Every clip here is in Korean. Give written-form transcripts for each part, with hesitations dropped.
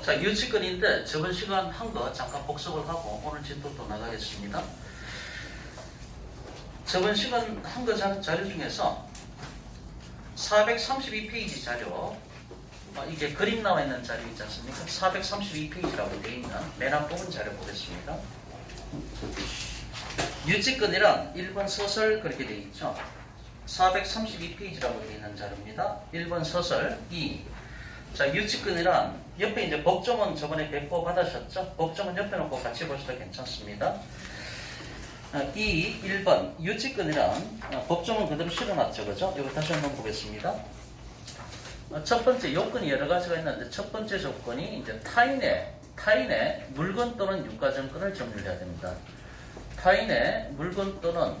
자, 유치권인데 저번 시간 한 거 잠깐 복습을 하고 오늘 진도 또 나가겠습니다. 저번 시간 한 거 자료 중에서 432페이지 자료, 이게 그림 나와 있는 자료 있지 않습니까? 432페이지라고 되어 있는 맨 앞부분 자료 보겠습니다. 유치권이란 1번 서설 그렇게 되어 있죠. 432페이지라고 되어 있는 자료입니다. 1번 서설 2. 자, 유치권이란 옆에 이제 법정은 저번에 배포 받으셨죠? 법정은 옆에 놓고 같이 보셔도 괜찮습니다. 1번 유치권이란 법정은 그대로 실어놨죠, 그죠? 이거 다시 한번 보겠습니다. 첫 번째 요건이 여러 가지가 있는데 첫 번째 조건이 이제 타인의 물건 또는 유가증권을 점유해야 됩니다. 타인의 물건 또는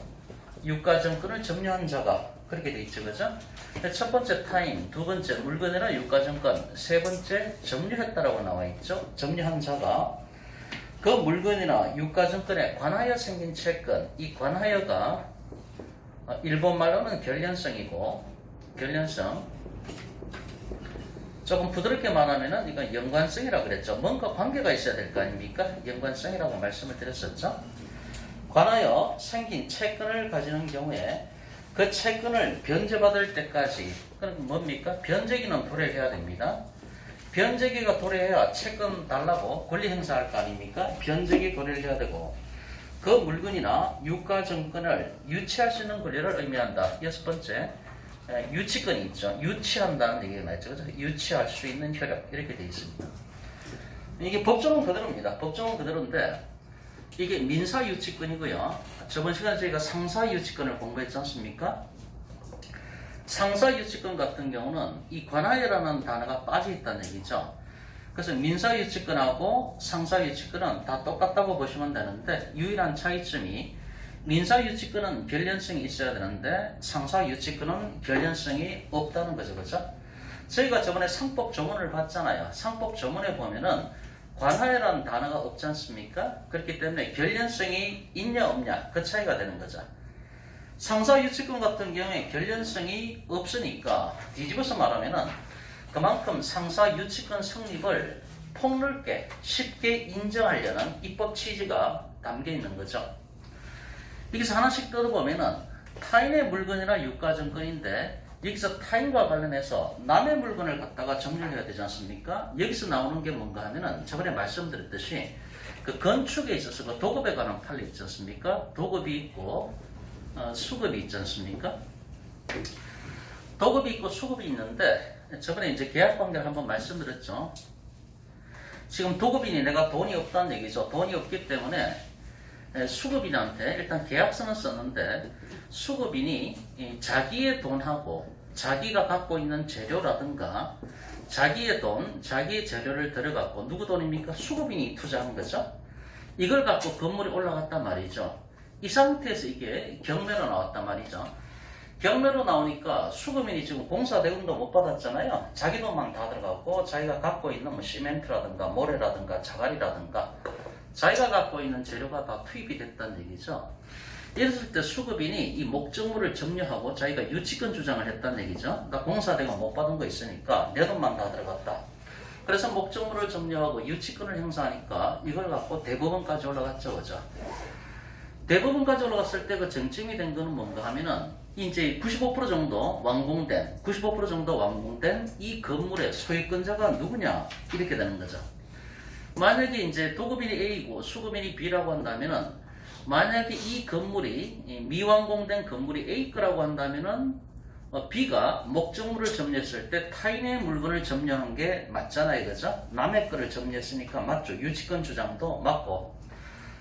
유가증권을 점유한 자가 그렇게 돼 있죠, 그죠? 첫 번째 타인, 두 번째 물건이나 유가증권, 세 번째 점유했다라고 나와 있죠. 점유한 자가 그 물건이나 유가증권에 관하여 생긴 채권, 이 관하여가 일본 말로는 결련성이고, 결련성. 조금 부드럽게 말하면은 이건 연관성이라고 그랬죠. 뭔가 관계가 있어야 될 거 아닙니까? 연관성이라고 말씀을 드렸었죠. 관하여 생긴 채권을 가지는 경우에 그 채권을 변제받을 때까지, 그럼 뭡니까? 변제기는 도래해야 됩니다. 변제기가 도래해야 채권 달라고 권리 행사할 거 아닙니까? 변제기 도래를 해야 되고, 그 물건이나 유가증권을 유치할 수 있는 권리를 의미한다. 여섯 번째, 유치권이 있죠. 유치한다는 얘기가 나있죠. 그죠? 유치할 수 있는 효력. 이렇게 되어 있습니다. 이게 법정은 그대로입니다. 법정은 그대로인데, 이게 민사유치권이고요. 저번 시간에 저희가 상사유치권을 공부했지 않습니까? 상사유치권 같은 경우는 이 관하여라는 단어가 빠져있다는 얘기죠. 그래서 민사유치권하고 상사유치권은 다 똑같다고 보시면 되는데 유일한 차이점이 민사유치권은 결련성이 있어야 되는데 상사유치권은 결련성이 없다는 거죠. 그죠? 저희가 저번에 상법 조문을 봤잖아요. 상법 조문에 보면은 관하여라는 단어가 없지 않습니까? 그렇기 때문에 결련성이 있냐 없냐 그 차이가 되는 거죠. 상사유치권 같은 경우에 결련성이 없으니까 뒤집어서 말하면은 그만큼 상사유치권 성립을 폭넓게 쉽게 인정하려는 입법 취지가 담겨 있는 거죠. 여기서 하나씩 뜯어보면은 타인의 물건이나 유가증권인데 여기서 타인과 관련해서 남의 물건을 갖다가 점유해야 되지 않습니까? 여기서 나오는 게 뭔가 하면은 저번에 말씀드렸듯이 그 건축에 있어서 그 도급에 관한 판례 있지 않습니까? 도급이 있고 수급이 있지 않습니까? 도급이 있고 수급이 있는데 저번에 이제 계약관계를 한번 말씀드렸죠. 지금 도급인이 내가 돈이 없다는 얘기죠. 돈이 없기 때문에 수급인한테 일단 계약서는 썼는데 수급인이 자기의 돈하고 자기가 갖고 있는 재료라든가 자기의 돈, 자기의 재료를 들여갖고 누구 돈입니까? 수급인이 투자한 거죠. 이걸 갖고 건물이 올라갔단 말이죠. 이 상태에서 이게 경매로 나왔단 말이죠. 경매로 나오니까 수급인이 지금 공사 대금도 못 받았잖아요. 자기 돈만 다 들어갔고 자기가 갖고 있는 뭐 시멘트라든가 모래라든가 자갈이라든가 자기가 갖고 있는 재료가 다 투입이 됐다는 얘기죠. 이랬을 때 수급인이 이 목적물을 점유하고 자기가 유치권 주장을 했다는 얘기죠. 그러니까 공사대금 못 받은 거 있으니까 내 돈만 다 들어갔다. 그래서 목적물을 점유하고 유치권을 행사하니까 이걸 갖고 대법원까지 올라갔죠. 그죠? 대법원까지 올라갔을 때 그 쟁점이 된 거는 뭔가 하면은 이제 95% 정도 완공된 이 건물의 소유권자가 누구냐 이렇게 되는 거죠. 만약에 이제 도급인이 A고 수급인이 B라고 한다면은 만약에 이 건물이 미완공된 건물이 A 거라고 한다면은 B가 목적물을 점유했을 때 타인의 물건을 점유한 게 맞잖아요, 그죠? 남의 거를 점유했으니까 맞죠. 유치권 주장도 맞고.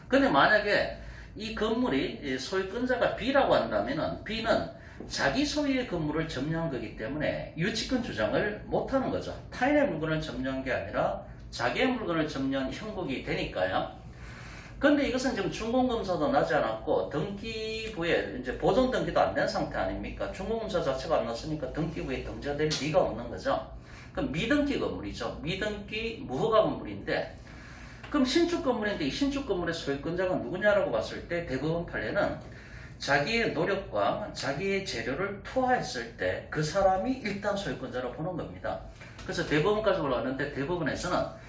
근데 만약에 이 건물이 소유권자가 B라고 한다면은 B는 자기 소유의 건물을 점유한 거기 때문에 유치권 주장을 못하는 거죠. 타인의 물건을 점유한 게 아니라 자기의 물건을 점유한 형국이 되니까요. 근데 이것은 지금 준공검사도 나지 않았고 등기부에 이제 보존 등기도 안 된 상태 아닙니까? 준공검사 자체가 안 났으니까 등기부에 등재될 리가 없는 거죠. 그럼 미등기 건물이죠. 미등기 무허가 건물인데 그럼 신축 건물인데 이 신축 건물의 소유권자가 누구냐라고 봤을 때 대법원 판례는 자기의 노력과 자기의 재료를 투하했을 때 그 사람이 일단 소유권자로 보는 겁니다. 그래서 대법원까지 올라왔는데 대법원에서는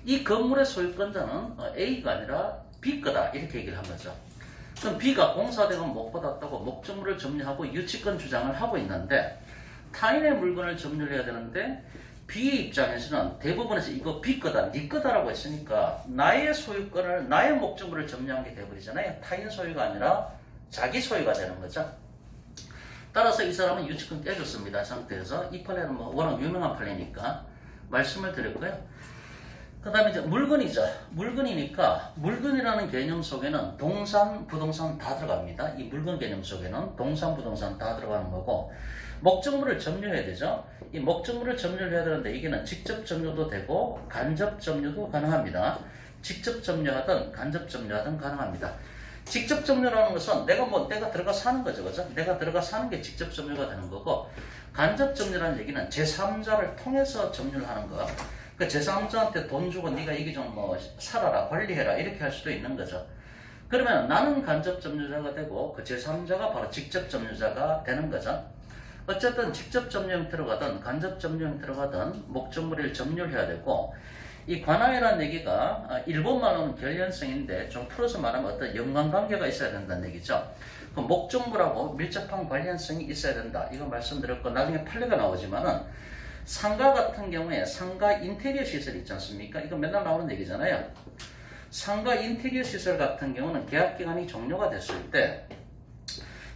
이 건물의 소유권자는 A가 아니라 B 거다 이렇게 얘기를 한 거죠. 그럼 B가 공사대금 못 받았다고 목적물을 점유하고 유치권 주장을 하고 있는데 타인의 물건을 점유해야 되는데 B의 입장에서는 대부분에서 이거 B 거다, 네 거다라고 했으니까 나의 소유권을, 나의 목적물을 점유한 게 돼버리잖아요. 타인 소유가 아니라 자기 소유가 되는 거죠. 따라서 이 사람은 유치권 깨졌습니다. 이 상태에서 이 판례는 뭐 워낙 유명한 판례니까 말씀을 드렸고요. 그 다음에 이제 물건이죠. 물건이니까 물건이라는 개념 속에는 동산, 부동산 다 들어갑니다. 이 물건 개념 속에는 동산, 부동산 다 들어가는 거고 목적물을 점유해야 되죠. 이 목적물을 점유를 해야 되는데 이게는 직접 점유도 되고 간접 점유도 가능합니다. 직접 점유하든 간접 점유하든 가능합니다. 직접 점유라는 것은 내가 들어가 사는 거죠. 그죠? 내가 들어가 사는 게 직접 점유가 되는 거고 간접 점유라는 얘기는 제3자를 통해서 점유를 하는 거. 그 제3자한테 돈 주고 네가 이게 좀 뭐 살아라, 관리해라 이렇게 할 수도 있는 거죠. 그러면 나는 간접 점유자가 되고 그 제3자가 바로 직접 점유자가 되는 거죠. 어쨌든 직접 점유 형태로 가든 간접 점유 형태로 가든 목적물을 점유를 해야 되고 이 관하이라는 얘기가 일본말로는 결연성인데 좀 풀어서 말하면 어떤 연관관계가 있어야 된다는 얘기죠. 그 목적물하고 밀접한 관련성이 있어야 된다. 이거 말씀드렸고 나중에 판례가 나오지만은 상가 같은 경우에 상가 인테리어 시설 있지 않습니까? 이거 맨날 나오는 얘기잖아요. 상가 인테리어 시설 같은 경우는 계약기간이 종료가 됐을 때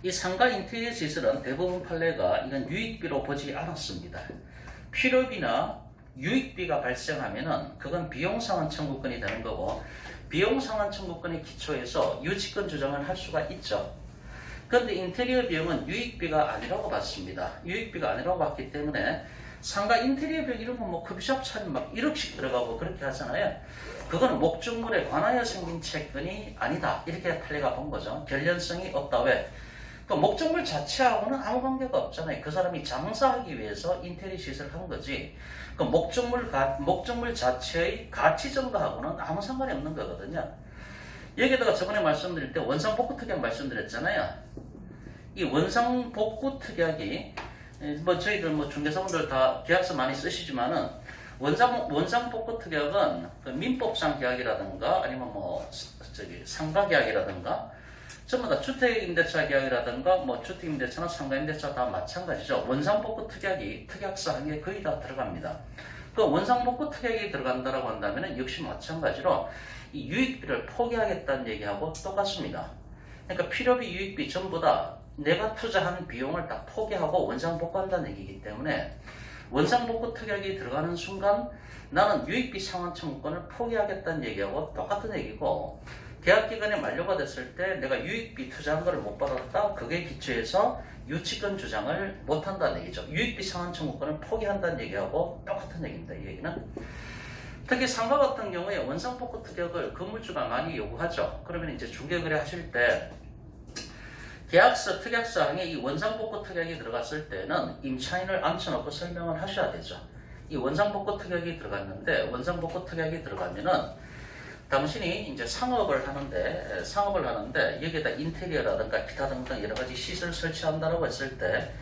이 상가 인테리어 시설은 대부분 판례가 이건 유익비로 보지 않았습니다. 필요비나 유익비가 발생하면은 그건 비용상환 청구권이 되는 거고 비용상환 청구권에 기초해서 유치권 주장을 할 수가 있죠. 그런데 인테리어 비용은 유익비가 아니라고 봤습니다. 유익비가 아니라고 봤기 때문에 상가 인테리어 비용 이런 거 뭐 커피숍 차림 막 1억씩 들어가고 그렇게 하잖아요. 그건 목적물에 관하여 생긴 채권이 아니다. 이렇게 판례가 본 거죠. 결연성이 없다. 왜? 그 목적물 자체하고는 아무 관계가 없잖아요. 그 사람이 장사하기 위해서 인테리어 시설을 한 거지. 그 목적물 자체의 가치 정도하고는 아무 상관이 없는 거거든요. 여기다가 저번에 말씀드릴 때 원상복구 특약 말씀드렸잖아요. 이 원상복구 특약이 뭐 저희들 뭐 중개사분들 다 계약서 많이 쓰시지만은 원상복구 특약은 그 민법상 계약이라든가 아니면 뭐 상가 계약이라든가 전부 다 주택임대차 계약이라든가 뭐 주택임대차나 상가임대차 다 마찬가지죠. 원상복구 특약이 특약사항에 거의 다 들어갑니다. 그 원상복구 특약이 들어간다라고 한다면 역시 마찬가지로 이 유익비를 포기하겠다는 얘기하고 똑같습니다. 그러니까 필요비, 유익비 전부 다 내가 투자한 비용을 다 포기하고 원상복구한다는 얘기이기 때문에 원상복구 특약이 들어가는 순간 나는 유익비 상환 청구권을 포기하겠다는 얘기하고 똑같은 얘기고 계약기간이 만료가 됐을 때 내가 유익비 투자한 거를 못 받았다. 그게 기초해서 유치권 주장을 못한다는 얘기죠. 유익비 상환 청구권을 포기한다는 얘기하고 똑같은 얘기입니다. 이 얘기는. 특히 상가 같은 경우에 원상복구 특약을 건물주가 많이 요구하죠. 그러면 이제 중개거래 하실 때 계약서 특약사항에 이 원상복구 특약이 들어갔을 때는 임차인을 앉혀놓고 설명을 하셔야 되죠. 이 원상복구 특약이 들어갔는데 원상복구 특약이 들어가면은 당신이 이제 상업을 하는데 여기에다 인테리어라든가 기타 등등 여러 가지 시설 설치한다라고 했을 때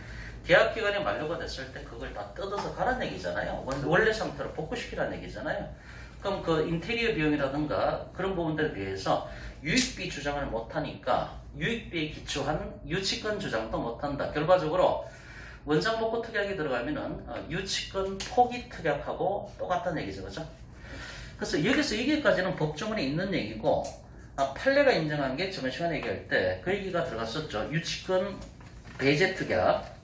계약 기간이 만료가 됐을 때 그걸 다 뜯어서 가라는 얘기잖아요. 원래 상태로 복구시키라는 얘기잖아요. 그럼 그 인테리어 비용이라든가 그런 부분들에 대해서 유익비 주장을 못하니까 유익비에 기초한 유치권 주장도 못한다. 결과적으로 원상복구 특약이 들어가면은 유치권 포기 특약하고 똑같다는 얘기죠. 그죠? 그래서 여기서 여기까지는 법조문에 있는 얘기고 판례가 인정한 게 저번 시간에 얘기할 때 그 얘기가 들어갔었죠. 유치권 배제 특약.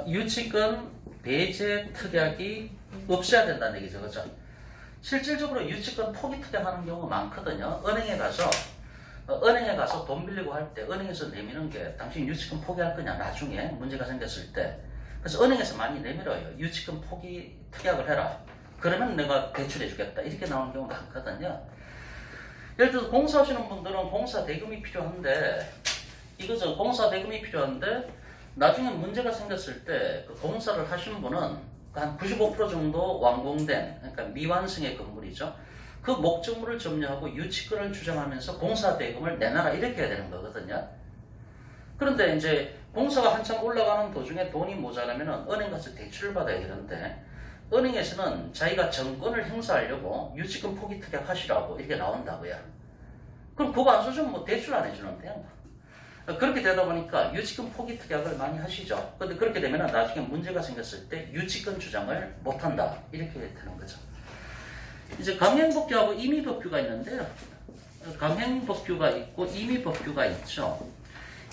유치권 배제 특약이 없어야 된다는 얘기죠. 그죠? 실질적으로 유치권 포기 특약하는 경우가 많거든요. 은행에 가서 돈 빌리고 할 때 은행에서 내미는 게 당신 유치권 포기할 거냐 나중에 문제가 생겼을 때 그래서 은행에서 많이 내밀어요. 유치권 포기 특약을 해라. 그러면 내가 대출해 주겠다. 이렇게 나오는 경우가 많거든요. 예를 들어서 공사하시는 분들은 공사 대금이 필요한데 이거죠. 공사 대금이 필요한데 나중에 문제가 생겼을 때 그 공사를 하신 분은 한 95% 정도 완공된 그러니까 미완성의 건물이죠. 그 목적물을 점유하고 유치권을 주장하면서 공사 대금을 내놔라 이렇게 해야 되는 거거든요. 그런데 이제 공사가 한참 올라가는 도중에 돈이 모자라면 은행 가서 대출을 받아야 되는데 은행에서는 자기가 정권을 행사하려고 유치권 포기 특약 하시라고 이렇게 나온다고요. 그럼 그거 안 써주면 뭐 대출 안 해주는데요. 그렇게 되다 보니까 유치권 포기 특약을 많이 하시죠. 근데 그렇게 되면 나중에 문제가 생겼을 때 유치권 주장을 못한다. 이렇게 되는 거죠. 이제 강행법규하고 임의법규가 있는데요. 강행법규가 있고 임의법규가 있죠.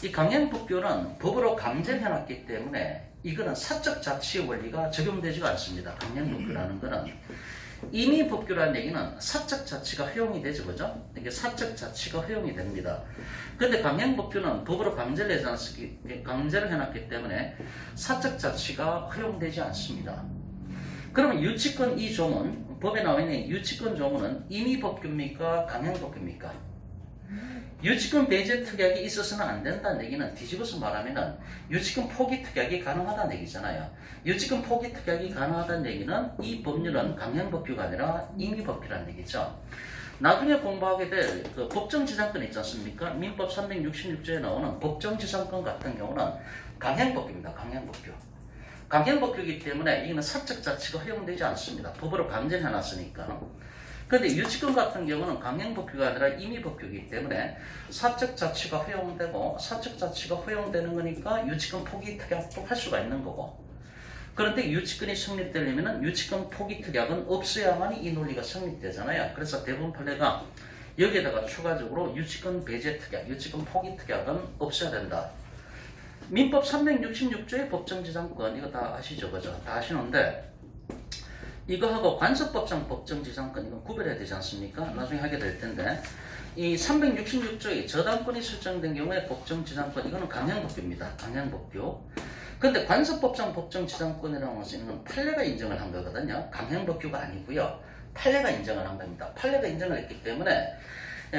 이 강행법규는 법으로 강제해놨기 때문에 이거는 사적 자치의 원리가 적용되지가 않습니다. 강행법규라는 거는. 임의법규라는 얘기는 사적 자치가 허용이 되죠. 그죠? 이게 사적 자치가 허용이 됩니다. 근데 강행법규는 법으로 강제를 해놨기 때문에 사적 자치가 허용되지 않습니다. 그러면 유치권 이 조문, 법에 나와 있는 유치권 조문은 임의법규입니까? 강행법규입니까? 유치권 배제 특약이 있어서는 안 된다는 얘기는 뒤집어서 말하면은 유치권 포기 특약이 가능하다는 얘기잖아요. 유치권 포기 특약이 가능하다는 얘기는 이 법률은 강행법규가 아니라 임의법규라는 얘기죠. 나중에 공부하게 될 그 법정지상권 있지 않습니까? 민법 366조에 나오는 법정지상권 같은 경우는 강행법규입니다. 강행법규. 강행법규이기 때문에 이거는 사적 자치가 허용되지 않습니다. 법으로 강제해놨으니까. 그런데 유치권 같은 경우는 강행법규가 아니라 임의법규이기 때문에 사적 자치가 허용되고 사적 자치가 허용되는 거니까 유치권 포기 특약도 할 수가 있는 거고. 그런데 유치권이 성립되려면 유치권 포기 특약은 없어야만이 이 논리가 성립되잖아요. 그래서 대부분 판례가 여기에다가 추가적으로 유치권 배제 특약, 유치권 포기 특약은 없어야 된다. 민법 366조의 법정지상권 이거 다 아시죠? 그죠? 다 아시는데 이거하고 관습법상 법정지상권 이건 구별해야 되지 않습니까? 나중에 하게 될 텐데 이 366조의 저당권이 설정된 경우에 법정지상권 이거는 강행법규입니다. 강행법규. 근데 관습법상 법정지상권이라는 것은 판례가 인정을 한 거거든요. 강행법규가 아니고요. 판례가 인정을 한 겁니다. 판례가 인정을 했기 때문에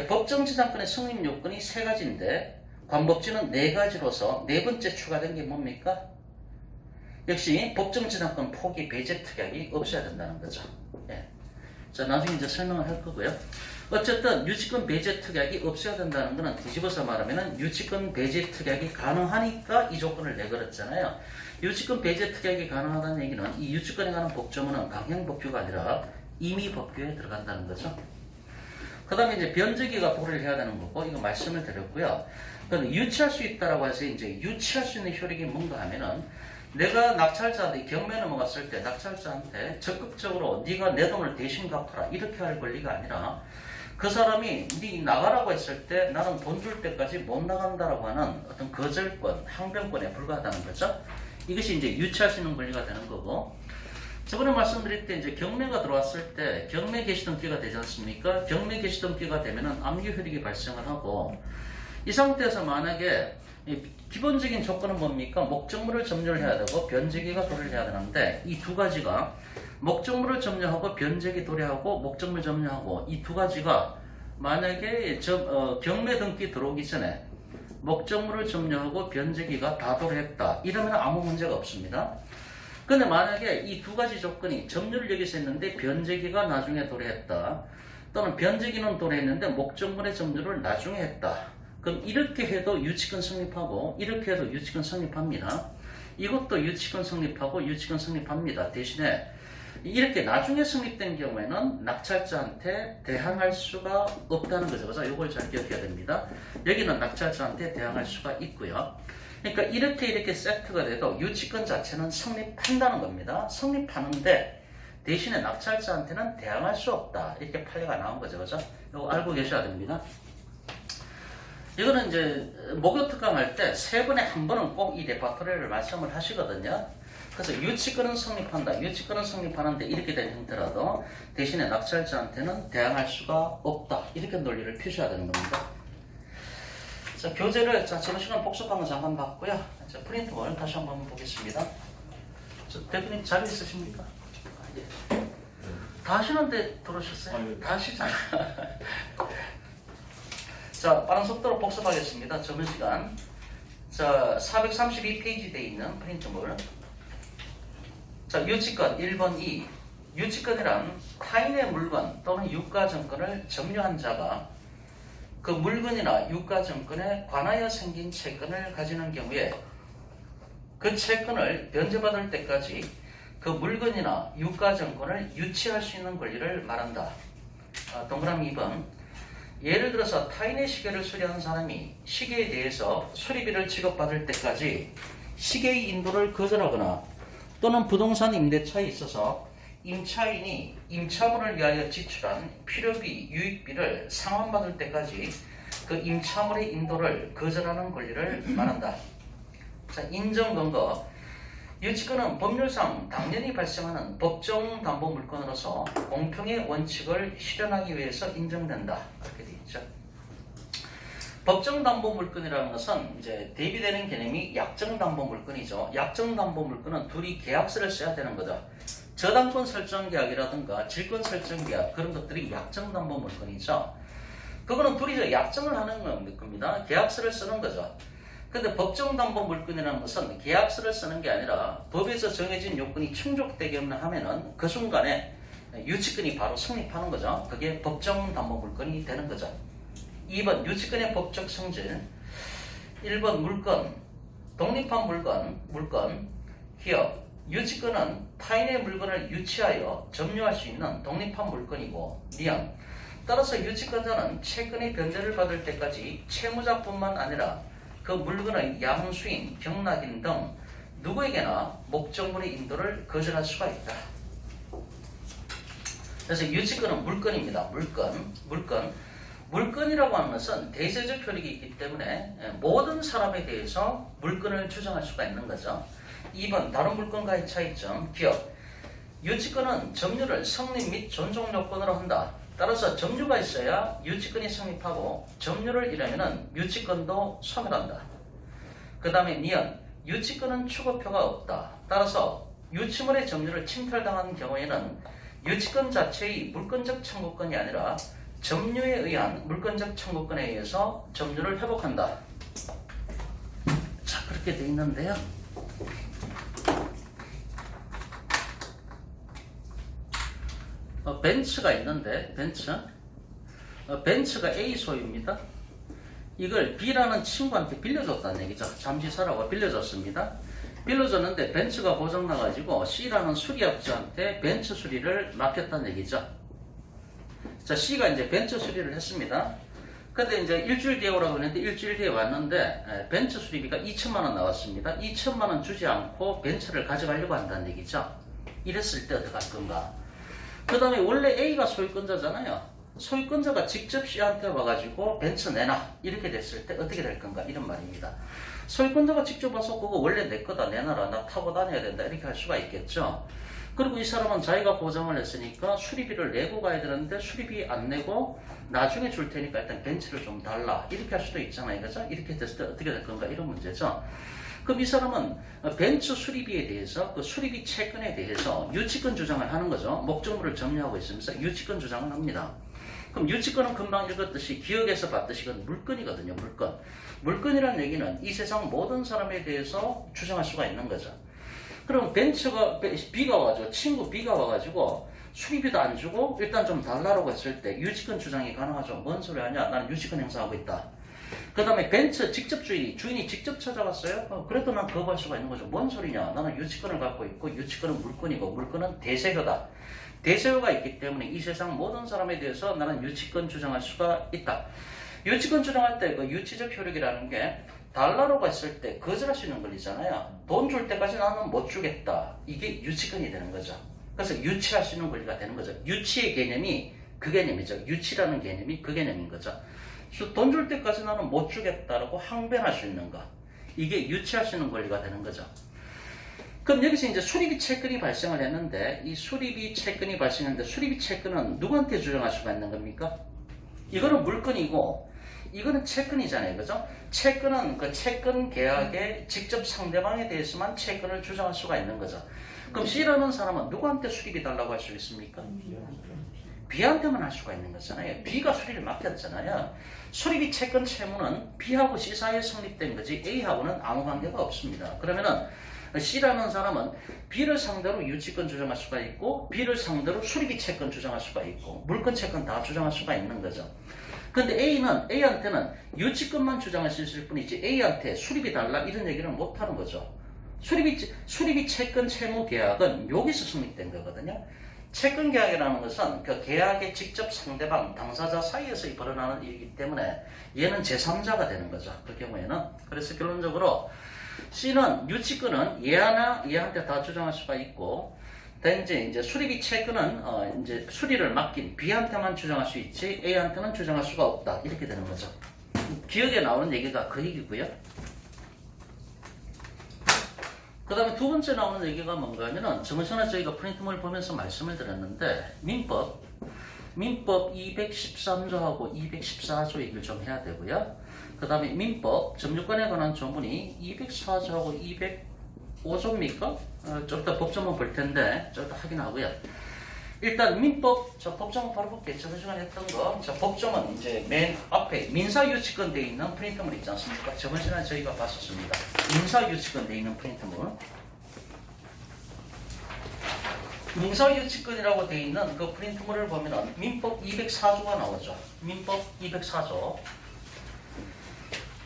법정지상권의 성립 요건이 세 가지인데 관법지는 네 가지로서 네 번째 추가된 게 뭡니까? 역시 법정지상권 포기 배제 특약이 없어야 된다는 거죠. 예. 자, 나중에 이제 설명을 할 거고요. 어쨌든 유치권 배제 특약이 없어야 된다는 거는 뒤집어서 말하면은 유치권 배제 특약이 가능하니까 이 조건을 내걸었잖아요. 유치권 배제 특약이 가능하다는 얘기는 이 유치권에 관한 법조문은 강행법규가 아니라 임의법규에 들어간다는 거죠. 그 다음에 이제 변제기가 도래를 해야 되는 거고 이거 말씀을 드렸고요. 그럼 유치할 수 있다라고 해서 이제 유치할 수 있는 효력이 뭔가 하면은 내가 낙찰자한테 경매 넘어갔을 때 낙찰자한테 적극적으로 네가 내 돈을 대신 갚아라 이렇게 할 권리가 아니라 그 사람이 네 나가라고 했을 때 나는 돈 줄 때까지 못 나간다라고 하는 어떤 거절권, 항변권에 불과하다는 거죠. 이것이 이제 유치할 수 있는 권리가 되는 거고 저번에 말씀드릴 때 이제 경매가 들어왔을 때 경매 개시등기가 되지 않습니까? 경매 개시등기가 되면은 압류 효력이 발생을 하고 이 상태에서 만약에 기본적인 조건은 뭡니까? 목적물을 점유를 해야 되고 변제기가 도래를 해야 되는데 이 두 가지가 목적물을 점유하고 변제기 도래하고 목적물 점유하고 이 두 가지가 만약에 경매 등기 들어오기 전에 목적물을 점유하고 변제기가 다 도래했다. 이러면 아무 문제가 없습니다. 근데 만약에 이 두 가지 조건이 점유를 여기서 했는데 변제기가 나중에 도래했다. 또는 변제기는 도래했는데 목적물의 점유를 나중에 했다. 그럼 이렇게 해도 유치권 성립하고 이렇게 해도 유치권 성립합니다. 이것도 유치권 성립하고 유치권 성립합니다. 대신에 이렇게 나중에 성립된 경우에는 낙찰자한테 대항할 수가 없다는 거죠. 그래서 이걸 잘 기억해야 됩니다. 여기는 낙찰자한테 대항할 수가 있고요. 그러니까 이렇게 세트가 돼도 유치권 자체는 성립한다는 겁니다. 성립하는데 대신에 낙찰자한테는 대항할 수 없다. 이렇게 판례가 나온 거죠. 그죠? 이거 알고 계셔야 됩니다. 이거는 이제 목요특강 할 때 세 번에 한 번은 꼭 이 레파토리를 말씀을 하시거든요. 그래서 유치권은 성립한다. 유치권은 성립하는데 이렇게 된 형태라도 대신에 낙찰자한테는 대항할 수가 없다. 이렇게 논리를 표시해야 되는 겁니다. 자, 교재를 지난 시간 복습한 거 잠깐 봤고요. 자, 프린트볼 다시 한번 보겠습니다. 대표님 자리 있으십니까? 예. 다 하시는데 들어오셨어요? 다 하시잖아요. 자, 빠른 속도로 복습하겠습니다. 점심시간. 자, 432페이지 돼 있는 프린트물. 자, 유치권 1번 2. 유치권이란 타인의 물건 또는 유가증권을 점유한 자가 그 물건이나 유가증권에 관하여 생긴 채권을 가지는 경우에 그 채권을 변제받을 때까지 그 물건이나 유가증권을 유치할 수 있는 권리를 말한다. 동그라미 2번. 예를 들어서 타인의 시계를 수리하는 사람이 시계에 대해서 수리비를 지급받을 때까지 시계의 인도를 거절하거나 또는 부동산 임대차에 있어서 임차인이 임차물을 위하여 지출한 필요비, 유익비를 상환받을 때까지 그 임차물의 인도를 거절하는 권리를 말한다. 자, 인정 근거. 유치권은 법률상 당연히 발생하는 법정 담보 물건으로서 공평의 원칙을 실현하기 위해서 인정된다. 이렇게 되어 있죠. 법정 담보 물건이라는 것은 이제 대비되는 개념이 약정 담보 물건이죠. 약정 담보 물건은 둘이 계약서를 써야 되는 거죠. 저당권 설정 계약이라든가 질권 설정 계약 그런 것들이 약정 담보 물건이죠. 그거는 둘이서 약정을 하는 겁니다. 계약서를 쓰는 거죠. 근데 법정 담보 물건이라는 것은 계약서를 쓰는 게 아니라 법에서 정해진 요건이 충족되기만 하면은 그 순간에 유치권이 바로 성립하는 거죠. 그게 법정 담보 물건이 되는 거죠. 2번 유치권의 법적 성질. 1번 물건, 독립한 물건, 기업. 유치권은 타인의 물건을 유치하여 점유할 수 있는 독립한 물건이고, 니은. 따라서 유치권자는 채권의 변제를 받을 때까지 채무자뿐만 아니라 그 물건의 양수인, 경락인 등 누구에게나 목적물의 인도를 거절할 수가 있다. 그래서 유치권은 물건입니다. 물건이라고 하는 것은 대세적 효력이 있기 때문에 모든 사람에 대해서 물건을 주장할 수가 있는 거죠. 2번 다른 물건과의 차이점. 기업. 유치권은 점유를 성립 및 존중 요건으로 한다. 따라서 점유가 있어야 유치권이 성립하고 점유를 잃으면 유치권도 소멸한다. 그 다음에 니은. 유치권은 추구표가 없다. 따라서 유치물의 점유를 침탈당한 경우에는 유치권 자체의 물권적 청구권이 아니라 점유에 의한 물권적 청구권에 의해서 점유를 회복한다. 자, 그렇게 돼 있는데요. 벤츠가 있는데 벤츠가 A 소유입니다. 이걸 B라는 친구한테 빌려줬다는 얘기죠. 잠시 사라고 빌려줬습니다. 빌려줬는데 벤츠가 고장나가지고 C라는 수리업자한테 벤츠 수리를 맡겼다는 얘기죠. 자, C가 이제 벤츠 수리를 했습니다. 근데 이제 일주일 뒤에 오라고 했는데 일주일 뒤에 왔는데 벤츠 수리비가 2천만원 나왔습니다. 2천만원 주지 않고 벤츠를 가져가려고 한다는 얘기죠. 이랬을 때 어떻게 할 건가? 그 다음에 원래 A가 소유권자잖아요. 소유권자가 직접 C한테 와가지고 벤츠 내놔 이렇게 됐을 때 어떻게 될 건가 이런 말입니다. 소유권자가 직접 와서 그거 원래 내 거다 내놔라 나 타고 다녀야 된다 이렇게 할 수가 있겠죠. 그리고 이 사람은 자기가 보장을 했으니까 수리비를 내고 가야 되는데 수리비 안 내고 나중에 줄 테니까 일단 벤츠를 좀 달라 이렇게 할 수도 있잖아요. 그죠? 이렇게 됐을 때 어떻게 될 건가 이런 문제죠. 그럼 이 사람은 벤츠 수리비에 대해서 그 수리비 채권에 대해서 유치권 주장을 하는 거죠. 목적물을 점유하고 있으면서 유치권 주장을 합니다. 그럼 유치권은 금방 읽었듯이 기억에서 봤듯이 이건 물건이거든요. 물건이라는 얘기는 이 세상 모든 사람에 대해서 주장할 수가 있는 거죠. 그럼 벤츠가 B가 와가지고 친구 B가 와가지고 수리비도 안 주고 일단 좀 달라고 했을 때 유치권 주장이 가능하죠. 뭔 소리 하냐? 나는 유치권 행사하고 있다. 그 다음에 벤츠 직접 주인이 직접 찾아갔어요? 그래도 난 거부할 수가 있는 거죠. 뭔 소리냐? 나는 유치권을 갖고 있고 유치권은 물건이고 물건은 대세효다. 대세효가 있기 때문에 이 세상 모든 사람에 대해서 나는 유치권 주장할 수가 있다. 유치권 주장할 때 그 유치적 효력이라는 게 달러로 갔을 때 거절할 수 있는 권리잖아요. 돈 줄 때까지 나는 못 주겠다. 이게 유치권이 되는 거죠. 그래서 유치할 수 있는 권리가 되는 거죠. 유치의 개념이 그 개념이죠. 유치라는 개념이 그 개념인 거죠. 돈 줄 때까지 나는 못 주겠다라고 항변할 수 있는 거. 이게 유치할 수 있는 권리가 되는 거죠. 그럼 여기서 이제 수리비 채권이 발생을 했는데 이 수리비 채권이 발생했는데 수리비 채권은 누구한테 주장할 수가 있는 겁니까? 이거는 물건이고 이거는 채권이잖아요. 그죠? 채권은 그 채권 계약의 직접 상대방에 대해서만 채권을 주장할 수가 있는 거죠. 그럼 C라는 사람은 누구한테 수리비 달라고 할 수 있습니까? B한테만 할 수가 있는 거잖아요. B가 수리를 맡겼잖아요. 수리비 채권 채무는 B하고 C 사이에 성립된 거지 A하고는 아무 관계가 없습니다. 그러면은 C라는 사람은 B를 상대로 유치권 주장할 수가 있고 B를 상대로 수리비 채권 주장할 수가 있고 물권 채권 다 주장할 수가 있는 거죠. 근데 A한테는 유치권만 주장할 수 있을 뿐이지 A한테 수립이 달라 이런 얘기를 못 하는 거죠. 수립이 채권 채무 계약은 여기서 성립된 거거든요. 채권 계약이라는 것은 그 계약의 직접 상대방 당사자 사이에서 벌어나는 일이기 때문에 얘는 제3자가 되는 거죠. 그 경우에는. 그래서 결론적으로 C는 유치권은 얘한테 다 주장할 수가 있고, 이제 수립이 채권은 이제 수리를 맡긴 B한테만 주장할 수 있지 A한테는 주장할 수가 없다. 이렇게 되는 거죠. 기억에 나오는 얘기가 그 얘기고요. 그 다음에 두 번째 나오는 얘기가 뭔가 하면은 정선에 저희가 프린트물 보면서 말씀을 드렸는데 민법 213조하고 214조 얘기를 좀 해야 되고요. 그 다음에 민법 점유권에 관한 조문이 204조하고 205조입니까? 좀 이따 법조문 볼 텐데 좀 이따 확인하고요. 일단 민법, 저 법조문 바로 볼게요. 저번 시간에 했던 거. 저 법조문 이제 맨 앞에 민사유치권 되어 있는 프린트물 있지 않습니까? 저번 시간에 저희가 봤었습니다. 민사유치권 되어 있는 프린트물. 민사유치권이라고 되어 있는 그 프린트물을 보면은 민법 204조가 나오죠. 민법 204조.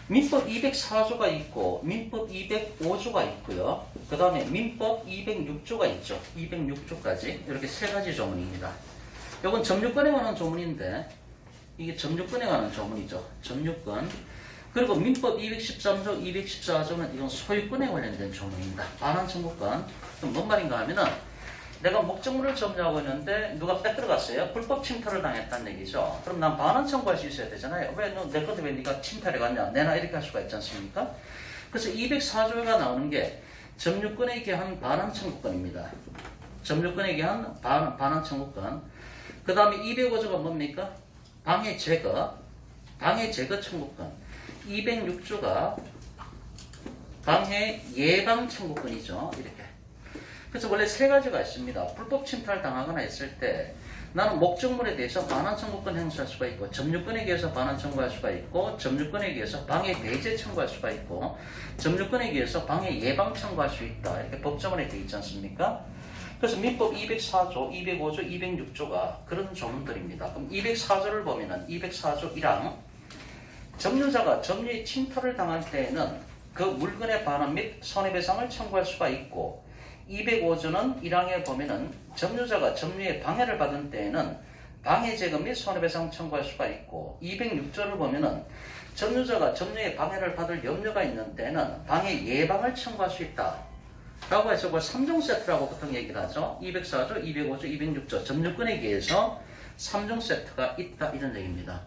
민법 204조가 있고 민법 205조가 있고요. 그 다음에 민법 206조가 있죠. 206조까지 이렇게 세 가지 조문입니다. 이건 점유권에 관한 조문인데 이게 점유권에 관한 조문이죠. 점유권. 그리고 민법 213조, 214조는 이건 소유권에 관련된 조문입니다. 반환 청구권. 그럼 뭔 말인가 하면은 내가 목적물을 점유하고 있는데 누가 빼들어갔어요. 불법 침탈을 당했다는 얘기죠. 그럼 난 반환 청구할 수 있어야 되잖아요. 왜 너 내 것도 왜 네가 침탈해 갔냐. 내놔 이렇게 할 수가 있지 않습니까? 그래서 204조가 나오는 게 점유권에 기한 반환 청구권입니다. 점유권에 기한 반환 청구권. 그 다음에 205조가 뭡니까? 방해 제거 청구권. 206조가 방해 예방 청구권이죠. 이렇게. 그래서 원래 세 가지가 있습니다. 불법 침탈 당하거나 했을 때 나는 목적물에 대해서 반환 청구권 행사할 수가 있고, 점유권에 의해서 반환 청구할 수가 있고, 점유권에 의해서 방해 배제 청구할 수가 있고, 점유권에 의해서 방해 예방 청구할 수 있다. 이렇게 법조문에 되어 있지 않습니까? 그래서 민법 204조, 205조, 206조가 그런 조문들입니다. 그럼 204조를 보면은 204조 1항 점유자가 점유의 침탈을 당할 때에는 그 물건의 반환 및 손해배상을 청구할 수가 있고, 205조는 1항에 보면은 점유자가 점유의 방해를 받은 때에는 방해재금 및 손해배상 청구할 수가 있고, 206조를 보면은 점유자가 점유의 방해를 받을 염려가 있는 때에는 방해 예방을 청구할 수 있다. 라고 해서 그걸 3종 세트라고 보통 얘기를 하죠. 204조, 205조, 206조 점유권에 의해서 3종 세트가 있다 이런 얘기입니다.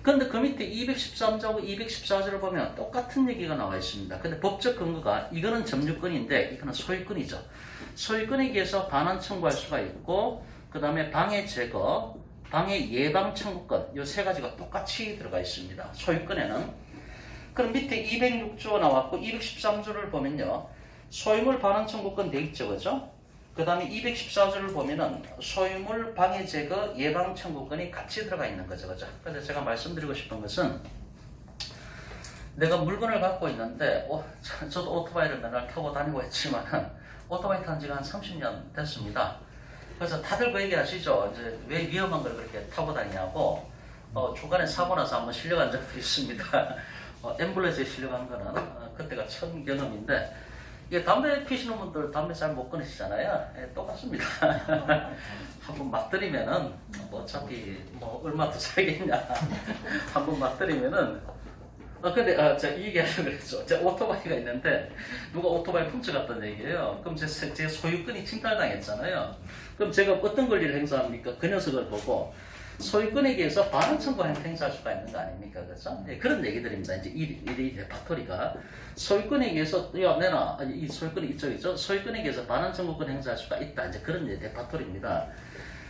그런데 그 밑에 213조하고 214조를 보면 똑같은 얘기가 나와 있습니다. 근데 법적 근거가 이거는 점유권인데 이거는 소유권이죠. 소유권에 의해서 반환 청구할 수가 있고, 그 다음에 방해 제거, 방해 예방 청구권 이 세 가지가 똑같이 들어가 있습니다. 소유권에는. 그럼 밑에 206조 나왔고 213조를 보면요. 소유물 반환 청구권 돼 있죠. 그죠? 그 다음에 214조를 보면은 소유물 방해 제거 예방 청구권이 같이 들어가 있는 거죠. 그죠? 그래서 제가 말씀드리고 싶은 것은 내가 물건을 갖고 있는데 저도 오토바이를 맨날 타고 다니고 했지만 오토바이 탄 지가 한 30년 됐습니다. 그래서 다들 그 얘기 하시죠. 이제 왜 위험한 걸 그렇게 타고 다니냐고. 중간에 사고 나서 한번 실려간 적도 있습니다. 앰뷸런스에 실려간 거는 그때가 처음 경험인데, 이게 담배 피시는 분들 담배 잘 못 끊으시잖아요. 예, 똑같습니다. 한번 막 들이면은 뭐 어차피 뭐 얼마 더 살겠냐. 한번 막 들이면은 근데 제가 이 얘기하려고 그랬죠. 제가 오토바이가 있는데 누가 오토바이 훔쳐갔다는 얘기예요. 그럼 제 소유권이 침탈당했잖아요. 그럼 제가 어떤 권리를 행사합니까? 그 녀석을 보고 소유권에 의해서 반환 청구 행사할 수가 있는 거 아닙니까? 그렇죠? 네, 그런 얘기들입니다. 이제 이 레파토리가 소유권에 의해서 내놔 이 소유권이 이쪽이죠. 소유권에 의해서 반환 청구권 행사할 수가 있다. 이제 그런 레파토리입니다.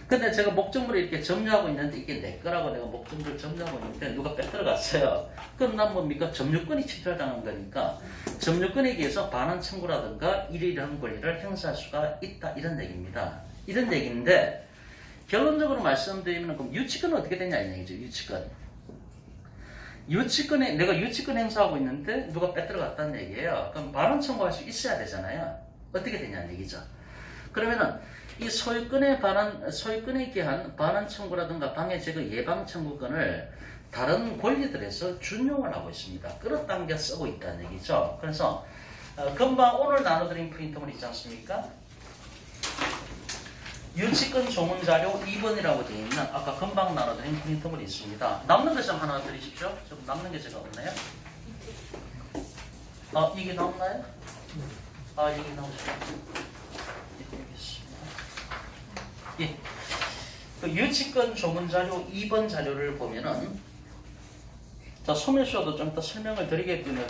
근데 제가 목적물을 이렇게 점유하고 있는데 이게 내 거라고 내가 목적물을 점유하고 있는데 누가 빼들어갔어요. 그럼 난 뭡니까? 점유권이 침탈당한 거니까 점유권에 의해서 반환 청구라든가 이러이러한 권리를 행사할 수가 있다. 이런 얘기입니다. 이런 얘기인데 결론적으로 말씀드리면 그럼 유치권은 어떻게 되냐 이 얘기죠. 유치권에 내가 유치권 행사하고 있는데 누가 빼들어갔다는 얘기예요. 그럼 반환 청구할 수 있어야 되잖아요. 어떻게 되냐는 얘기죠. 그러면은 이 소유권에 기한 반환 청구라든가 방해 제거 예방 청구권을 다른 권리들에서 준용을 하고 있습니다. 끌어당겨 쓰고 있다는 얘기죠. 그래서 금방 오늘 나눠드린 프린트물 있지 않습니까? 유치권 조문자료 2번이라고 되어 있는 아까 금방 나눠드린 프린트물이 있습니다. 남는 것 좀 하나 드리십시오. 좀 남는 게 제가 없나요? 이게 나오나요? 이게 나오죠. 예. 그 유치권 조문자료 2번 자료를 보면은 자, 소멸시효도 좀 더 설명을 드리겠군요.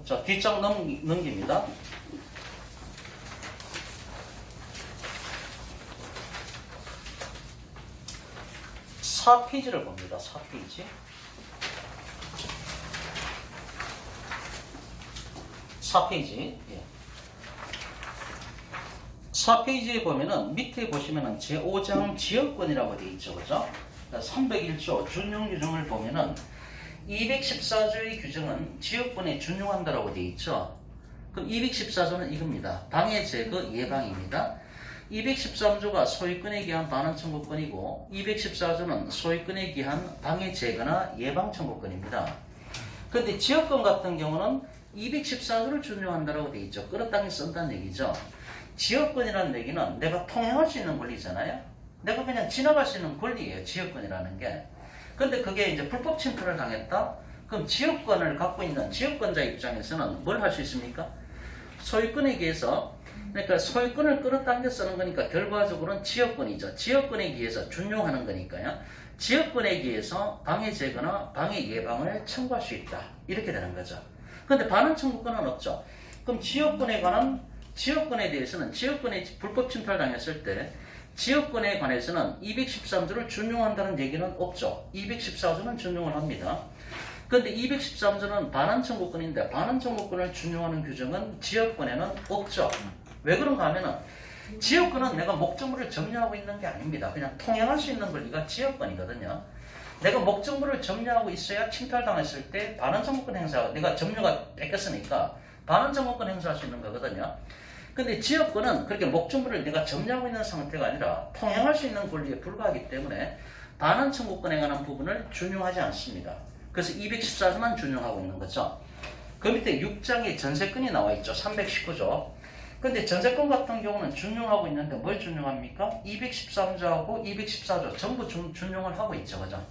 자, 뒷장 넘깁니다. 4페이지를 봅니다. 4페이지. 4페이지. 예. 4페이지에 보면은 밑에 보시면은 제5장 지역권이라고 되어 있죠. 그죠? 301조 준용 규정을 보면은 214조의 규정은 지역권에 준용한다라고 되어 있죠. 그럼 214조는 이겁니다. 방해 제거 예방입니다. 213조가 소유권에 기한 반환 청구권이고 214조는 소유권에 기한 방해 제거나 예방 청구권입니다. 그런데 지역권 같은 경우는 214조를 준용한다라고 되어 있죠. 끌어당겨 쓴다는 얘기죠. 지역권이라는 얘기는 내가 통행할 수 있는 권리잖아요. 내가 그냥 지나갈 수 있는 권리예요. 지역권이라는 게. 근데 그게 이제 불법 침투를 당했다? 그럼 지역권을 갖고 있는 지역권자 입장에서는 뭘 할 수 있습니까? 소유권에 기해서, 그러니까 소유권을 끌어당겨 쓰는 거니까 결과적으로는 지역권이죠. 지역권에 기해서 준용하는 거니까요. 지역권에 기해서 방해 제거나 방해 예방을 청구할 수 있다. 이렇게 되는 거죠. 근데 반환 청구권은 없죠. 그럼 지역권에 대해서는 지역권에 불법 침투를 당했을 때 지역권에 관해서는 213조를 준용한다는 얘기는 없죠. 214조는 준용을 합니다. 그런데 213조는 반환 청구권인데 반환 청구권을 준용하는 규정은 지역권에는 없죠. 왜 그런가 하면은 지역권은 내가 목적물을 점유하고 있는 게 아닙니다. 그냥 통행할 수 있는 권리가 지역권이거든요. 내가 목적물을 점유하고 있어야 침탈당했을 때 반환 청구권 행사, 내가 점유가 뺏겼으니까 반환 청구권 행사할 수 있는 거거든요. 근데 지역권은 그렇게 목적물을 내가 점유하고 있는 상태가 아니라 통행할 수 있는 권리에 불과하기 때문에 반환 청구권에 관한 부분을 준용하지 않습니다. 그래서 214조만 준용하고 있는 거죠. 그 밑에 6장에 전세권이 나와 있죠. 319조. 근데 전세권 같은 경우는 준용하고 있는데 뭘 준용합니까? 213조하고 214조 전부 준용을 하고 있죠. 그죠?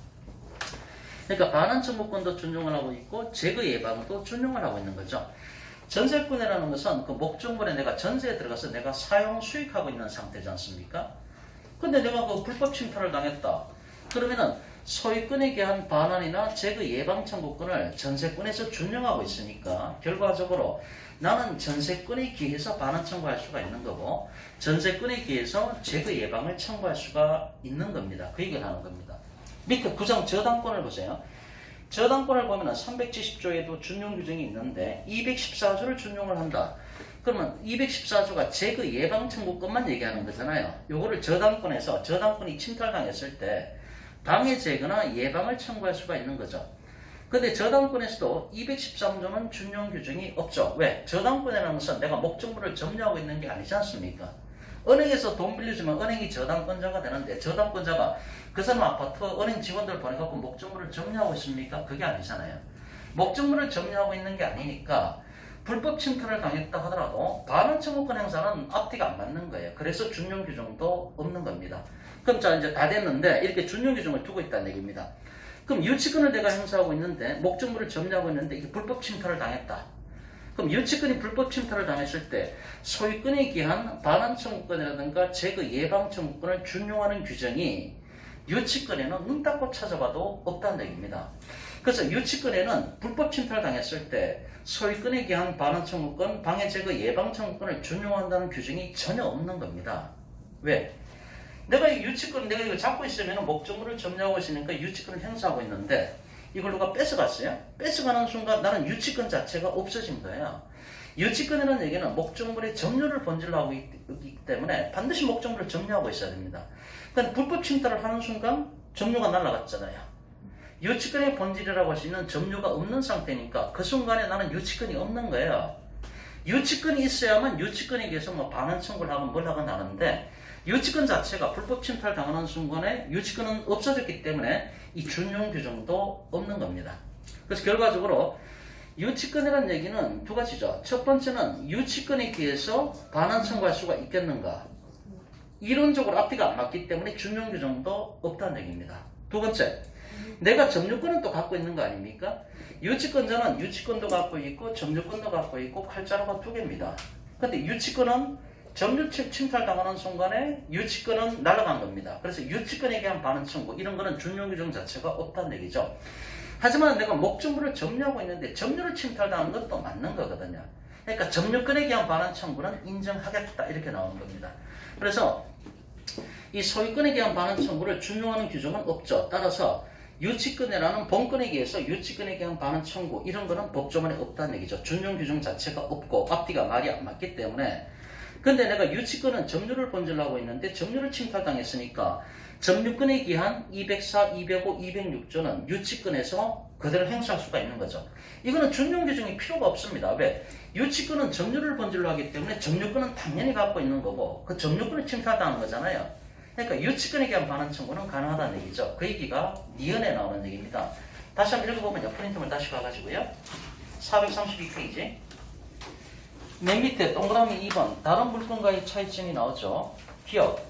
그러니까 반환 청구권도 준용을 하고 있고 제거 예방도 준용을 하고 있는 거죠. 전세권이라는 것은 그 목적물에 내가 전세에 들어가서 내가 사용 수익하고 있는 상태지 않습니까? 근데 내가 그 불법 침탈을 당했다. 그러면은 소유권에 기한 반환이나 제거 예방 청구권을 전세권에서 준용하고 있으니까 결과적으로 나는 전세권에 기해서 반환 청구할 수가 있는 거고 전세권에 기해서 제거 예방을 청구할 수가 있는 겁니다. 그 얘기를 하는 겁니다. 밑에 9장 저당권을 보세요. 저당권을 보면 370조에도 준용 규정이 있는데 214조를 준용을 한다. 그러면 214조가 제거 예방 청구권만 얘기하는 거잖아요. 요거를 저당권에서 저당권이 침탈당했을 때 방해 제거나 예방을 청구할 수가 있는 거죠. 근데 저당권에서도 213조는 준용 규정이 없죠. 왜? 저당권이라는 것은 내가 목적물을 점유하고 있는 게 아니지 않습니까? 은행에서 돈 빌려주면 은행이 저당권자가 되는데 저당권자가 그 사람 아파트 은행 직원들 보내갖고 목적물을 점유하고 있습니까? 그게 아니잖아요. 목적물을 점유하고 있는 게 아니니까 불법 침투를 당했다 하더라도 반환 청구권 행사는 앞뒤가 안 맞는 거예요. 그래서 준용 규정도 없는 겁니다. 그럼 자 이제 다 됐는데 이렇게 준용 규정을 두고 있다는 얘기입니다. 그럼 유치권을 내가 행사하고 있는데 목적물을 점유하고 있는데 이게 불법 침투를 당했다. 그럼 유치권이 불법 침탈을 당했을 때 소유권에 기한 반환 청구권이라든가 제거 예방 청구권을 준용하는 규정이 유치권에는 눈 닫고 찾아봐도 없다는 얘기입니다. 그래서 유치권에는 불법 침탈을 당했을 때 소유권에 기한 반환 청구권, 방해 제거 예방 청구권을 준용한다는 규정이 전혀 없는 겁니다. 왜? 내가 이 유치권 내가 이거 잡고 있으면 목적물을 점유하고 있으니까 유치권을 행사하고 있는데 이걸 누가 뺏어갔어요? 뺏어가는 순간 나는 유치권 자체가 없어진 거예요. 유치권이라는 얘기는 목적물의 점유를 본질로 하고 있기 때문에 반드시 목적물을 점유하고 있어야 됩니다. 그러니까 불법 침탈을 하는 순간 점유가 날아갔잖아요. 유치권의 본질이라고 할 수 있는 점유가 없는 상태니까 그 순간에 나는 유치권이 없는 거예요. 유치권이 있어야만 유치권에 대해서 뭐 반환 청구를 하건 뭘 하건 하는데 유치권 자체가 불법 침탈 당하는 순간에 유치권은 없어졌기 때문에 이 준용 규정도 없는 겁니다. 그래서 결과적으로 유치권이라는 얘기는 두 가지죠. 첫 번째는 유치권에 대해서 반환 청구할 수가 있겠는가. 이론적으로 앞뒤가 안 맞기 때문에 준용 규정도 없다는 얘기입니다. 두 번째, 내가 점유권은 또 갖고 있는 거 아닙니까? 유치권자는 유치권도 갖고 있고 점유권도 갖고 있고 칼자루가 두 개입니다. 근데 유치권은 점유 침탈 당하는 순간에 유치권은 날아간 겁니다. 그래서 유치권에 대한 반환 청구 이런 거는 준용 규정 자체가 없다는 얘기죠. 하지만 내가 목적물을 점유하고 있는데 점유를 침탈당한 것도 맞는 거거든요. 그러니까 점유권에 대한 반환 청구는 인정하겠다 이렇게 나오는 겁니다. 그래서 이 소유권에 대한 반환 청구를 준용하는 규정은 없죠. 따라서 유치권이라는 본권에 의해서 유치권에 대한 반환 청구 이런 거는 법조문에 없다는 얘기죠. 준용 규정 자체가 없고 앞뒤가 말이 안 맞기 때문에. 근데 내가 유치권은 점유를 본질로 하고 있는데 점유를 침탈당했으니까 점유권에 기한 204, 205, 206조는 유치권에서 그대로 행사할 수가 있는 거죠. 이거는 준용 규정이 필요가 없습니다. 왜? 유치권은 점유를 본질로 하기 때문에 점유권은 당연히 갖고 있는 거고 그 점유권을 침탈당한 거잖아요. 그러니까 유치권에 대한 반환 청구는 가능하다는 얘기죠. 그 얘기가 니은에 나오는 얘기입니다. 다시 한번 읽어보면요. 프린트물 다시 가가지고요. 432페이지. 맨 밑에 동그라미 2번 다른 물건과의 차이점이 나오죠. 기억.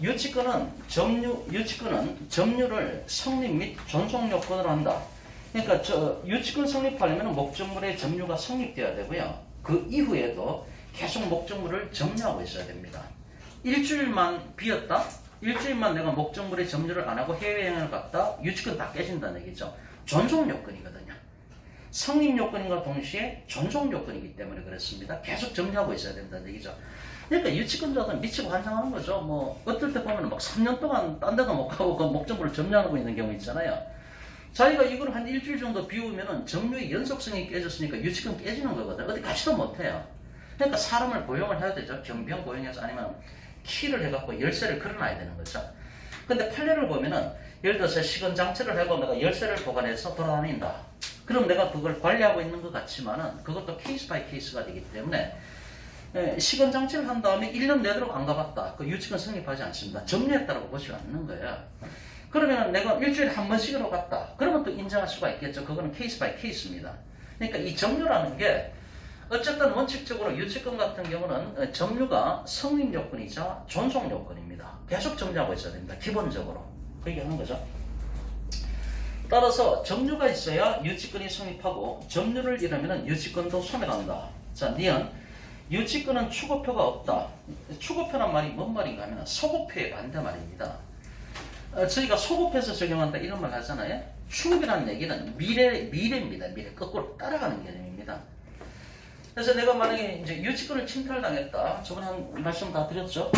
유치권은 점유를 성립 및 존속 요건으로 한다. 그러니까 유치권 성립하려면 목적물의 점유가 성립되어야 되고요. 그 이후에도 계속 목적물을 점유하고 있어야 됩니다. 일주일만 비었다? 일주일만 내가 목적물의 점유를 안 하고 해외여행을 갔다? 유치권 다 깨진다는 얘기죠. 존속 요건이거든요. 성립 요건과 동시에 존속 요건이기 때문에 그렇습니다. 계속 점유하고 있어야 된다는 얘기죠. 그러니까 유치권자들은 미치고 환장하는 거죠. 뭐 어떨 때 보면 막 3년 동안 딴 데가 못 가고 그 목적물을 점유하고 있는 경우 있잖아요. 자기가 이걸 한 일주일 정도 비우면은 점유의 연속성이 깨졌으니까 유치권 깨지는 거거든. 어디 가지도 못해요. 그러니까 사람을 고용을 해야 되죠. 경비원 고용해서 아니면 키를 해갖고 열쇠를 걸어놔야 되는 거죠. 근데 판례를 보면은 예를 들어서 시건 장치를 하고 내가 열쇠를 보관해서 돌아다닌다. 그럼 내가 그걸 관리하고 있는 것 같지만은 그것도 케이스 바이 케이스가 되기 때문에 시건 장치를 한 다음에 1년 내도록 안 가봤다. 그 유치권 성립하지 않습니다. 점유했다라고 보지 않는 거예요. 그러면 내가 일주일에 한 번씩으로 갔다. 그러면 또 인정할 수가 있겠죠. 그거는 케이스 바이 케이스입니다. 그러니까 이 점유라는 게 어쨌든 원칙적으로 유치권 같은 경우는 점유가 성립 요건이자 존속 요건입니다. 계속 점유하고 있어야 됩니다. 기본적으로. 그 얘기하는 거죠. 따라서 점유가 있어야 유치권이 성립하고 점유를 잃으면 유치권도 소멸한다. 자, 니은 유치권은 추구표가 없다. 추구표란 말이 뭔 말인가 하면 소구표의 반대 말입니다. 저희가 소급해서 적용한다 이런 말 하잖아요. 추급이라는 얘기는 미래입니다. 미래 거꾸로 따라가는 개념입니다. 그래서 내가 만약에 이제 유치권을 침탈당했다. 저번에 한 말씀 다 드렸죠.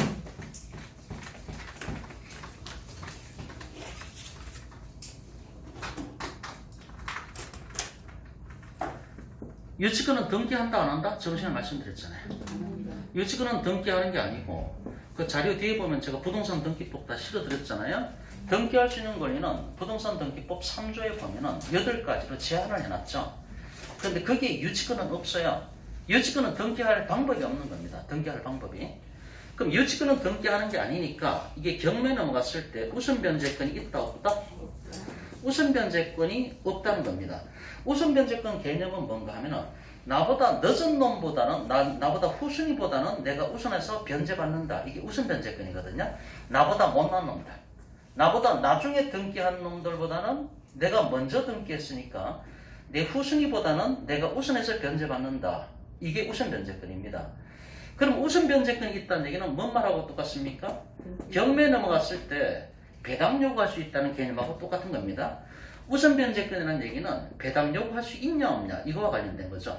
유치권은 등기한다 안 한다? 저번에 말씀드렸잖아요. 유치권은 등기하는 게 아니고 그 자료 뒤에 보면 제가 부동산 등기법 다 실어드렸잖아요. 등기할 수 있는 권리는 부동산 등기법 3조에 보면은 8가지로 제한을 해놨죠. 그런데 거기에 유치권은 없어요. 유치권은 등기할 방법이 없는 겁니다. 등기할 방법이. 그럼 유치권은 등기하는 게 아니니까 이게 경매 넘어갔을 때 우선 변제권이 있다 없다? 우선 변제권이 없다는 겁니다. 우선 변제권 개념은 뭔가 하면은 나보다 늦은 놈보다는 나보다 후순위보다는 내가 우선해서 변제받는다. 이게 우선 변제권이거든요. 나보다 못난 놈들. 나보다 나중에 등기한 놈들보다는 내가 먼저 등기했으니까 내 후순위보다는 내가 우선해서 변제받는다. 이게 우선 변제권입니다. 그럼 우선 변제권이 있다는 얘기는 뭔 말하고 똑같습니까? 경매 넘어갔을 때 배당 요구할 수 있다는 개념하고 똑같은 겁니다. 우선 변제권이라는 얘기는 배당 요구할 수 있냐 없냐 이거와 관련된 거죠.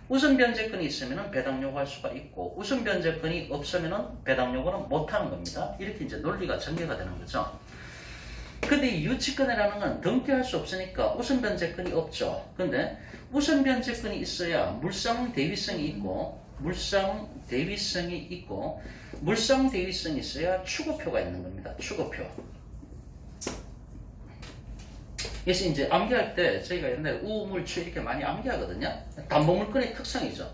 우선 변제권이 있으면 배당 요구할 수가 있고 우선 변제권이 없으면 배당 요구는 못하는 겁니다. 이렇게 이제 논리가 전개가 되는 거죠. 근데 이 유치권이라는 건 등기할 수 없으니까 우선 변제권이 없죠. 근데 우선 변제권이 있어야 물상 대위성이 있고 물상 대위성이 있어야 추구표가 있는 겁니다. 추구표. 그래서 이제 암기할 때 저희가 옛날에 우물추 이렇게 많이 암기하거든요. 담보물권의 특성이죠.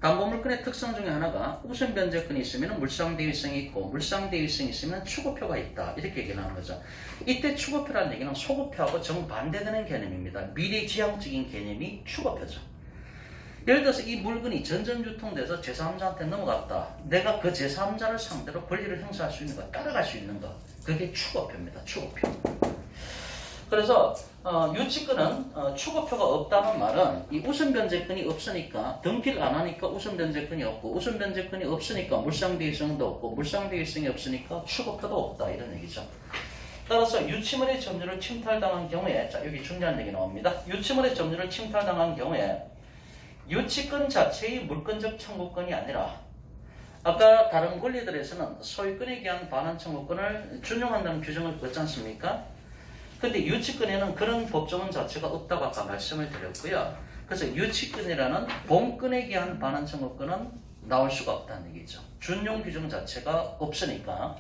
담보물건의 특성 중에 하나가 우선 변제권이 있으면 물상대위성이 있고 물상대위성이 있으면 추구표가 있다. 이렇게 얘기를 하는 거죠. 이때 추구표라는 얘기는 소구표하고 정반대되는 개념입니다. 미래지향적인 개념이 추구표죠. 예를 들어서 이 물건이 전전유통돼서 제3자한테 넘어갔다. 내가 그 제3자를 상대로 권리를 행사할 수 있는 거, 따라갈 수 있는 거. 그게 추구표입니다. 추구표. 그래서 유치권은 추구표가 없다는 말은 이 우선변제권이 없으니까 등기를 안 하니까 우선변제권이 없고 우선변제권이 없으니까 물상대위성도 없고 물상대위성이 없으니까 추구표도 없다 이런 얘기죠. 따라서 유치물의 점유를 침탈당한 경우에 자 여기 중요한 얘기 나옵니다. 유치물의 점유를 침탈당한 경우에 유치권 자체의 물권적 청구권이 아니라 아까 다른 권리들에서는 소유권에 대한 반환 청구권을 준용한다는 규정을 걷지 않습니까? 근데 유치권에는 그런 법조문 자체가 없다고 아까 말씀을 드렸고요. 그래서 유치권이라는 본권에 대한 반환 청구권은 나올 수가 없다는 얘기죠. 준용 규정 자체가 없으니까.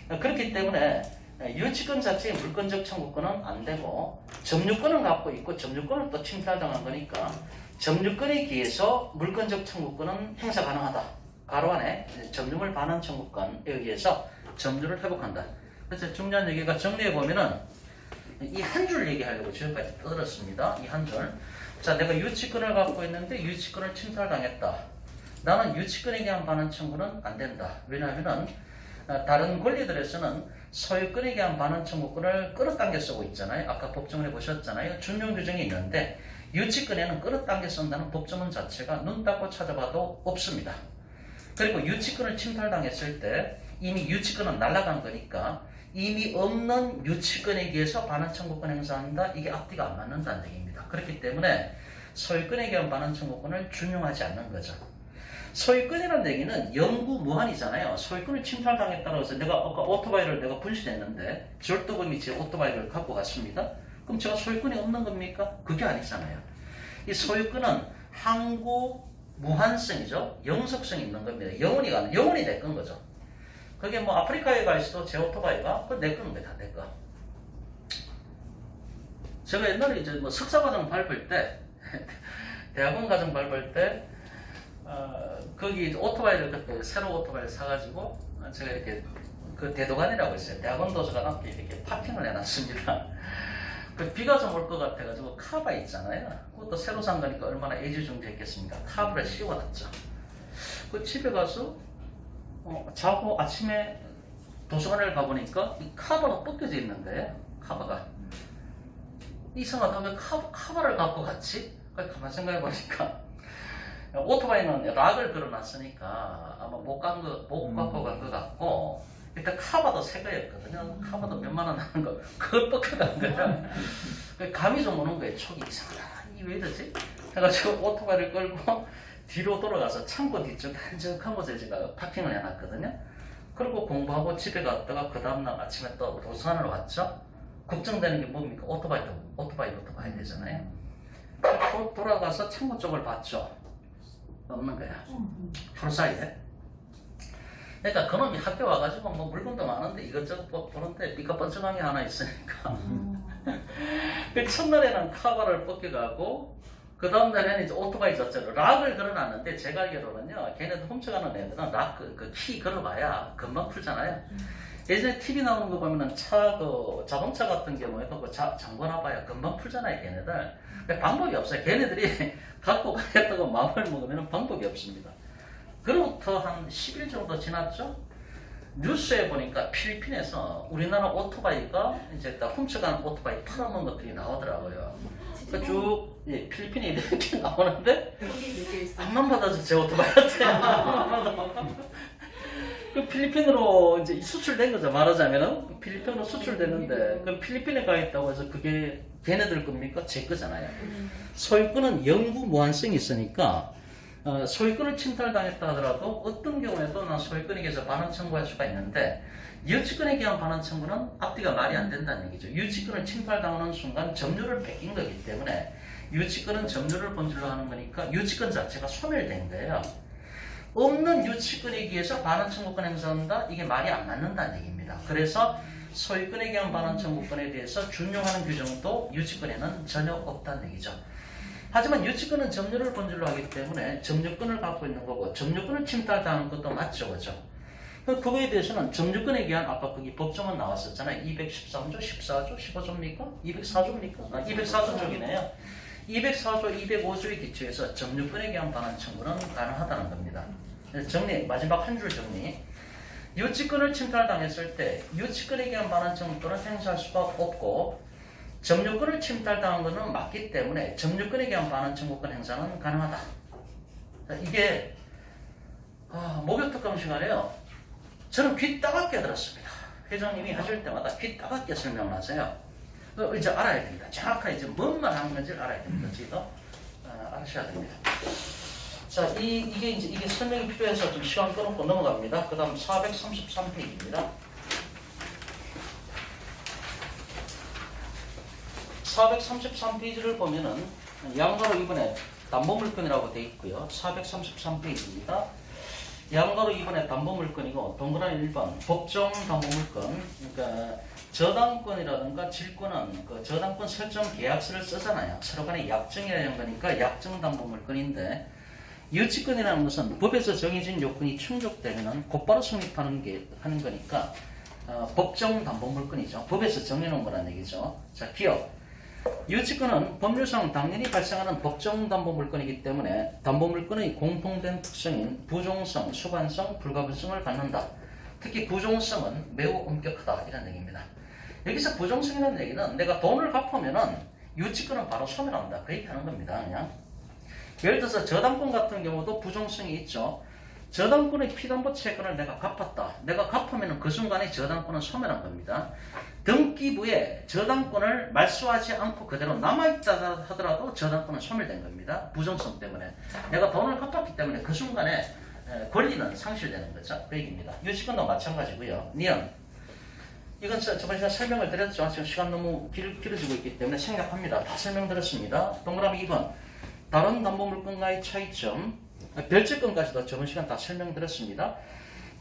그렇기 때문에 유치권 자체의 물권적 청구권은 안 되고 점유권을 갖고 있고 점유권을 또 침탈당한 거니까 점유권에 기해서 물권적 청구권은 행사 가능하다. 가로 안에 점유물 반환 청구권에 의해서 점유를 회복한다. 그래서 중요한 얘기가 정리해 보면은 이 한 줄 얘기하려고 지금까지 떠들었습니다. 이 한 줄. 자, 내가 유치권을 갖고 있는데 유치권을 침탈당했다. 나는 유치권에 대한 반환 청구는 안 된다. 왜냐하면 다른 권리들에서는 소유권에 대한 반환 청구권을 끌어당겨 쓰고 있잖아요. 아까 법조문에 보셨잖아요. 준용 규정이 있는데 유치권에는 끌어당겨 쓴다는 법조문 자체가 눈 닦고 찾아봐도 없습니다. 그리고 유치권을 침탈당했을 때 이미 유치권은 날아간 거니까 이미 없는 유치권에 의해서 반환 청구권 행사한다. 이게 앞뒤가 안 맞는다는 얘기입니다. 그렇기 때문에 소유권에 대한 반환 청구권을 준용하지 않는 거죠. 소유권이라는 얘기는 영구 무한이잖아요. 소유권을 침탈당했다고 해서 내가 아까 오토바이를 내가 분실했는데 절도범이 제 오토바이를 갖고 갔습니다. 그럼 제가 소유권이 없는 겁니까? 그게 아니잖아요. 이 소유권은 항구 무한성이죠. 영속성이 있는 겁니다. 영원히 내 건 거죠. 그게 뭐 아프리카에 가 있어도 제 오토바이가 그건 내 거는 거다 내 거. 제가 옛날에 이제 뭐 석사과정 밟을 때 대학원 과정 밟을 때 거기 오토바이를 그때 새로 오토바이를 사가지고 제가 이렇게 그 대도관이라고 있어요. 대학원 도서관 앞에 이렇게 파킹을 해놨습니다. 그 비가 좀 올 것 같아가지고 카바 있잖아요. 그것도 새로 산 거니까 얼마나 애지중지했겠습니까. 카바를 씌워놨죠. 그 집에 가서 자고 아침에 도서관을 가보니까 이 카바가 벗겨져 있는 거예요. 카바가. 이상하다. 왜 카바를 갖고 갔지? 가만 생각해보니까 오토바이는 락을 걸어놨으니까 아마 못 갖고 간 것 같고 일단 카바도 새 거였거든요. 카바도 몇만 원 하는 거 그걸 벗겨간 거야. 감이 좀 오는 거예요. 촉이 이상하다. 이게 왜 이러지? 해가지고 오토바이를 끌고 뒤로 돌아가서 창고 뒤쪽 한적한 곳에 제가 파킹을 해놨거든요. 그리고 공부하고 집에 갔다가 그 다음날 아침에 또 도서관으로 왔죠. 걱정되는 게 뭡니까? 오토바이부터 가야 되잖아요. 돌아가서 창고 쪽을 봤죠. 없는 거야. 하루 사이에. 그러니까 그놈이 학교 와가지고 뭐 물건도 많은데 이것저것 보는데 삐까뻔쩍한 게 하나 있으니까. 그 첫날에는 카바를 벗겨가고 그 다음날에는 이제 오토바이 자체로 락을 걸어놨는데 제가 알기로는요, 걔네들 훔쳐가는 애들은 락 그 키 걸어봐야 금방 풀잖아요. 예전에 TV 나오는 거 보면은 자동차 같은 경우에도 그 잠궈놔봐야 금방 풀잖아요, 걔네들. 방법이 없어요. 걔네들이 갖고 가겠다고 마음을 먹으면 방법이 없습니다. 그로부터 한 10일 정도 지났죠? 뉴스에 보니까 필리핀에서 우리나라 오토바이가 이제 다 훔쳐가는 오토바이 팔아놓은 것들이 나오더라고요. 그 쭉 필리핀에 이렇게 나오는데 안만 받아서 제 오토바이한테 그 필리핀으로 이제 수출된 거죠. 말하자면은 필리핀으로 수출되는데 그 필리핀에 가 있다고 해서 그게 걔네들 겁니까? 제 거잖아요. 소유권은 영구 무한성이 있으니까 소유권을 침탈당했다 하더라도 어떤 경우에도 난 소유권에 대해서 반환 청구할 수가 있는데 유치권에 대한 반환 청구는 앞뒤가 말이 안 된다는 얘기죠. 유치권을 침탈당하는 순간 점유를 뺏긴 거기 때문에 유치권은 점유를 본질로 하는 거니까 유치권 자체가 소멸된 거예요. 없는 유치권에 의해서 반환 청구권 행사한다? 이게 말이 안 맞는다는 얘기입니다. 그래서 소유권에 대한 반환 청구권에 대해서 준용하는 규정도 유치권에는 전혀 없다는 얘기죠. 하지만 유치권은 점유를 본질로 하기 때문에 점유권을 갖고 있는 거고 점유권을 침탈당하는 것도 맞죠, 그죠? 그거에 대해서는 점유권에 의한 아까 거기 법정은 나왔었잖아요. 213조, 14조, 15조입니까? 204조입니까? 204조 쪽이네요. 204조, 205조의 기초에서 점유권에 의한 반환 청구는 가능하다는 겁니다. 정리, 마지막 한 줄 정리. 유치권을 침탈당했을 때 유치권에 의한 반환 청구권은 행사할 수가 없고 점유권을 침탈당한 것은 맞기 때문에 점유권에 의한 반환 청구권 행사는 가능하다. 이게 목요특강 시간에요. 저는 귀 따갑게 들었습니다. 회장님이 하실 때마다 귀 따갑게 설명을 하세요. 이제 알아야 됩니다. 정확하게 이제 뭔 말 하는 건지 알아야 됩니다. 저희도 아셔야 됩니다. 자, 이게 설명이 필요해서 좀 시간 끊고 넘어갑니다. 그 다음 433페이지입니다. 433페이지를 보면은 양가로 이번에 담보물건이라고 되어 있고요. 433페이지입니다. 양가로 이번에 담보물건이고 동그라미 1번 법정 담보물건, 그러니까 저당권이라든가 질권은 그 저당권 설정 계약서를 쓰잖아요. 서로 간에 약정이라는 거니까 약정 담보물건인데 유치권이라는 것은 법에서 정해진 요건이 충족되면 곧바로 성립하는 하는 거니까 법정 담보물건이죠. 법에서 정해놓은 거란 얘기죠. 자, 기억. 유치권은 법률상 당연히 발생하는 법정 담보물건이기 때문에 담보물건의 공통된 특성인 부종성, 수반성, 불가분성을 갖는다. 특히 부종성은 매우 엄격하다 이런 얘기입니다. 여기서 부종성이라는 얘기는 내가 돈을 갚으면은 유치권은 바로 소멸한다 그 얘기하는 겁니다. 그냥 예를 들어서 저당권 같은 경우도 부종성이 있죠. 저당권의 피담보 채권을 내가 갚았다. 내가 갚으면 그 순간에 저당권은 소멸한 겁니다. 등기부에 저당권을 말소하지 않고 그대로 남아있다 하더라도 저당권은 소멸된 겁니다. 부정성 때문에. 내가 돈을 갚았기 때문에 그 순간에 권리는 상실되는 거죠. 그 얘기입니다. 유치권도 마찬가지고요. 니은. 이건 저번에 제가 설명을 드렸죠. 지금 시간 너무 길어지고 있기 때문에 생략합니다. 다 설명드렸습니다. 동그라미 2번. 다른 담보물건과의 차이점. 별채권까지도 저번 시간 다 설명드렸습니다.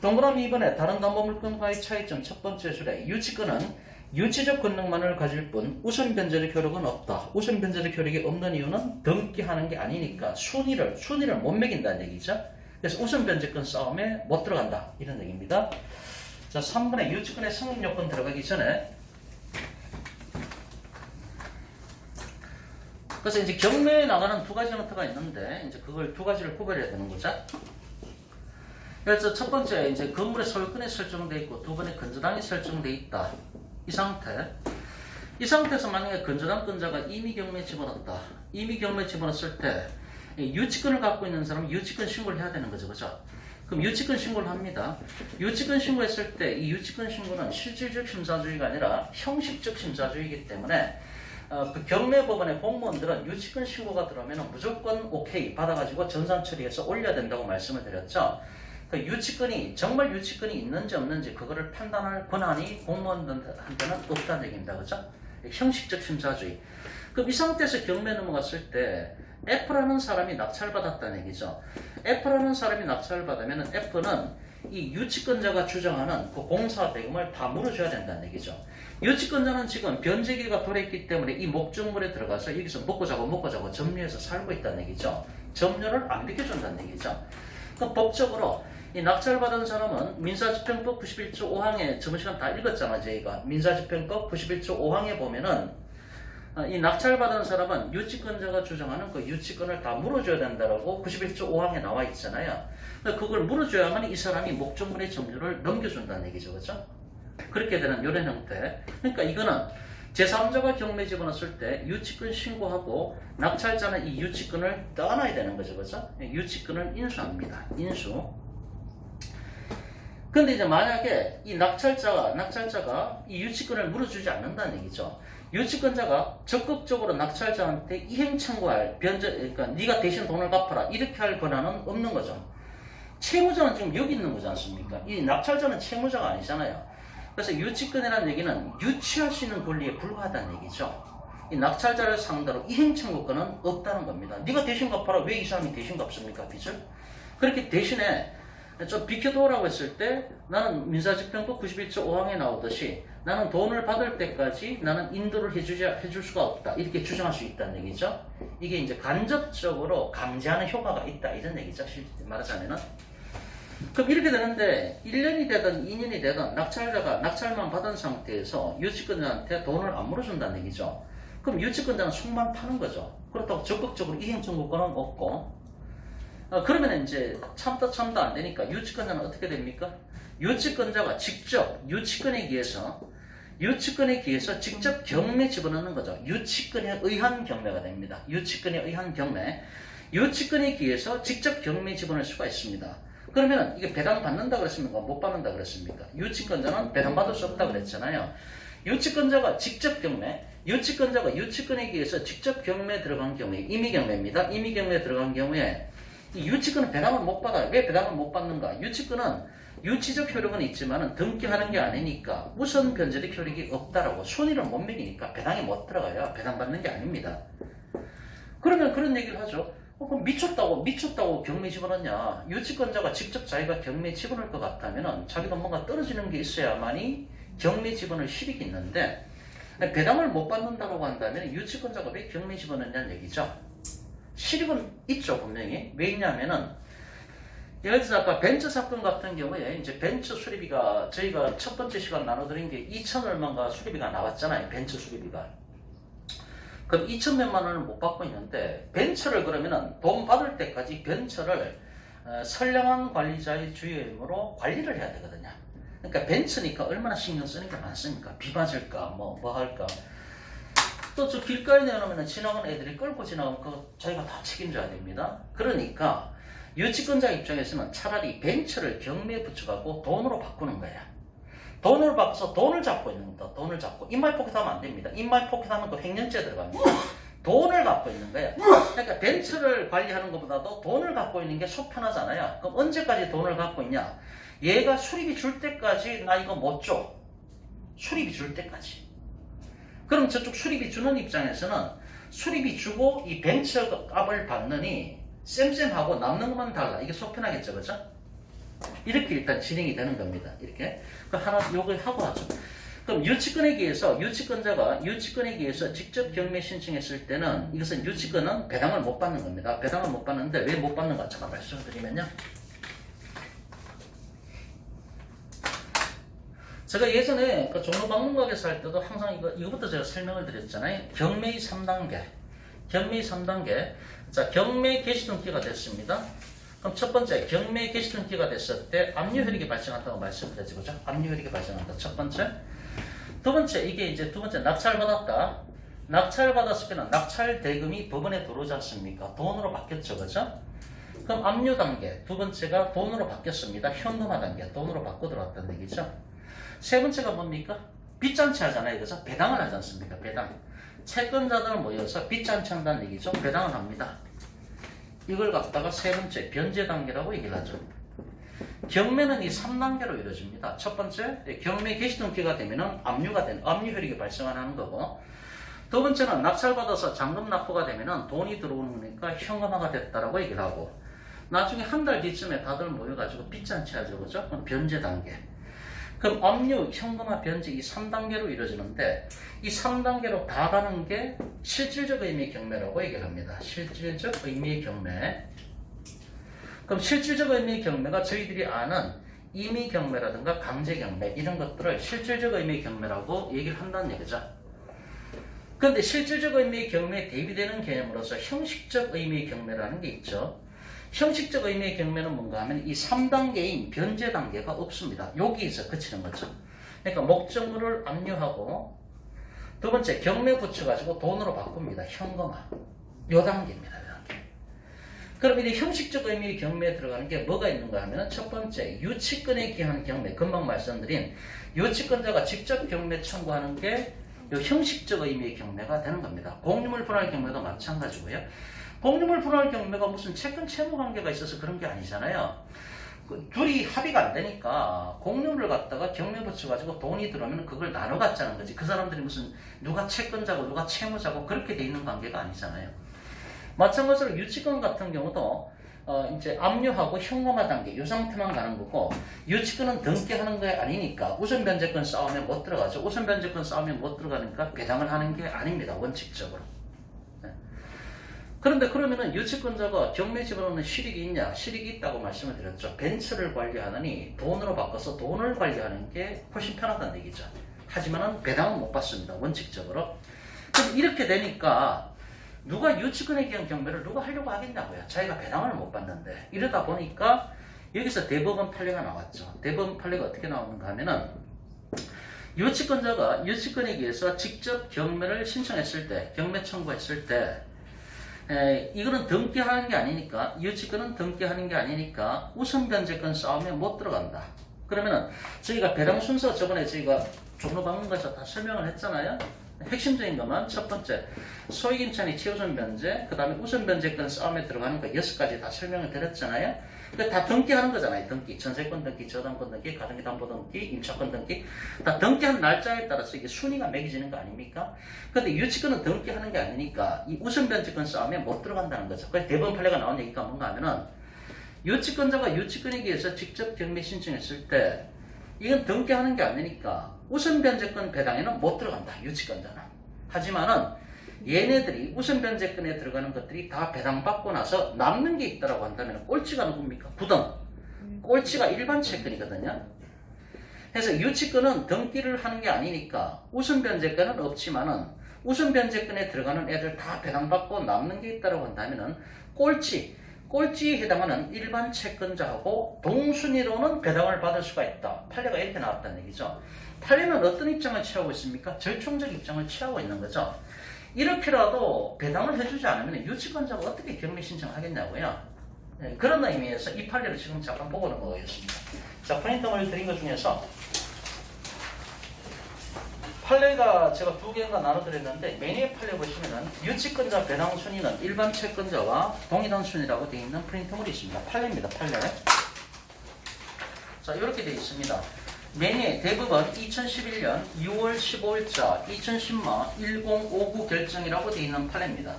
동그라미 2번에 다른 담보물건과의 차이점 첫 번째 줄에 유치권은 유치적 권능만을 가질 뿐 우선 변제의 효력은 없다. 우선 변제의 효력이 없는 이유는 등기하는 게 아니니까 순위를 못 매긴다는 얘기죠. 그래서 우선 변제권 싸움에 못 들어간다 이런 얘기입니다. 자, 3번에 유치권의 성립 요건 들어가기 전에 그래서 이제 경매에 나가는 두 가지 형태가 있는데 이제 그걸 두 가지를 구별해야 되는 거죠. 그래서 첫 번째 이제 건물의 소유권이 설정되어 있고 두 번에 건저당이 설정되어 있다. 이 상태에서 만약에 건저당권자가 임의 경매에 집어넣었다. 임의 경매에 집어넣었을 때 유치권을 갖고 있는 사람은 유치권 신고를 해야 되는 거죠. 그죠? 그럼 유치권 신고를 합니다. 유치권 신고했을 때 이 유치권 신고는 실질적 심사주의가 아니라 형식적 심사주의이기 때문에 그 경매법원의 공무원들은 유치권 신고가 들어오면 무조건 오케이 받아가지고 전산 처리해서 올려야 된다고 말씀을 드렸죠. 그 유치권이 정말 유치권이 있는지 없는지 그거를 판단할 권한이 공무원들한테는 없다는 얘기입니다. 그죠? 형식적 심사주의. 그럼 이 상태에서 경매 넘어갔을 때 F라는 사람이 낙찰받았다는 얘기죠. F라는 사람이 낙찰받으면 F는 이 유치권자가 주장하는 그 공사 대금을 다 물어줘야 된다는 얘기죠. 유치권자는 지금 변제기가 돌아있기 때문에 이 목적물에 들어가서 여기서 먹고 자고 점유해서 살고 있다는 얘기죠. 점유를 안 비켜준다는 얘기죠. 그럼 법적으로 이 낙찰받은 사람은 민사집행법 91조 5항에 저번 시간 다 읽었잖아 저희가. 민사집행법 91조 5항에 보면은 이 낙찰받은 사람은 유치권자가 주장하는 그 유치권을 다 물어줘야 된다라고 91조 5항에 나와 있잖아요. 그걸 물어줘야만 이 사람이 목적물의 점유를 넘겨준다는 얘기죠. 그죠? 그렇게 되는 이런 형태. 그러니까 이거는 제3자가 경매 집어넣었을 때 유치권 신고하고 낙찰자는 이 유치권을 떠나야 되는 거죠. 그죠? 유치권을 인수합니다. 인수. 근데 이제 만약에 이 낙찰자가 이 유치권을 물어주지 않는다는 얘기죠. 유치권자가 적극적으로 낙찰자한테 이행 청구할 그러니까 네가 대신 돈을 갚아라 이렇게 할 권한은 없는 거죠. 채무자는 지금 여기 있는 거지 않습니까? 이 낙찰자는 채무자가 아니잖아요. 그래서 유치권이라는 얘기는 유치할 수 있는 권리에 불과하다는 얘기죠. 이 낙찰자를 상대로 이행 청구권은 없다는 겁니다. 네가 대신 갚아라. 왜 이 사람이 대신 갚습니까? 빚을? 그렇게 대신에 좀 비켜도라고 했을 때 나는 민사집행법 91.5항에 나오듯이 나는 돈을 받을 때까지 나는 인도를 해줄 수가 없다. 이렇게 주장할 수 있다는 얘기죠. 이게 이제 간접적으로 강제하는 효과가 있다. 이런 얘기죠. 실제 말하자면은. 그럼 이렇게 되는데 1년이 되든 2년이 되든 낙찰자가 낙찰만 받은 상태에서 유치권자한테 돈을 안 물어준다는 얘기죠. 그럼 유치권자는 속만 파는 거죠. 그렇다고 적극적으로 이행 청구권은 없고 그러면 이제 참다 안 되니까 유치권자는 어떻게 됩니까? 유치권자가 직접 유치권에 기해서 직접 경매 집어넣는 거죠. 유치권에 의한 경매가 됩니다. 유치권에 의한 경매. 유치권에 기해서 직접 경매 집어넣을 수가 있습니다. 그러면 이게 배당 받는다 그랬습니까? 못 받는다 그랬습니까? 유치권자는 배당 받을 수 없다 그랬잖아요. 유치권자가 직접 경매, 유치권자가 유치권에 기해서 직접 경매에 들어간 경우에 임의 경매입니다. 임의 경매에 들어간 경우에 이 유치권은 배당을 못 받아요. 왜 배당을 못 받는가? 유치권은 유치적 효력은 있지만 등기하는 게 아니니까 우선 변제적 효력이 없다라고 순위를 못 매기니까 배당이 못 들어가요. 배당 받는 게 아닙니다. 그러면 그런 얘기를 하죠. 그럼 미쳤다고 경매 집어넣냐? 유치권자가 직접 자기가 경매 집어넣을 것 같다면은 자기도 뭔가 떨어지는 게 있어야만이 경매 집어넣을 실익이 있는데 배당을 못 받는다고 한다면 유치권자가 왜 경매 집어넣냐는 얘기죠. 실익은 있죠, 분명히. 왜 있냐면은 예를 들어서 아까 벤처 사건 같은 경우에 이제 벤처 수리비가 저희가 첫 번째 시간 나눠드린 게 2천 얼마인가 수리비가 나왔잖아요. 벤처 수리비가. 그럼 2천 몇만 원을 못 받고 있는데 벤처를 그러면은 돈 받을 때까지 벤처를 선량한 관리자의 주의임으로 관리를 해야 되거든요. 그러니까 벤처니까 얼마나 신경 쓰는 게 많습니까? 비 맞을까 뭐 할까. 또 저 길가에 내놓으면 지나가는 애들이 끌고 지나가면 그거 자기가 다 책임져야 됩니다. 그러니까 유치권자 입장에서는 차라리 벤처를 경매에 붙여가고 돈으로 바꾸는 거야. 돈을 바꿔서 돈을 잡고 있는 겁니다. 돈을 잡고. 인마이 포켓하면 안 됩니다. 인마이 포켓하면 그 횡령죄 들어갑니다. 돈을 갖고 있는 거야. 그러니까 벤처를 관리하는 것보다도 돈을 갖고 있는 게 속 편하잖아요. 그럼 언제까지 돈을 갖고 있냐? 얘가 수리비 줄 때까지 나 이거 못 줘. 수리비 줄 때까지. 그럼 저쪽 수리비 주는 입장에서는 수리비 주고 이 벤처 값을 받느니 쌤쌤하고 남는 것만 달라. 이게 속 편하겠죠, 그죠? 이렇게 일단 진행이 되는 겁니다. 이렇게. 하나 요걸 하고 하죠. 그럼 유치권에 기해서 유치권자가 유치권에 기해서 직접 경매 신청했을 때는 이것은 유치권은 배당을 못 받는 겁니다. 배당을 못 받는데 왜 못 받는가 잠깐 말씀드리면요. 제가 예전에 그 종로박물관에서 할 때도 항상 이거부터 제가 설명을 드렸잖아요. 경매의 3단계. 경매의 3단계. 자, 경매 개시등기가 됐습니다. 그럼 첫 번째, 경매 개시등기가 됐을 때 압류 효력이 발생한다고 말씀드렸죠. 그죠? 압류 효력이 발생한다. 첫 번째. 두 번째, 이게 이제 두 번째, 낙찰받았다. 낙찰받았을 때는 낙찰 대금이 법원에 들어오지 않습니까? 돈으로 바뀌었죠. 그죠? 그럼 압류 단계. 두 번째가 돈으로 바뀌었습니다. 현금화 단계. 돈으로 바꿔 들어왔다는 얘기죠. 세 번째가 뭡니까? 빚잔치 하잖아요. 그죠? 배당을 하지 않습니까? 배당. 채권자들 모여서 빚잔치 한다는 얘기죠. 배당을 합니다. 이걸 갖다가 세 번째 변제 단계라고 얘기를 하죠. 경매는 이 3단계로 이루어집니다. 첫 번째, 경매 개시등기가 되면은 압류 효력이 발생하는 거고, 두 번째는 낙찰받아서 잔금 납부가 되면은 돈이 들어오는 거니까 현금화가 됐다라고 얘기를 하고, 나중에 한 달 뒤쯤에 다들 모여가지고 빚잔치 하죠. 그죠? 그럼 변제 단계. 그럼 압류, 현금화, 변제 이 3단계로 이루어지는데 이 3단계로 다 가는 게 실질적 의미의 경매라고 얘기를 합니다. 실질적 의미의 경매. 그럼 실질적 의미의 경매가 저희들이 아는 임의 경매라든가 강제 경매 이런 것들을 실질적 의미의 경매라고 얘기를 한다는 얘기죠. 그런데 실질적 의미의 경매에 대비되는 개념으로서 형식적 의미의 경매라는 게 있죠. 형식적 의미의 경매는 뭔가 하면 이 3단계인 변제 단계가 없습니다. 여기에서 그치는 거죠. 그러니까 목적물을 압류하고 두 번째 경매 붙여가지고 돈으로 바꿉니다. 현금화. 요 단계입니다. 요 단계. 그럼 이 형식적 의미의 경매에 들어가는 게 뭐가 있는가 하면 첫 번째 유치권에 기한 경매. 금방 말씀드린 유치권자가 직접 경매 청구하는 게 요 형식적 의미의 경매가 되는 겁니다. 공유물 분할 경매도 마찬가지고요. 공유물 분할 경매가 무슨 채권 채무 관계가 있어서 그런 게 아니잖아요. 둘이 합의가 안 되니까 공유물을 갖다가 경매 붙여가지고 돈이 들어오면 그걸 나눠 갖자는 거지. 그 사람들이 무슨 누가 채권자고 누가 채무자고 그렇게 돼 있는 관계가 아니잖아요. 마찬가지로 유치권 같은 경우도 이제 압류하고 현금화 단계 이 상태만 가는 거고 유치권은 등기하는 게 아니니까 우선 변제권 싸우면 못 들어가죠. 우선 변제권 싸우면 못 들어가니까 배당을 하는 게 아닙니다. 원칙적으로. 네. 그런데 그러면은 유치권자가 경매 집어넣는 실익이 있냐? 실익이 있다고 말씀을 드렸죠. 벤츠를 관리하느니 돈으로 바꿔서 돈을 관리하는 게 훨씬 편하다는 얘기죠. 하지만은 배당은 못 받습니다. 원칙적으로. 그럼 이렇게 되니까 누가 유치권에 대한 경매를 누가 하려고 하겠냐고요. 자기가 배당을 못 받는데. 이러다 보니까 여기서 대법원 판례가 나왔죠. 대법원 판례가 어떻게 나오는가 하면은 유치권자가 유치권에 의해서 직접 경매를 신청했을 때, 경매 청구했을 때 이거는 등기하는 게 아니니까, 유치권은 등기하는 게 아니니까 우선 변제권 싸우면 못 들어간다. 그러면은 저희가 배당 순서 저번에 저희가 종로 방문가에서 다 설명을 했잖아요. 핵심적인 것만 첫 번째 소액임차인이 최우선 변제, 그 다음에 우선 변제권 싸움에 들어가는 거 6가지 다 설명을 드렸잖아요. 다 등기하는 거잖아요. 등기, 전세권 등기, 저당권 등기, 가등기담보 등기, 임차권 등기 다 등기한 날짜에 따라서 이게 순위가 매겨지는 거 아닙니까? 근데 유치권은 등기하는 게 아니니까 이 우선 변제권 싸움에 못 들어간다는 거죠. 그래서 대법원 판례가 나온 얘기가 뭔가 하면은 유치권자가 유치권에 의해서 직접 경매 신청했을 때 이건 등기하는 게 아니니까 우선 변제권 배당에는 못 들어간다. 유치권자는. 하지만은 얘네들이 우선 변제권에 들어가는 것들이 다 배당받고 나서 남는 게 있다고 한다면 꼴찌가 누굽니까? 9등. 꼴찌가 일반 채권이거든요. 그래서 유치권은 등기를 하는 게 아니니까 우선 변제권은 없지만은 우선 변제권에 들어가는 애들 다 배당받고 남는 게 있다고 한다면은 꼴찌에 해당하는 일반 채권자하고 동순위로는 배당을 받을 수가 있다. 판례가 이렇게 나왔다는 얘기죠. 판례는 어떤 입장을 취하고 있습니까? 절충적 입장을 취하고 있는 거죠. 이렇게라도 배당을 해주지 않으면 유치권자가 어떻게 경매 신청하겠냐고요. 네, 그런 의미에서 이 판례를 지금 잠깐 보고 넘어가겠습니다. 자, 프린터를 드린 것 중에서 판례가 제가 2개인가 나눠드렸는데 매니의 판례 보시면은 유치권자 배당 순위는 일반 채권자와 동일한 순위라고 되어 있는 프린터물이 있습니다. 판례입니다. 판례. 자, 이렇게 되어 있습니다. 매니의 대법원 2011년 6월 15일자 2010마 1059 결정이라고 되어 있는 판례입니다.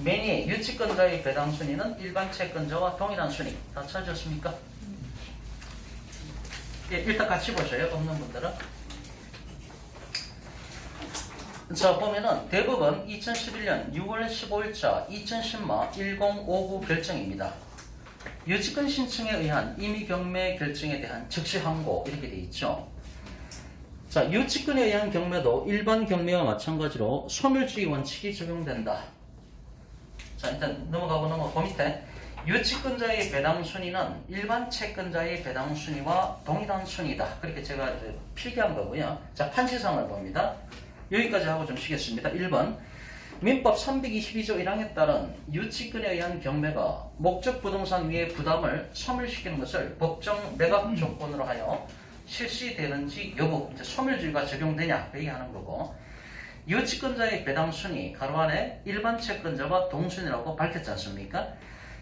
매니의 유치권자의 배당 순위는 일반 채권자와 동일한 순위. 다 찾으셨습니까? 예, 일단 같이 보셔요. 없는 분들은. 자, 보면은 대법원 2011년 6월 15일자 2010마 1059 결정입니다. 유치권 신청에 의한 임의 경매 결정에 대한 즉시 항고 이렇게 되어 있죠. 자, 유치권에 의한 경매도 일반 경매와 마찬가지로 소멸주의 원칙이 적용된다. 자, 일단 넘어가고 밑에 유치권자의 배당 순위는 일반 채권자의 배당 순위와 동일한 순위다. 그렇게 제가 필기한 거고요. 자, 판시상을 봅니다. 여기까지 하고 좀 쉬겠습니다. 1번 민법 322조 1항에 따른 유치권에 의한 경매가 목적 부동산 위의 부담을 소멸시키는 것을 법정 매각 조건으로 하여 실시되는지 여부, 이제 소멸주의가 적용되냐 회의하는 거고, 유치권자의 배당 순위 가로 안에 일반 채권자와 동순위라고 밝혔지 않습니까?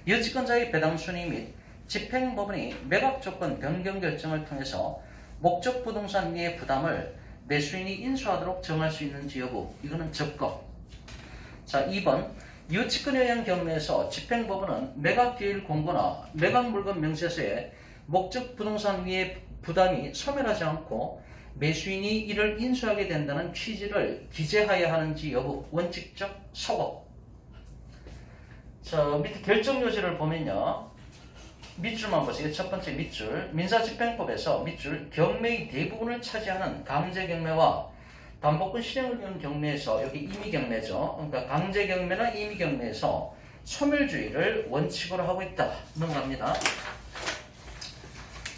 유치권자의 배당 순위 및 집행법원이 매각 조건 변경 결정을 통해서 목적 부동산 위의 부담을 매수인이 인수하도록 정할 수 있는지 여부, 이거는 적거. 자, 2번 유치권에 의한 경매에서 집행법원은 매각기일 공고나 매각물건 명세서에 목적 부동산 위의 부담이 소멸하지 않고 매수인이 이를 인수하게 된다는 취지를 기재하여야 하는지 여부, 원칙적 소거. 자, 밑에 결정 요지를 보면요. 밑줄만 보세요. 첫 번째 밑줄. 민사집행법에서 밑줄 경매의 대부분을 차지하는 강제경매와 담보권 실행을 위한 경매에서, 여기 임의경매죠. 그러니까 강제경매나 임의경매에서 소멸주의를 원칙으로 하고 있다. 넘어갑니다.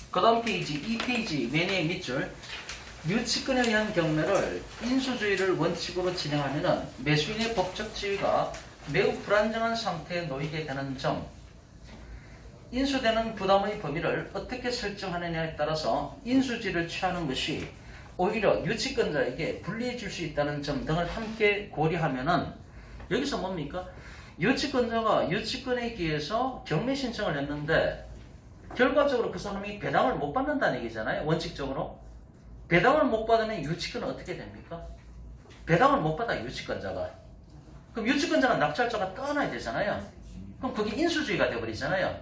그 다음 페이지, 2페이지 매니의 밑줄. 유치권에 의한 경매를 인수주의를 원칙으로 진행하면 매수인의 법적 지위가 매우 불안정한 상태에 놓이게 되는 점, 인수되는 부담의 범위를 어떻게 설정하느냐에 따라서 인수지를 취하는 것이 오히려 유치권자에게 불리해 줄 수 있다는 점 등을 함께 고려하면은, 여기서 뭡니까? 유치권자가 유치권에 의해서 경매 신청을 했는데 결과적으로 그 사람이 배당을 못 받는다는 얘기잖아요. 원칙적으로. 배당을 못 받으면 유치권은 어떻게 됩니까? 배당을 못 받아 유치권자가. 그럼 유치권자가 낙찰자가 떠나야 되잖아요. 그럼 그게 인수주의가 되어버리잖아요.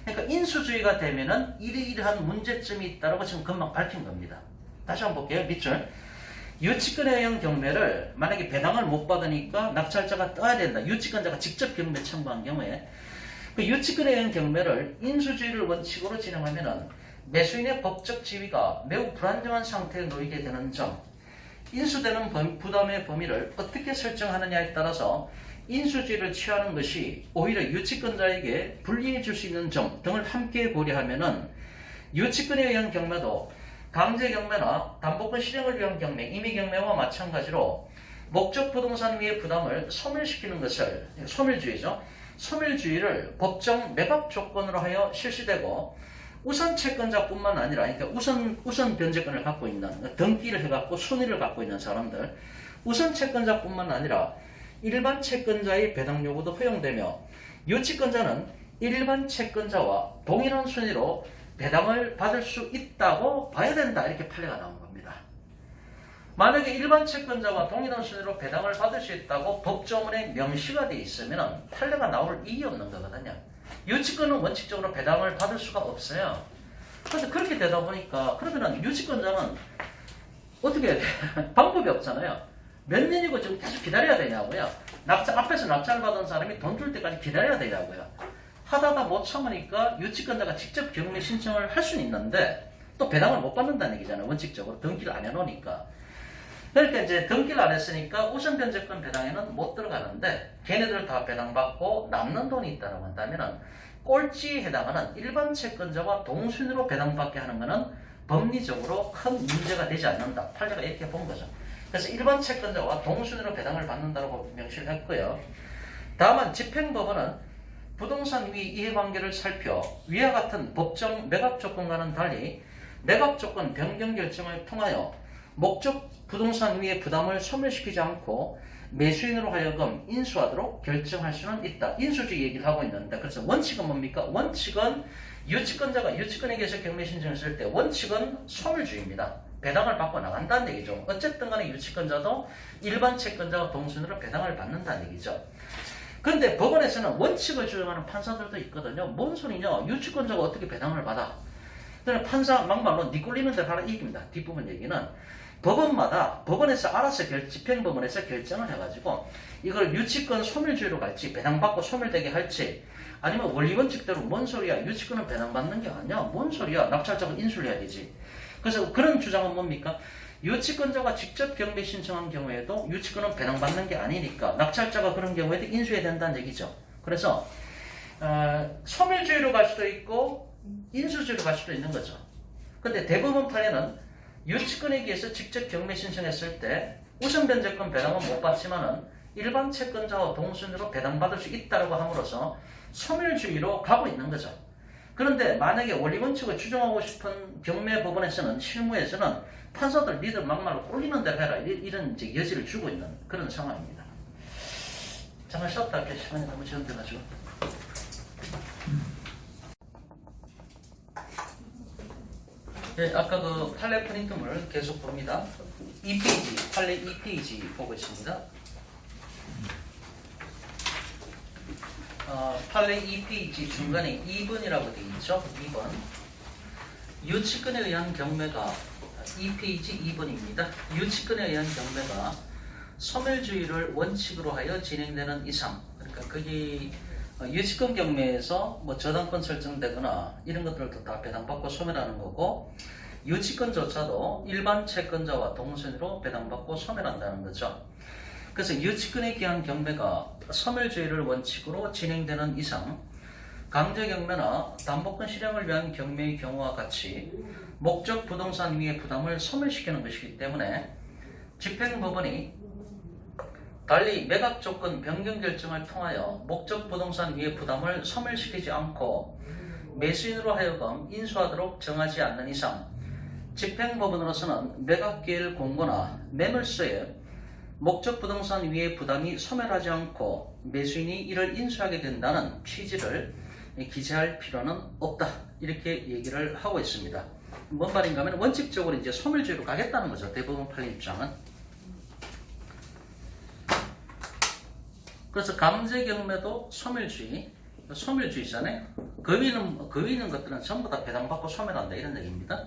그러니까 인수주의가 되면은 이러이러한 문제점이 있다라고 지금 금방 밝힌 겁니다. 다시 한번 볼게요. 밑줄. 유치권에 의한 경매를 만약에 배당을 못 받으니까 낙찰자가 떠야 된다. 유치권자가 직접 경매 청구한 경우에 그 유치권에 의한 경매를 인수주의를 원칙으로 진행하면은 매수인의 법적 지위가 매우 불안정한 상태에 놓이게 되는 점, 인수되는 부담의 범위를 어떻게 설정하느냐에 따라서 인수주의를 취하는 것이 오히려 유치권자에게 불리해 줄 수 있는 점 등을 함께 고려하면은 유치권에 의한 경매도 강제경매나 담보권 실행을 위한 경매, 임의경매와 마찬가지로 목적 부동산 위의 부담을 소멸시키는 것을 소멸주의죠. 소멸주의를 법정 매각 조건으로 하여 실시되고 우선 채권자뿐만 아니라 그러니까 우선 변제권을 갖고 있는 등기를 해갖고 순위를 갖고 있는 사람들 우선 채권자뿐만 아니라 일반 채권자의 배당 요구도 허용되며 유치권자는 일반 채권자와 동일한 순위로 배당을 받을 수 있다고 봐야 된다. 이렇게 판례가 나온 겁니다. 만약에 일반 채권자와 동일한 순위로 배당을 받을 수 있다고 법조문에 명시가 되어 있으면 판례가 나올 이유 없는 거거든요. 유치권은 원칙적으로 배당을 받을 수가 없어요. 그런데 그렇게 되다 보니까 그러면은 유치권자는 어떻게 해야 돼? 방법이 없잖아요. 몇 년이고 지금 계속 기다려야 되냐고요. 앞에서 낙찰 받은 사람이 돈 줄 때까지 기다려야 되냐고요. 하다가 못 참으니까 유치권자가 직접 경매 신청을 할 수는 있는데 또 배당을 못 받는다는 얘기잖아요. 원칙적으로 등기를 안 해놓으니까. 그러니까 이제 등기를 안 했으니까 우선 변제권 배당에는 못 들어가는데 걔네들 다 배당받고 남는 돈이 있다고 한다면은 꼴찌에 해당하는 일반 채권자와 동순위로 배당받게 하는 것은 법리적으로 큰 문제가 되지 않는다. 판례가 이렇게 본 거죠. 그래서 일반 채권자와 동순위로 배당을 받는다고 명시를 했고요. 다만 집행법원은 부동산 위 이해관계를 살펴 위와 같은 법정 매각 조건과는 달리 매각 조건 변경 결정을 통하여 목적 부동산 위의 부담을 소멸시키지 않고 매수인으로 하여금 인수하도록 결정할 수는 있다. 인수주의 얘기를 하고 있는데 그래서 원칙은 뭡니까? 원칙은 유치권자가 유치권에게서 경매 신청을 쓸 때 원칙은 소멸주의입니다. 배당을 받고 나간다는 얘기죠. 어쨌든 간에 유치권자도 일반 채권자와 동순위로 배당을 받는다는 얘기죠. 그런데 법원에서는 원칙을 주장하는 판사들도 있거든요. 뭔 소리냐? 유치권자가 어떻게 배당을 받아? 그러니까 판사 막말로 니 꼴리는 대로 하라 이깁니다. 뒷부분 얘기는 법원마다 법원에서 알아서 집행법원에서 결정을 해가지고 이걸 유치권 소멸주의로 갈지 배당받고 소멸되게 할지 아니면 원리원칙대로 뭔 소리야? 유치권은 배당받는 게 아니야. 뭔 소리야? 낙찰자가 인수를 해야 되지. 그래서 그런 주장은 뭡니까? 유치권자가 직접 경매 신청한 경우에도 유치권은 배당받는 게 아니니까 낙찰자가 그런 경우에도 인수해야 된다는 얘기죠. 그래서 소멸주의로 갈 수도 있고 인수주의로 갈 수도 있는 거죠. 근데 대부분 판례는 유치권에 의해서 직접 경매 신청했을 때 우선 변제권 배당은 못 받지만은 일반 채권자와 동순위로 배당받을 수 있다고 함으로써 소멸주의로 가고 있는 거죠. 그런데 만약에 원리원칙을 추정하고 싶은 경매 법원에서는 실무에서는 판사들 니들 막말로 꼴리는 대로 해라 이런 이제 여지를 주고 있는 그런 상황입니다. 잠깐 쉬었다 할게요. 시간이 너무 지연돼가지고. 네, 아까 그 판례 프린트물 계속 봅니다. 2페이지, 판례 2페이지 보고 있습니다. 판례 2페이지 중간에 2번이라고 되어 있죠. 2번. 유치권에 의한 경매가 2페이지 2번입니다. 유치권에 의한 경매가 소멸주의를 원칙으로 하여 진행되는 이상, 그러니까 거기 유치권 경매에서 뭐 저당권 설정되거나 이런 것들도 다 배당받고 소멸하는 거고 유치권조차도 일반 채권자와 동순위로 배당받고 소멸한다는 거죠. 그래서 유치권에 기한 경매가 소멸주의를 원칙으로 진행되는 이상 강제경매나 담보권 실행을 위한 경매의 경우와 같이 목적 부동산 위의 부담을 소멸시키는 것이기 때문에 집행법원이 달리 매각 조건 변경 결정을 통하여 목적 부동산 위의 부담을 소멸시키지 않고 매수인으로 하여금 인수하도록 정하지 않는 이상 집행법원으로서는 매각 기회를 공고나 매물서에 목적 부동산 위의 부담이 소멸하지 않고 매수인이 이를 인수하게 된다는 취지를 기재할 필요는 없다. 이렇게 얘기를 하고 있습니다. 뭔 말인가 하면 원칙적으로 이제 소멸주의로 가겠다는 거죠. 대부분 판례 입장은. 그래서 강제경매도 소멸주의, 소멸주의잖아요. 거위 있는 것들은 전부 다 배당받고 소멸한다 이런 얘기입니다.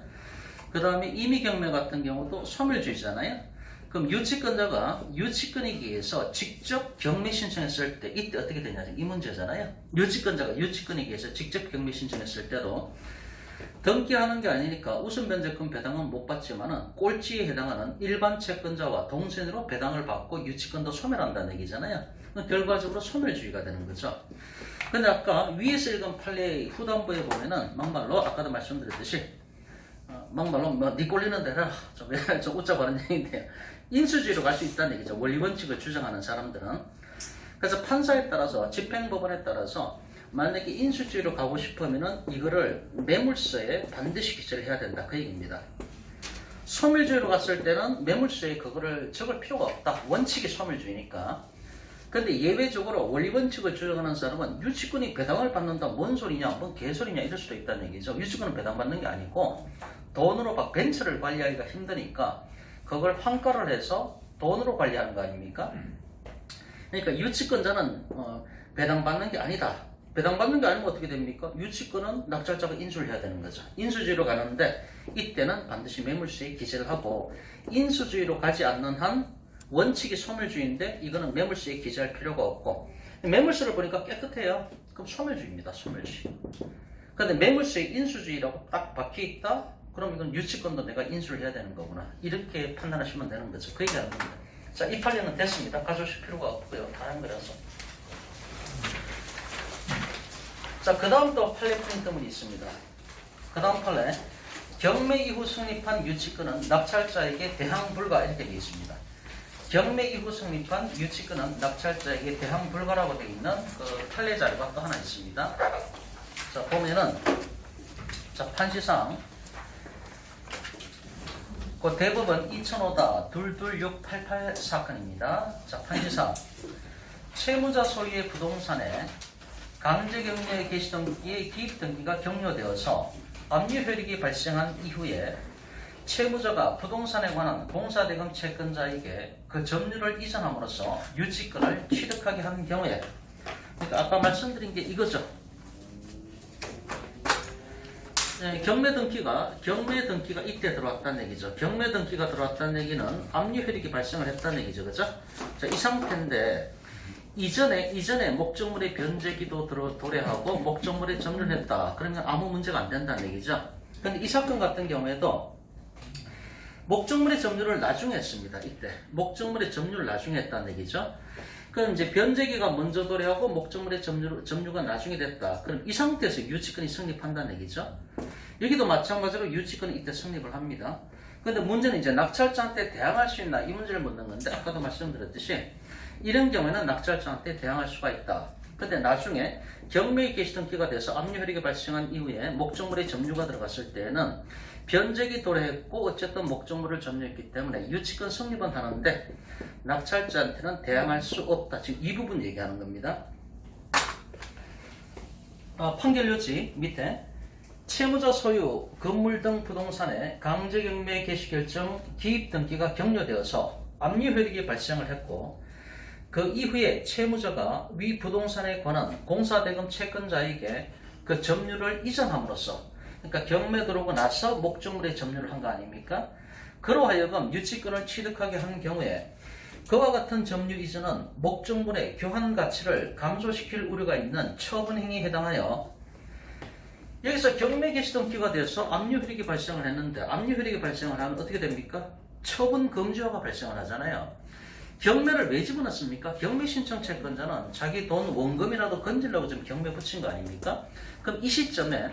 그 다음에 임의경매 같은 경우도 소멸주의잖아요. 그럼 유치권자가 유치권이기 위해서 직접 경매 신청했을 때 이때 어떻게 되냐 이 문제잖아요. 유치권자가 유치권이기 위해서 직접 경매 신청했을 때도 등기하는 게 아니니까 우선 변제권 배당은 못 받지만은 꼴찌에 해당하는 일반 채권자와 동선으로 배당을 받고 유치권도 소멸한다는 얘기잖아요. 결과적으로 소멸주의가 되는 거죠. 근데 아까 위에서 읽은 판례 후반부에 보면은 막말로 아까도 말씀드렸듯이 막말로 네 꼴리는 대로 좀 웃자 버는 얘기인데요. 인수주의로 갈 수 있다는 얘기죠. 원리원칙을 주장하는 사람들은. 그래서 판사에 따라서 집행법원에 따라서 만약에 인수주의로 가고 싶으면은 이거를 매물서에 반드시 기재를 해야 된다 그 얘기입니다. 소멸주의로 갔을 때는 매물서에 그거를 적을 필요가 없다. 원칙이 소멸주의니까. 근데 예외적으로 원리원칙을 주장하는 사람은 유치권이 배당을 받는다 뭔 소리냐 뭔 개소리냐 이럴 수도 있다는 얘기죠. 유치권은 배당받는 게 아니고 돈으로 막 벤처를 관리하기가 힘드니까 그걸 환가를 해서 돈으로 관리하는 거 아닙니까? 그러니까 유치권자는 배당받는 게 아니다. 배당받는 게 아니면 어떻게 됩니까? 유치권은 낙찰자가 인수를 해야 되는 거죠. 인수주의로 가는데 이때는 반드시 매물세에 기재를 하고 인수주의로 가지 않는 한 원칙이 소멸주의인데 이거는 매물세에 기재할 필요가 없고 매물세를 보니까 깨끗해요. 그럼 소멸주의입니다. 소멸주의. 근데 매물세에 인수주의라고 딱 박혀있다? 그럼 이건 유치권도 내가 인수를 해야 되는 거구나. 이렇게 판단하시면 되는 거죠. 그 얘기하는 겁니다. 자, 이 판례는 됐습니다. 가져오실 필요가 없고요. 다 한 거라서. 자, 그 다음 또 판례 프린트물이 있습니다. 그 다음 판례. 경매 이후 성립한 유치권은 낙찰자에게 대항 불가 이렇게 되어 있습니다. 경매 이후 성립한 유치권은 낙찰자에게 대항 불가라고 되어 있는 그 판례 자료가 또 하나 있습니다. 자, 보면은 자, 판시상 그 대법원 2005-22688 사건입니다. 자, 판시상 채무자 소유의 부동산에 강제경매의 개시등기의 기입등기가 격려되어서 압류효력이 발생한 이후에 채무자가 부동산에 관한 공사대금 채권자에게 그 점유를 이전함으로써 유치권을 취득하게 한 경우에 그러니까 아까 말씀드린 게 이거죠. 경매등기가 이때 들어왔다는 얘기죠. 경매등기가 들어왔다는 얘기는 압류효력이 발생을 했다는 얘기죠. 그죠? 자, 이 상태인데 이전에 목적물의 변제기도 도래하고 목적물에 점유를 했다. 그러면 아무 문제가 안 된다는 얘기죠. 근데 이 사건 같은 경우에도 목적물의 점유를 나중에 했습니다. 이때 목적물의 점유를 나중에 했다는 얘기죠. 그럼 이제 변제기가 먼저 도래하고 목적물의 점유가 나중에 됐다. 그럼 이 상태에서 유치권이 성립한다는 얘기죠. 여기도 마찬가지로 유치권이 이때 성립을 합니다. 근데 문제는 이제 낙찰자한테 대항할 수 있나 이 문제를 묻는 건데 아까도 말씀드렸듯이 이런 경우에는 낙찰자한테 대항할 수가 있다. 근데 나중에 경매의 개시등기가 돼서 압류효력이 발생한 이후에 목적물의 점유가 들어갔을 때는 변제기 도래했고 어쨌든 목적물을 점유했기 때문에 유치권 성립은 하는데 낙찰자한테는 대항할 수 없다. 지금 이 부분 얘기하는 겁니다. 판결요지 밑에 채무자 소유 건물 등 부동산에 강제경매 개시결정 기입등기가 격려되어서 압류효력이 발생을 했고 그 이후에 채무자가 위 부동산에 관한 공사대금 채권자에게 그 점유를 이전함으로써 그러니까 경매 들어오고 나서 목적물에 점유를 한 거 아닙니까? 그로 하여금 유치권을 취득하게 한 경우에 그와 같은 점유 이전은 목적물의 교환 가치를 감소시킬 우려가 있는 처분행위에 해당하여 여기서 경매 개시등기가 돼서 압류효력이 발생을 했는데 압류효력이 발생을 하면 어떻게 됩니까? 처분 금지화가 발생을 하잖아요. 경매를 왜 집어넣습니까? 경매 신청 채권자는 자기 돈 원금이라도 건지려고 지금 경매 붙인 거 아닙니까? 그럼 이 시점에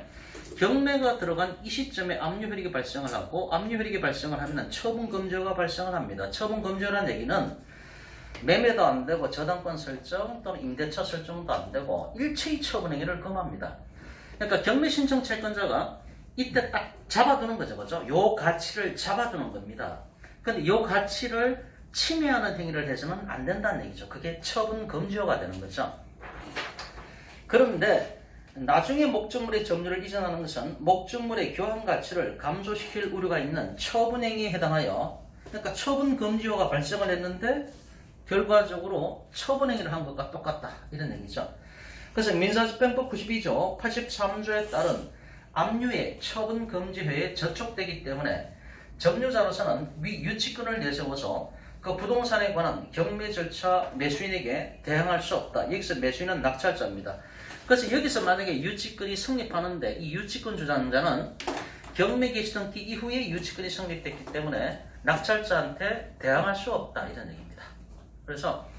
경매가 들어간 이 시점에 압류효력이 발생을 하고 압류효력이 발생을 하면 처분 금지화가 발생을 합니다. 처분 금지화라는 얘기는 매매도 안 되고 저당권 설정 또는 임대차 설정도 안 되고 일체의 처분 행위를 금합니다. 그러니까 경매 신청 채권자가 이때 딱 잡아두는 거죠. 그죠? 요 가치를 잡아두는 겁니다. 근데 요 가치를 침해하는 행위를 해서는 안 된다는 얘기죠. 그게 처분 금지화가 되는 거죠. 그런데 나중에 목적물의 점유를 이전하는 것은 목적물의 교환 가치를 감소시킬 우려가 있는 처분 행위에 해당하여 그러니까 처분 금지화가 발생을 했는데 결과적으로 처분 행위를 한 것과 똑같다. 이런 얘기죠. 그래서 민사집행법 92조 83조에 따른 압류의 처분 금지회에 저촉되기 때문에 점유자로서는 위 유치권을 내세워서 그 부동산에 관한 경매 절차 매수인에게 대항할 수 없다. 여기서 매수인은 낙찰자입니다. 그래서 여기서 만약에 유치권이 성립하는데 이 유치권 주장자는 경매 개시 등기 이후에 유치권이 성립됐기 때문에 낙찰자한테 대항할 수 없다. 이런 얘기입니다. 그래서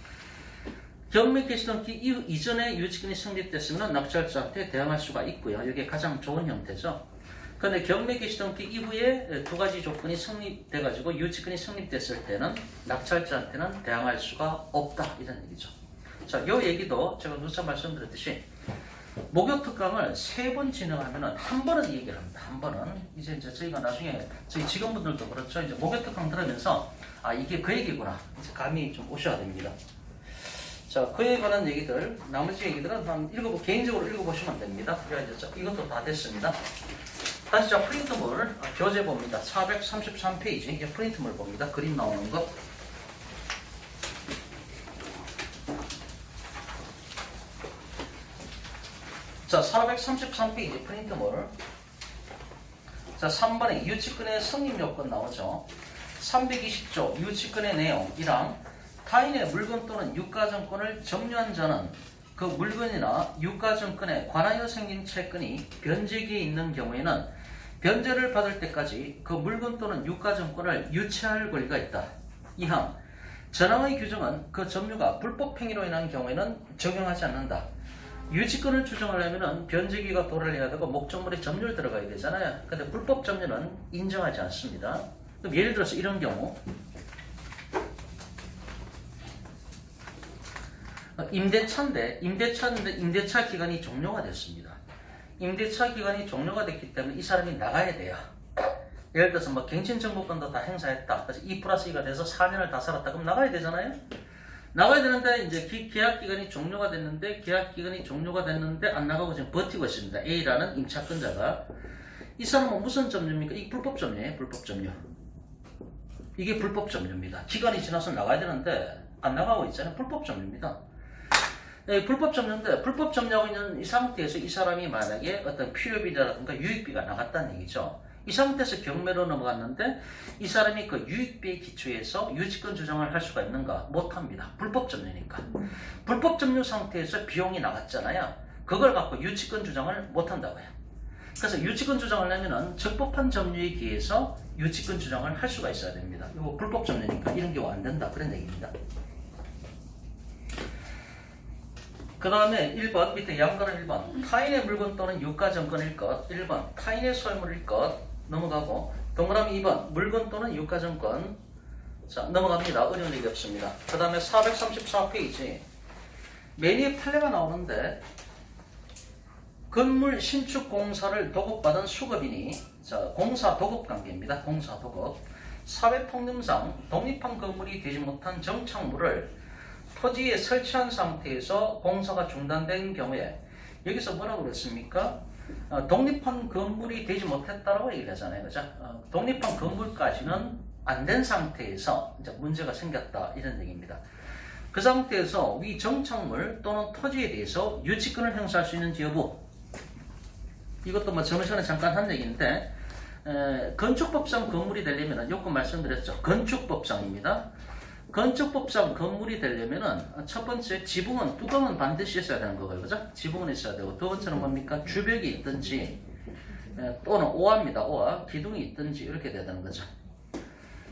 경매 개시 등기 이전에 유치권이 성립됐으면 낙찰자한테 대항할 수가 있고요. 이게 가장 좋은 형태죠. 그런데 경매 개시 등기 이후에 두 가지 조건이 성립돼가지고 유치권이 성립됐을 때는 낙찰자한테는 대항할 수가 없다. 이런 얘기죠. 자, 이 얘기도 제가 누차 말씀드렸듯이 목욕특강을 3번 진행하면은 한 번은 이 얘기를 합니다. 한 번은 이제 저희가 나중에 저희 직원분들도 그렇죠. 이제 목욕특강 들으면서 아 이게 그 얘기구나. 이제 감이 좀 오셔야 됩니다. 자, 그에 관한 얘기들, 나머지 얘기들은 한 개인적으로 읽어보시면 됩니다. 이것도 다 됐습니다. 다시 자 프린트물 교재 봅니다. 433페이지 이제 프린트물 봅니다. 그림 나오는 거. 자, 433페이지 프린트물. 자, 3번에 유치권의 성립 요건 나오죠. 320조 유치권의 내용 1항 타인의 물건 또는 유가증권을 점유한 자는 그 물건이나 유가증권에 관하여 생긴 채권이 변제기에 있는 경우에는 변제를 받을 때까지 그 물건 또는 유가증권을 유치할 권리가 있다. 2항 전항의 규정은 그 점유가 불법 행위로 인한 경우에는 적용하지 않는다. 유치권을 추정하려면 변제기가 도래해야 되고 목적물에 점유를 들어가야 되잖아요. 근데 불법 점유는 인정하지 않습니다. 그럼 예를 들어서 이런 경우 임대차인데 임대차 기간이 종료가 됐습니다. 임대차 기간이 종료가 됐기 때문에 이 사람이 나가야 돼요. 예를 들어서 뭐 갱신정보권도 다 행사했다. 그래서 2+2가 돼서 4년을 다 살았다. 그럼 나가야 되잖아요. 나가야 되는데 이제 계약 기간이 종료가 됐는데 안 나가고 지금 버티고 있습니다. A라는 임차권자가. 이 사람은 무슨 점유입니까? 이 불법 점유예요. 불법 점유. 이게 불법 점유입니다. 기간이 지나서 나가야 되는데 안 나가고 있잖아요. 불법 점유입니다. 네, 불법 점유인데 불법 점유하고 있는 이 상태에서 이 사람이 만약에 어떤 필요비라든가 유익비가 나갔다는 얘기죠. 이 상태에서 경매로 넘어갔는데 이 사람이 그 유익비에 기초해서 유치권 주장을 할 수가 있는가? 못합니다. 불법 점유니까. 불법 점유 상태에서 비용이 나갔잖아요. 그걸 갖고 유치권 주장을 못한다고요. 그래서 유치권 주장을 하면은 적법한 점유에 기해서 유치권 주장을 할 수가 있어야 됩니다. 이거 불법 점유니까 이런 경우 안 된다. 그런 얘기입니다. 그 다음에 1번 밑에 양가는 1번 타인의 물건 또는 유가증권일 것 1번 타인의 소유물일 것 넘어가고 동그라미 2번 물건 또는 유가증권 자 넘어갑니다. 어려운 얘기 없습니다. 그 다음에 434페이지 맨 위에 판례가 나오는데 건물 신축 공사를 도급받은 수급인이 자 공사 도급 관계입니다. 공사 도급 사회폭력상 독립한 건물이 되지 못한 정착물을 토지에 설치한 상태에서 공사가 중단된 경우에 여기서 뭐라고 그랬습니까? 독립한 건물이 되지 못했다라고 얘기를 하잖아요. 그죠? 독립한 건물까지는 안 된 상태에서 이제 문제가 생겼다 이런 얘기입니다. 그 상태에서 위 정착물 또는 토지에 대해서 유치권을 행사할 수 있는지 여부 이것도 뭐 저번 시간에 잠깐 한 얘기인데 건축법상 건물이 되려면 요건 말씀드렸죠. 건축법상입니다. 건축법상 건물이 되려면은 첫 번째 지붕은 뚜껑은 반드시 있어야 되는 거고요. 그죠? 지붕은 있어야 되고 두 번째는 뭡니까? 주벽이 있든지 또는 오화입니다. 오화. 기둥이 있든지 이렇게 돼야 되는 거죠.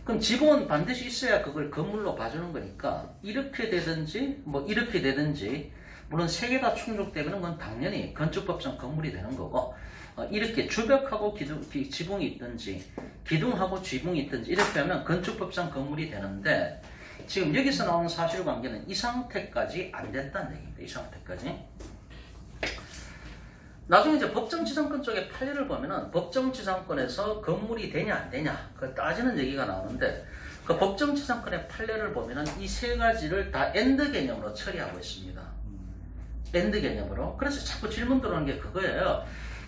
그럼 지붕은 반드시 있어야 그걸 건물로 봐주는 거니까 이렇게 되든지 뭐 이렇게 되든지 물론 세 개 다 충족되는 건 당연히 건축법상 건물이 되는 거고 이렇게 주벽하고 지붕이 있든지 기둥하고 지붕이 있든지 이렇게 하면 건축법상 건물이 되는데 지금 여기서 나오는 사실관계는 이 상태까지 안 됐다는 얘기입니다. 이 상태까지. 나중에 이제 법정지상권 쪽에 판례를 보면은 법정지상권에서 건물이 되냐 안 되냐 그 따지는 얘기가 나오는데 그 법정지상권의 판례를 보면은 이 세 가지를 다 엔드 개념으로 처리하고 있습니다. 엔드 개념으로. 그래서 자꾸 질문 들어오는 게 그거예요.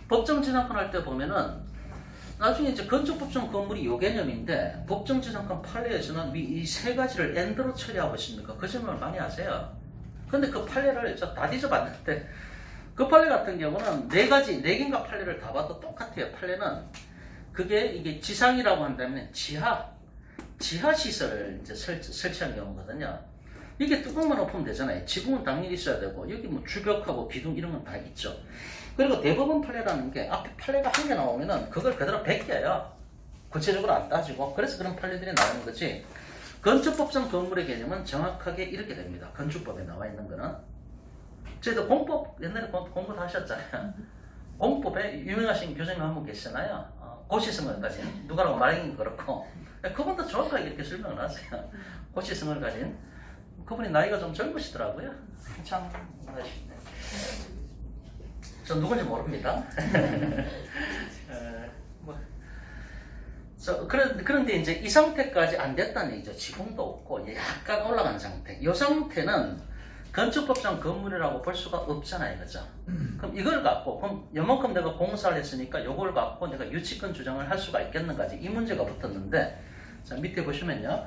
법정지상권 할 때 보면은 나중에 이제 건축법상 건물이 요 개념인데 법정지상권 판례에서는 이 세 가지를 엔드로 처리하고 있습니까? 그 질문을 많이 하세요. 근데 그 판례를 저 다 뒤져봤는데 그 판례 같은 경우는 네 개인가 판례를 다 봐도 똑같아요. 판례는 그게 이게 지상이라고 한다면 지하 시설을 이제 설치한 경우거든요. 이게 뚜껑만 엎으면 되잖아요. 지붕은 당연히 있어야 되고 여기 뭐 주벽하고 기둥 이런 건 다 있죠. 그리고 대법원 판례라는 게 앞에 판례가 한 개 나오면은 그걸 그대로 베껴요. 구체적으로 안 따지고. 그래서 그런 판례들이 나오는 거지. 건축법상 건물의 개념은 정확하게 이렇게 됩니다. 건축법에 나와 있는 거는. 저희도 공법 옛날에 공부 다 하셨잖아요. 공법에 유명하신 교수님 한 분 계시잖아요. 고시성을 가진 누가라고 말하기는 그렇고 그분도 정확하게 이렇게 설명을 하세요. 고시성을 가진 그분이 나이가 좀 젊으시더라고요. 한참 하시네. 저 누군지 모릅니다. 그런데 이제 이 상태까지 안 됐다는 얘기죠. 지붕도 없고 약간 올라간 상태. 이 상태는 건축법상 건물이라고 볼 수가 없잖아요. 그죠? 그럼 이걸 갖고, 그럼 요만큼 내가 공사를 했으니까 이걸 갖고 내가 유치권 주장을 할 수가 있겠는가? 이 문제가 붙었는데, 자, 밑에 보시면요.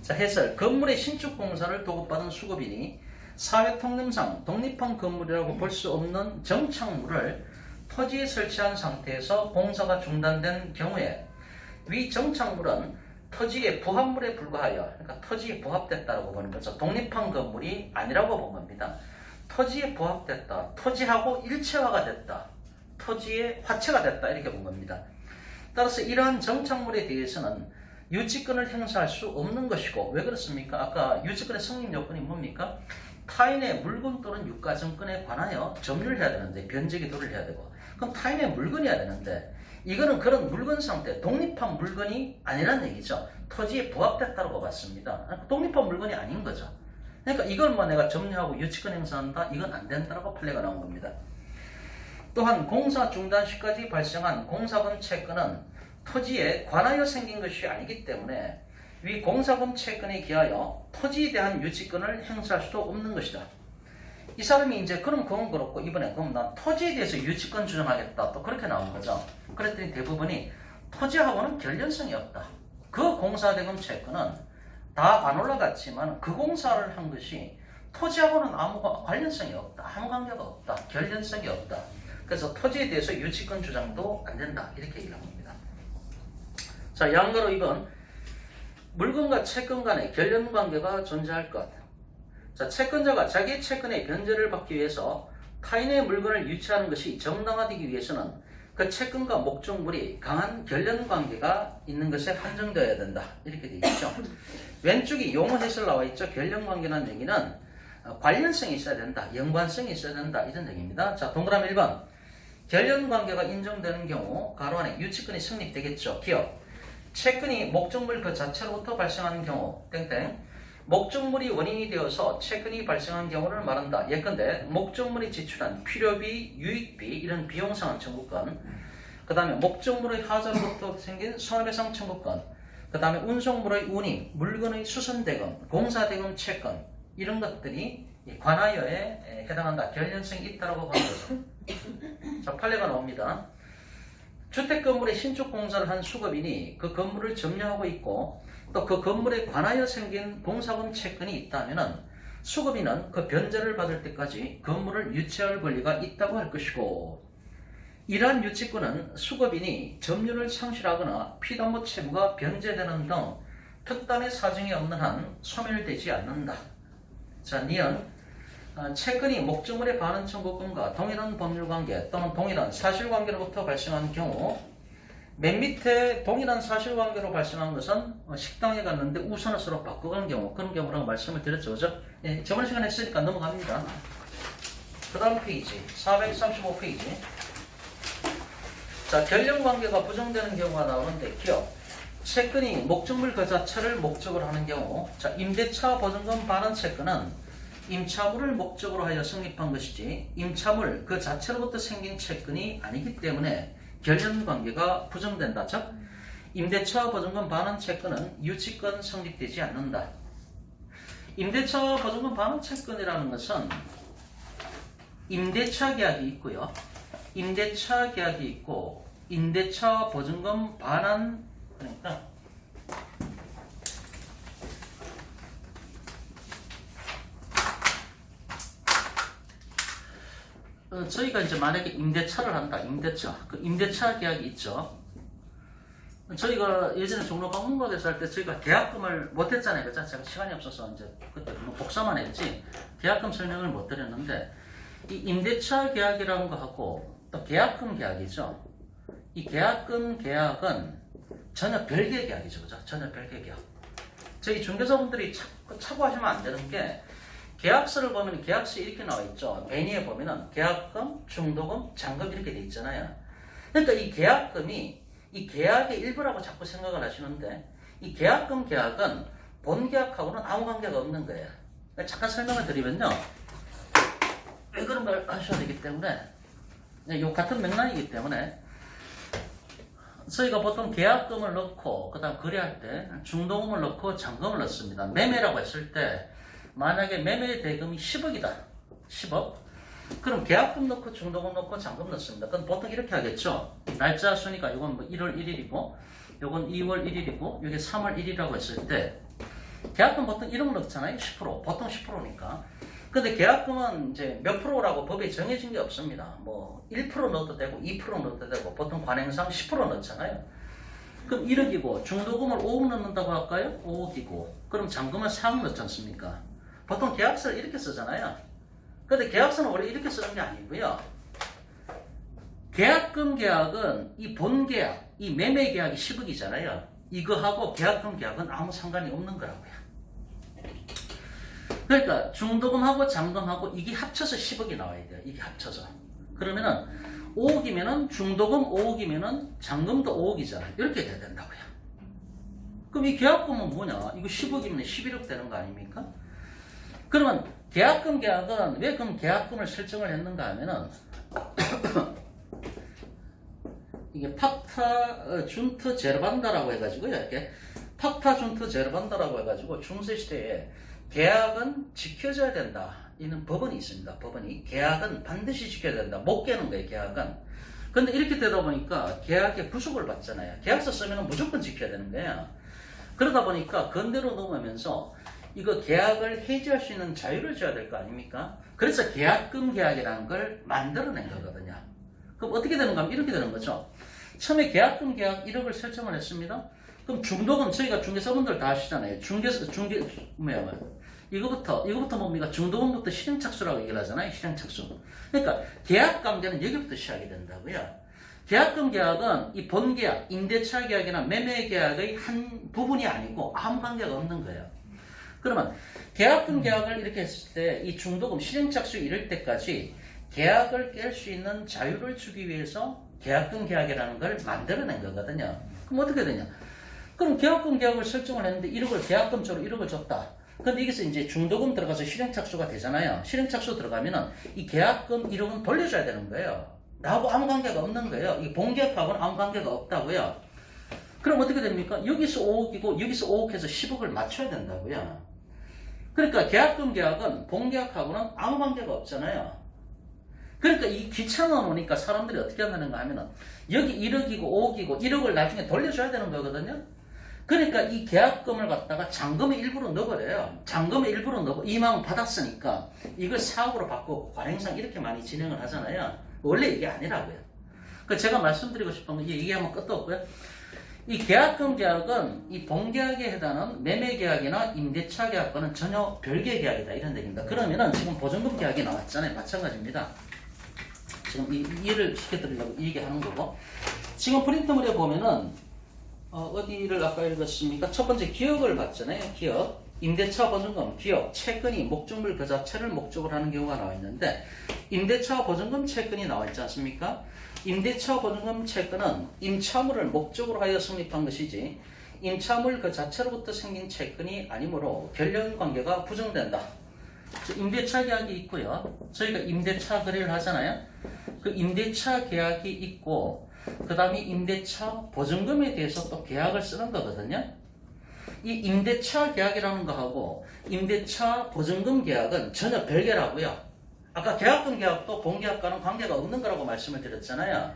자, 해설. 건물의 신축 공사를 도급받은 수급인이 사회 통념상 독립한 건물이라고 볼 수 없는 정착물을 토지에 설치한 상태에서 공사가 중단된 경우에 위 정착물은 토지의 부합물에 불과하여, 그러니까 토지에 부합됐다라고 보는 거죠. 독립한 건물이 아니라고 본 겁니다. 토지에 부합됐다, 토지하고 일체화가 됐다, 토지의 화체가 됐다 이렇게 본 겁니다. 따라서 이러한 정착물에 대해서는 유치권을 행사할 수 없는 것이고, 왜 그렇습니까? 아까 유치권의 성립 요건이 뭡니까? 타인의 물건 또는 유가증권에 관하여 점유를 해야 되는데, 변제기 도를 해야 되고, 그럼 타인의 물건이어야 되는데 이거는 그런 물건 상태, 독립한 물건이 아니란 얘기죠. 토지에 부합됐다고 봤습니다. 독립한 물건이 아닌 거죠. 그러니까 이걸만 내가 점유하고 유치권 행사한다? 이건 안 된다라고 판례가 나온 겁니다. 또한 공사 중단 시까지 발생한 공사금 채권은 토지에 관하여 생긴 것이 아니기 때문에 위 공사금 채권에 기하여 토지에 대한 유치권을 행사할 수도 없는 것이다. 이 사람이 이제 그럼 그건 그렇고 이번에 그럼 난 토지에 대해서 유치권 주장하겠다 또 그렇게 나온 거죠. 그랬더니 대부분이 토지하고는 결연성이 없다. 그 공사대금 채권은 다 안 올라갔지만 그 공사를 한 것이 토지하고는 아무 관련성이 없다. 아무 관계가 없다. 결연성이 없다. 그래서 토지에 대해서 유치권 주장도 안 된다. 이렇게 얘기한 겁니다. 자, 양가로 이건 물건과 채권 간의 결연 관계가 존재할 것. 자, 채권자가 자기의 채권의 변제를 받기 위해서 타인의 물건을 유치하는 것이 정당화되기 위해서는 그 채권과 목적물이 강한 결연 관계가 있는 것에 한정되어야 된다. 이렇게 되어 있죠. 왼쪽이 용어 해설 나와 있죠. 결연 관계라는 얘기는 관련성이 있어야 된다. 연관성이 있어야 된다. 이런 얘기입니다. 자, 동그라미 1번. 결연 관계가 인정되는 경우 가로 안에 유치권이 성립되겠죠. 기억. 채권이 목적물 그 자체로부터 발생하는 경우 땡땡. 목적물이 원인이 되어서 채권이 발생한 경우를 말한다. 예컨대 목적물이 지출한 필요비, 유익비 이런 비용상환 청구권, 그 다음에 목적물의 하자로부터 생긴 손해배상 청구권, 그 다음에 운송물의 운임, 물건의 수선대금, 공사대금 채권 이런 것들이 관하여에 해당한다. 결연성이 있다고 보는 거죠. 자, 판례가 나옵니다. 주택 건물의 신축 공사를 한 수급인이 그 건물을 점유하고 있고 또 그 건물에 관하여 생긴 공사금 채권이 있다면 수급인은 그 변제를 받을 때까지 건물을 유치할 권리가 있다고 할 것이고, 이러한 유치권은 수급인이 점유를 상실하거나 피담보 채무가 변제되는 등 특단의 사정이 없는 한 소멸되지 않는다. 자, 니은 채권이 목적물에 반환 청구권과 동일한 법률관계 또는 동일한 사실관계로부터 발생한 경우, 맨 밑에 동일한 사실관계로 발생한 것은 식당에 갔는데 우선을 서로 바꿔간 경우, 그런 경우라고 말씀을 드렸죠. 그죠? 예, 저번 시간에 했으니까 넘어갑니다. 그 다음 페이지 435페이지. 자, 결연관계가 부정되는 경우가 나오는데 기억. 채권이 목적물 그 자체를 목적으로 하는 경우, 자, 임대차 보증금 반환 채권은 임차물을 목적으로 하여 성립한 것이지 임차물 그 자체로부터 생긴 채권이 아니기 때문에 결연관계가 부정된다. 즉, 임대차 보증금 반환 채권은 유치권 성립되지 않는다. 임대차 보증금 반환 채권이라는 것은 임대차 계약이 있고요. 임대차 계약이 있고 임대차 보증금 반환, 그러니까 저희가 이제 만약에 임대차를 한다. 임대차. 그 임대차 계약이 있죠. 저희가 예전에 종로박물관에서 할 때 저희가 계약금을 못 했잖아요. 그죠? 제가 시간이 없어서 이제 그때 뭐 복사만 했지 계약금 설명을 못 드렸는데 이 임대차 계약이라는 거 하고 또 계약금 계약이죠. 이 계약금 계약은 전혀 별개의 계약이죠. 그죠? 전혀 별개의 계약. 저희 중개사분들이 착오하시면 안 되는 게 계약서를 보면 계약서에 이렇게 나와 있죠. 매니에 보면은 계약금, 중도금, 잔금 이렇게 돼 있잖아요. 그러니까 이 계약금이 이 계약의 일부라고 자꾸 생각을 하시는데 이 계약금 계약은 본 계약하고는 아무 관계가 없는 거예요. 잠깐 설명을 드리면요. 왜 그런 걸 하셔야 되기 때문에 이 같은 맥락이기 때문에 저희가 보통 계약금을 넣고 그 다음 거래할 때 중도금을 넣고 잔금을 넣습니다. 매매라고 했을 때 만약에 매매 대금이 10억이다. 10억. 그럼 계약금 넣고 중도금 넣고 잔금 넣습니다. 그럼 보통 이렇게 하겠죠. 날짜 순위가 이건 뭐 1월 1일이고 이건 2월 1일이고 이게 3월 1일이라고 했을 때 계약금 보통 1억 넣잖아요. 10%. 보통 10%니까. 근데 계약금은 이제 몇 프로라고 법에 정해진 게 없습니다. 뭐 1% 넣어도 되고 2% 넣어도 되고 보통 관행상 10% 넣잖아요. 그럼 1억이고 중도금을 5억 넣는다고 할까요? 5억이고 그럼 잔금은 4억 넣지 않습니까? 보통 계약서를 이렇게 쓰잖아요. 근데 계약서는 원래 이렇게 쓰는 게 아니고요. 계약금 계약은 이 본 계약, 이 매매 계약이 10억이잖아요. 이거하고 계약금 계약은 아무 상관이 없는 거라고요. 그러니까 중도금하고 잔금하고 이게 합쳐서 10억이 나와야 돼요. 이게 합쳐서. 그러면은 5억이면은 중도금 5억이면은 잔금도 5억이잖아요. 이렇게 돼야 된다고요. 그럼 이 계약금은 뭐냐? 이거 10억이면 11억 되는 거 아닙니까? 그러면 계약금 계약은 왜 그럼 계약금을 설정을 했는가 하면은 이게 팍타 준트 제르반다라고 해가지고요. 이렇게 팍타 준트 제르반다라고 해가지고 중세시대에 계약은 지켜져야 된다. 이는 법원이 있습니다. 법원이 계약은 반드시 지켜야 된다. 못 깨는 거예요. 계약은. 근데 이렇게 되다 보니까 계약에 부속을 받잖아요. 계약서 쓰면 무조건 지켜야 되는 거예요. 그러다 보니까 건대로 넘으면서 이거 계약을 해지할 수 있는 자유를 줘야 될 거 아닙니까? 그래서 계약금 계약이라는 걸 만들어낸 거거든요. 그럼 어떻게 되는가 하면 이렇게 되는 거죠. 처음에 계약금 계약 1억을 설정을 했습니다. 그럼 중도금 저희가 중개사분들 다 아시잖아요. 이거부터 뭡니까? 중도금부터 실행착수라고 얘기를 하잖아요. 실행착수. 그러니까 계약 관계는 여기부터 시작이 된다고요. 계약금 계약은 이 본 계약, 임대차 계약이나 매매 계약의 한 부분이 아니고 아무 관계가 없는 거예요. 그러면 계약금 계약을 이렇게 했을 때 이 중도금 실행착수 이럴 때까지 계약을 깰 수 있는 자유를 주기 위해서 계약금 계약이라는 걸 만들어낸 거거든요. 그럼 어떻게 되냐? 그럼 계약금 계약을 설정을 했는데 1억을 계약금적으로 1억을 줬다. 근데 여기서 이제 중도금 들어가서 실행착수가 되잖아요. 실행착수 들어가면은 이 계약금 1억은 돌려줘야 되는 거예요. 나하고 아무 관계가 없는 거예요. 이 본계약하고는 아무 관계가 없다고요. 그럼 어떻게 됩니까? 여기서 5억이고 여기서 5억 해서 10억을 맞춰야 된다고요. 그러니까 계약금 계약은 본계약하고는 아무 관계가 없잖아요. 그러니까 이 귀찮아 놓으니까 사람들이 어떻게 한다는가 하면은 여기 1억이고 5억이고 1억을 나중에 돌려줘야 되는 거거든요. 그러니까 이 계약금을 갖다가 잔금의 일부로 넣어버려요. 잔금의 일부로 넣고 2만원 받았으니까 이걸 4억으로 바꾸고 관행상 이렇게 많이 진행을 하잖아요. 원래 이게 아니라고요. 그 제가 말씀드리고 싶은 건 얘기하면 끝도 없고요. 이 계약금 계약은 이 본계약에 해당하는 매매 계약이나 임대차 계약과는 전혀 별개의 계약이다 이런 얘기입니다. 그러면은 지금 보증금 계약이 나왔잖아요. 마찬가지입니다. 지금 이해를 시켜드리려고 이 얘기하는 거고 지금 프린트물에 보면은 어디를 아까 읽었습니까? 첫 번째 기억을 봤잖아요. 기억. 임대차 보증금, 기억, 채권이 목적물 그 자체를 목적으로 하는 경우가 나와 있는데 임대차 보증금 채권이 나와 있지 않습니까? 임대차 보증금 채권은 임차물을 목적으로 하여 성립한 것이지 임차물 그 자체로부터 생긴 채권이 아니므로 결련 관계가 부정된다. 임대차 계약이 있고요. 저희가 임대차 거래를 하잖아요. 그 임대차 계약이 있고 그 다음에 임대차 보증금에 대해서 또 계약을 쓰는 거거든요. 이 임대차 계약이라는 거하고 임대차 보증금 계약은 전혀 별개라고요. 아까 계약금 계약도 본계약과는 관계가 없는 거라고 말씀을 드렸잖아요.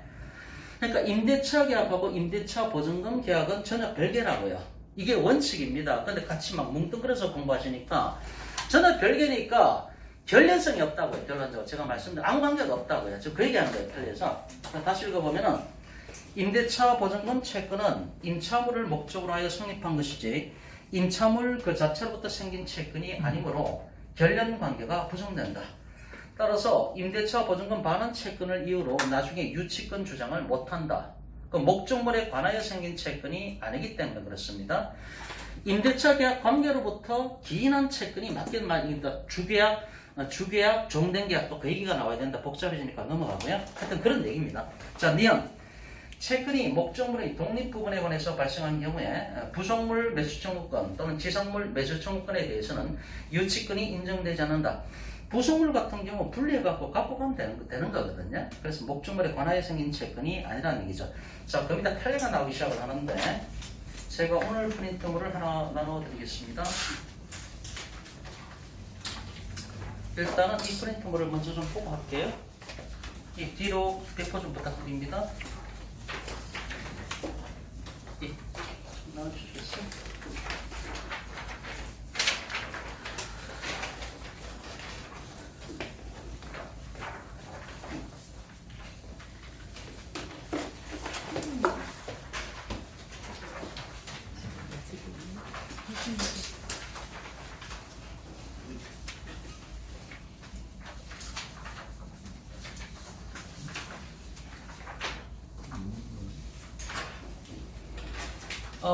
그러니까 임대차 계약하고 임대차 보증금 계약은 전혀 별개라고요. 이게 원칙입니다. 근데 같이 막 뭉뚱그려서 공부하시니까 전혀 별개니까 결연성이 없다고요. 결론적으로 제가 말씀드린 아무 관계가 없다고요. 지금 그 얘기하는 거예요. 틀려서 다시 읽어보면은 임대차 보증금 채권은 임차물을 목적으로 하여 성립한 것이지 임차물 그 자체로부터 생긴 채권이 아니므로 결연 관계가 부정된다. 따라서 임대차 보증금 반환 채권을 이유로 나중에 유치권 주장을 못한다. 그 목적물에 관하여 생긴 채권이 아니기 때문에 그렇습니다. 임대차 계약 관계로부터 기인한 채권이 맞긴 말입니다. 주계약, 종된 계약 또 그 얘기가 나와야 된다. 복잡해지니까 넘어가고요. 하여튼 그런 얘기입니다. 자, 니은 채권이 목적물의 독립 부분에 관해서 발생한 경우에 부속물 매수 청구권 또는 지상물 매수 청구권에 대해서는 유치권이 인정되지 않는다. 부속물 같은 경우 분리해갖고 갖고 가면 되는 거거든요. 그래서 목적물에 관하여 생긴 채권이 아니라는 얘기죠. 자, 그럼 일단 판례가 나오기 시작을 하는데 제가 오늘 프린트물을 하나 나눠 드리겠습니다. 일단은 이 프린트물을 먼저 좀 보고 할게요. 이 뒤로 배포 좀 부탁드립니다. 좀 나눠주시겠어요?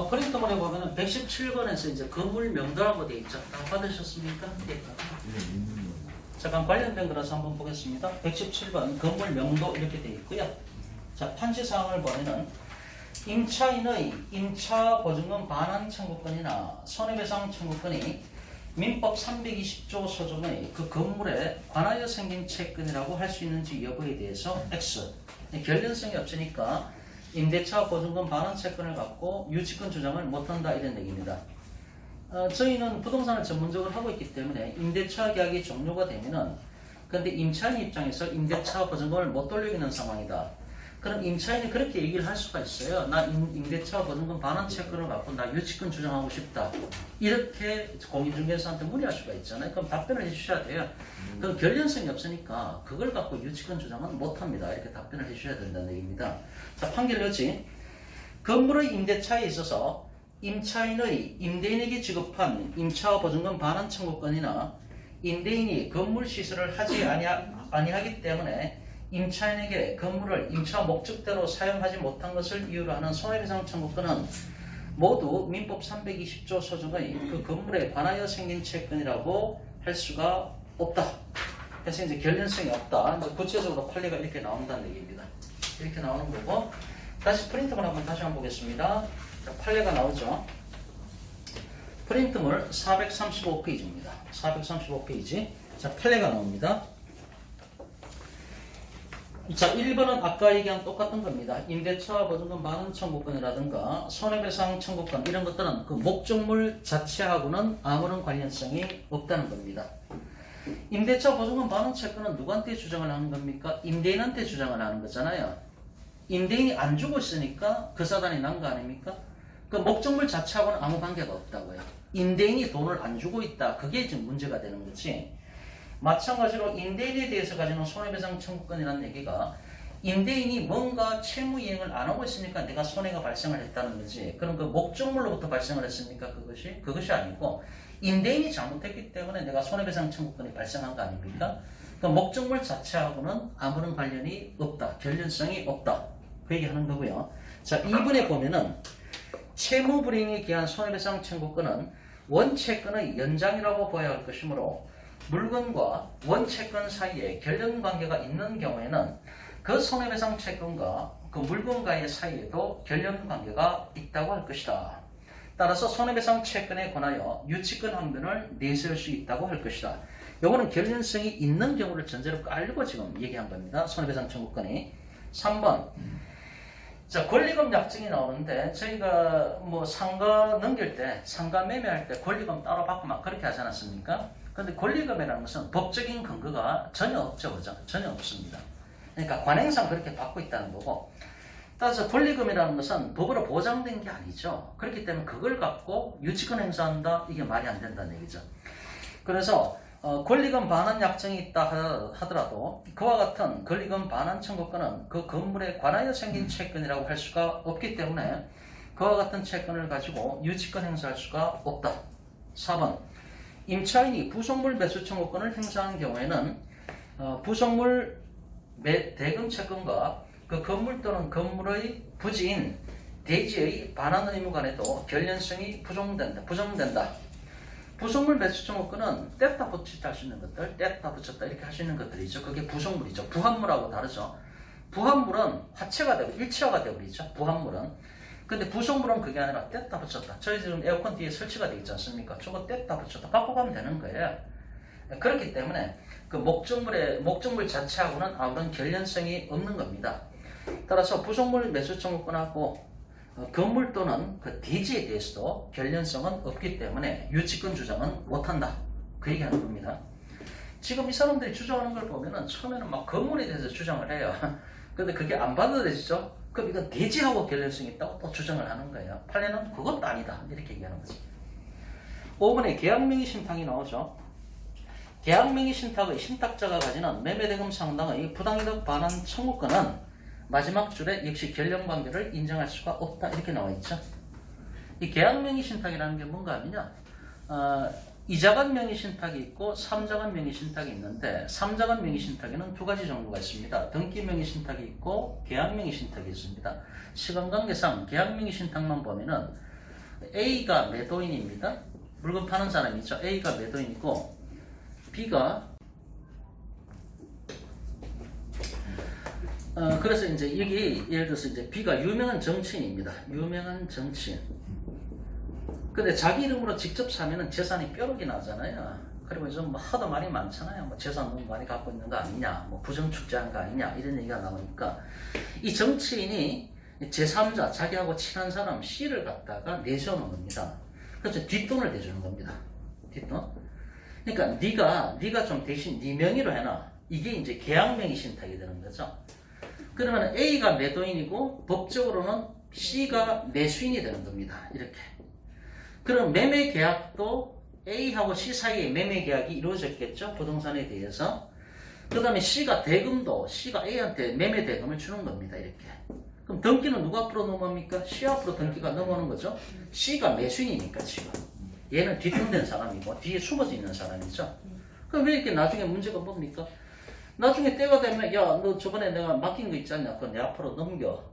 프린터본에 보면은 117번에서 이제 건물 명도라고 되어 있죠. 다 받으셨습니까? 네. 잠깐 관련된 거라서 한번 보겠습니다. 117번 건물 명도 이렇게 되어 있고요. 자, 판시사항을 보면은 임차인의 임차 보증금 반환 청구권이나 손해배상 청구권이 민법 320조 소정의 그 건물에 관하여 생긴 채권이라고 할 수 있는지 여부에 대해서 X. 결연성이 없으니까 임대차 보증금 반환 채권을 갖고 유치권 주장을 못한다 이런 얘기입니다. 저희는 부동산을 전문적으로 하고 있기 때문에 임대차 계약이 종료가 되면은 근데 임차인 입장에서 임대차 보증금을 못 돌리는 상황이다. 그럼 임차인이 그렇게 얘기를 할 수가 있어요. 나 임대차 보증금 반환 채권을 갖고 나 유치권 주장하고 싶다. 이렇게 공인중개사한테 문의할 수가 있잖아요. 그럼 답변을 해주셔야 돼요. 그럼 결연성이 없으니까 그걸 갖고 유치권 주장은 못합니다. 이렇게 답변을 해주셔야 된다는 얘기입니다. 자, 판결 여지. 건물의 임대차에 있어서 임차인의 임대인에게 지급한 임차 보증금 반환 청구권이나 임대인이 건물 시설을 하지 아니하기 때문에 임차인에게 건물을 임차 목적대로 사용하지 못한 것을 이유로 하는 손해배상 청구권은 모두 민법 320조 소정의 그 건물에 관하여 생긴 채권이라고 할 수가 없다. 그래서 이제 결연성이 없다. 이제 구체적으로 판례가 이렇게 나온다는 얘기입니다. 이렇게 나오는 거고, 다시 프린트물 한번 다시 한번 보겠습니다. 자, 판례가 나오죠. 프린트물 435페이지입니다. 435페이지. 자, 판례가 나옵니다. 자, 1번은 아까 얘기한 똑같은 겁니다. 임대차 보증금 반환 청구권이라든가 손해배상 청구권 이런 것들은 그 목적물 자체하고는 아무런 관련성이 없다는 겁니다. 임대차 보증금 반환 채권은 누구한테 주장을 하는 겁니까? 임대인한테 주장을 하는 거잖아요. 임대인이 안 주고 있으니까 그 사단이 난 거 아닙니까? 그 목적물 자체하고는 아무 관계가 없다고요. 임대인이 돈을 안 주고 있다. 그게 지금 문제가 되는 거지. 마찬가지로 임대인에 대해서 가지는 손해배상 청구권이라는 얘기가 임대인이 뭔가 채무이행을 안 하고 있으니까 내가 손해가 발생을 했다는 거지. 그럼 그 목적물로부터 발생을 했습니까? 그것이 아니고 임대인이 잘못했기 때문에 내가 손해배상 청구권이 발생한 거 아닙니까? 그 목적물 자체하고는 아무런 관련이 없다. 결연성이 없다. 그 얘기 하는 거고요. 자, 2번에 보면은 채무 불이행에 기한 손해배상 청구권은 원채권의 연장이라고 봐야 할 것이므로 물건과 원채권 사이에 결연관계가 있는 경우에는 그 손해배상 채권과 그 물건과의 사이에도 결연관계가 있다고 할 것이다. 따라서 손해배상 채권에 관하여 유치권 항변을 내세울 수 있다고 할 것이다. 요거는 결연성이 있는 경우를 전제로 깔고 지금 얘기한 겁니다. 손해배상 청구권이. 3번. 자, 권리금 약정이 나오는데 저희가 뭐 상가 넘길 때, 상가 매매할 때 권리금 따로 받고 막 그렇게 하지 않았습니까? 근데 권리금이라는 것은 법적인 근거가 전혀 없죠. 그죠? 전혀 없습니다. 그러니까 관행상 그렇게 받고 있다는 거고, 따라서 권리금이라는 것은 법으로 보장된 게 아니죠. 그렇기 때문에 그걸 갖고 유치권 행사한다? 이게 말이 안 된다는 얘기죠. 그래서 권리금 반환 약정이 있다 하더라도 그와 같은 권리금 반환 청구권은 그 건물에 관하여 생긴 채권이라고 할 수가 없기 때문에 그와 같은 채권을 가지고 유치권 행사할 수가 없다. 4번 임차인이 부속물 매수 청구권을 행사하는 경우에는 부속물 대금 채권과 그 건물 또는 건물의 부지인 대지의 반환 의무 간에도 결련성이 부정된다. 부속물 매수 청구권은 뗐다 붙였다 할 수 있는 것들, 뗐다 붙였다 이렇게 할 수 있는 것들이죠. 그게 부속물이죠. 부합물하고 다르죠. 부합물은 화체가 되고 일체화가 되어버리죠. 부합물은. 근데 부속물은 그게 아니라 뗐다 붙였다. 저희 지금 에어컨 뒤에 설치가 되어 있지 않습니까? 저거 뗐다 붙였다 바꿔가면 되는 거예요. 그렇기 때문에 그 목적물 자체하고는 아무런 결련성이 없는 겁니다. 따라서 부속물 매수 청구권하고 건물 또는 그 대지에 대해서도 결련성은 없기 때문에 유치권 주장은 못한다. 그 얘기하는 겁니다. 지금 이 사람들이 주장하는 걸 보면은 처음에는 막 건물에 대해서 주장을 해요. 근데 그게 안 받아들여지죠? 그럼 이건 대지하고 결련성이 있다고 또 주장을 하는 거예요. 판례는 그것도 아니다. 이렇게 얘기하는 거지. 5번에 계약명의 신탁이 나오죠. 계약명의 신탁의 신탁자가 가지는 매매대금 상당의 부당이득 반환 청구권은 마지막 줄에 역시 결련관계를 인정할 수가 없다. 이렇게 나와 있죠. 이 계약명의 신탁이라는 게 뭔가 하면요. 이자간 명의 신탁이 있고 3자간 명의 신탁이 있는데 3자간 명의 신탁에는 두 가지 정도가 있습니다. 등기 명의 신탁이 있고 계약 명의 신탁이 있습니다. 시간관계상 계약 명의 신탁만 보면은 A가 매도인입니다. 물건 파는 사람이죠. A가 매도인이고 B가 그래서 이제 여기 예를 들어서 이제 B가 유명한 정치인입니다. 유명한 정치인. 근데 자기 이름으로 직접 사면은 재산이 뾰록이 나잖아요. 그리고 요즘 뭐 하도 말이 많잖아요. 뭐 재산 너무 많이 갖고 있는 거 아니냐, 뭐 부정축제한 거 아니냐 이런 얘기가 나오니까 이 정치인이 제3자 자기하고 친한 사람 C를 갖다가 내주는 겁니다. 그래서 뒷돈을 내주는 겁니다. 뒷돈. 그러니까 네가 좀 대신 네 명의로 해놔. 이게 이제 계약명의 신탁이 되는 거죠. 그러면 A가 매도인이고 법적으로는 C가 매수인이 되는 겁니다. 이렇게. 그럼 매매 계약도 A하고 C 사이에 매매 계약이 이루어졌겠죠. 부동산에 대해서. 그 다음에 C가 대금도 C가 A한테 매매 대금을 주는 겁니다. 이렇게. 그럼 등기는 누가 앞으로 넘어갑니까? C 앞으로 등기가 넘어오는 거죠. C가 매수인이니까 C가. 얘는 뒷돈된 사람이고 뒤에 숨어져 있는 사람이죠. 그럼 왜 이렇게 나중에 문제가 뭡니까? 나중에 때가 되면 야 너 저번에 내가 맡긴 거 있지 않냐? 그거 내 앞으로 넘겨.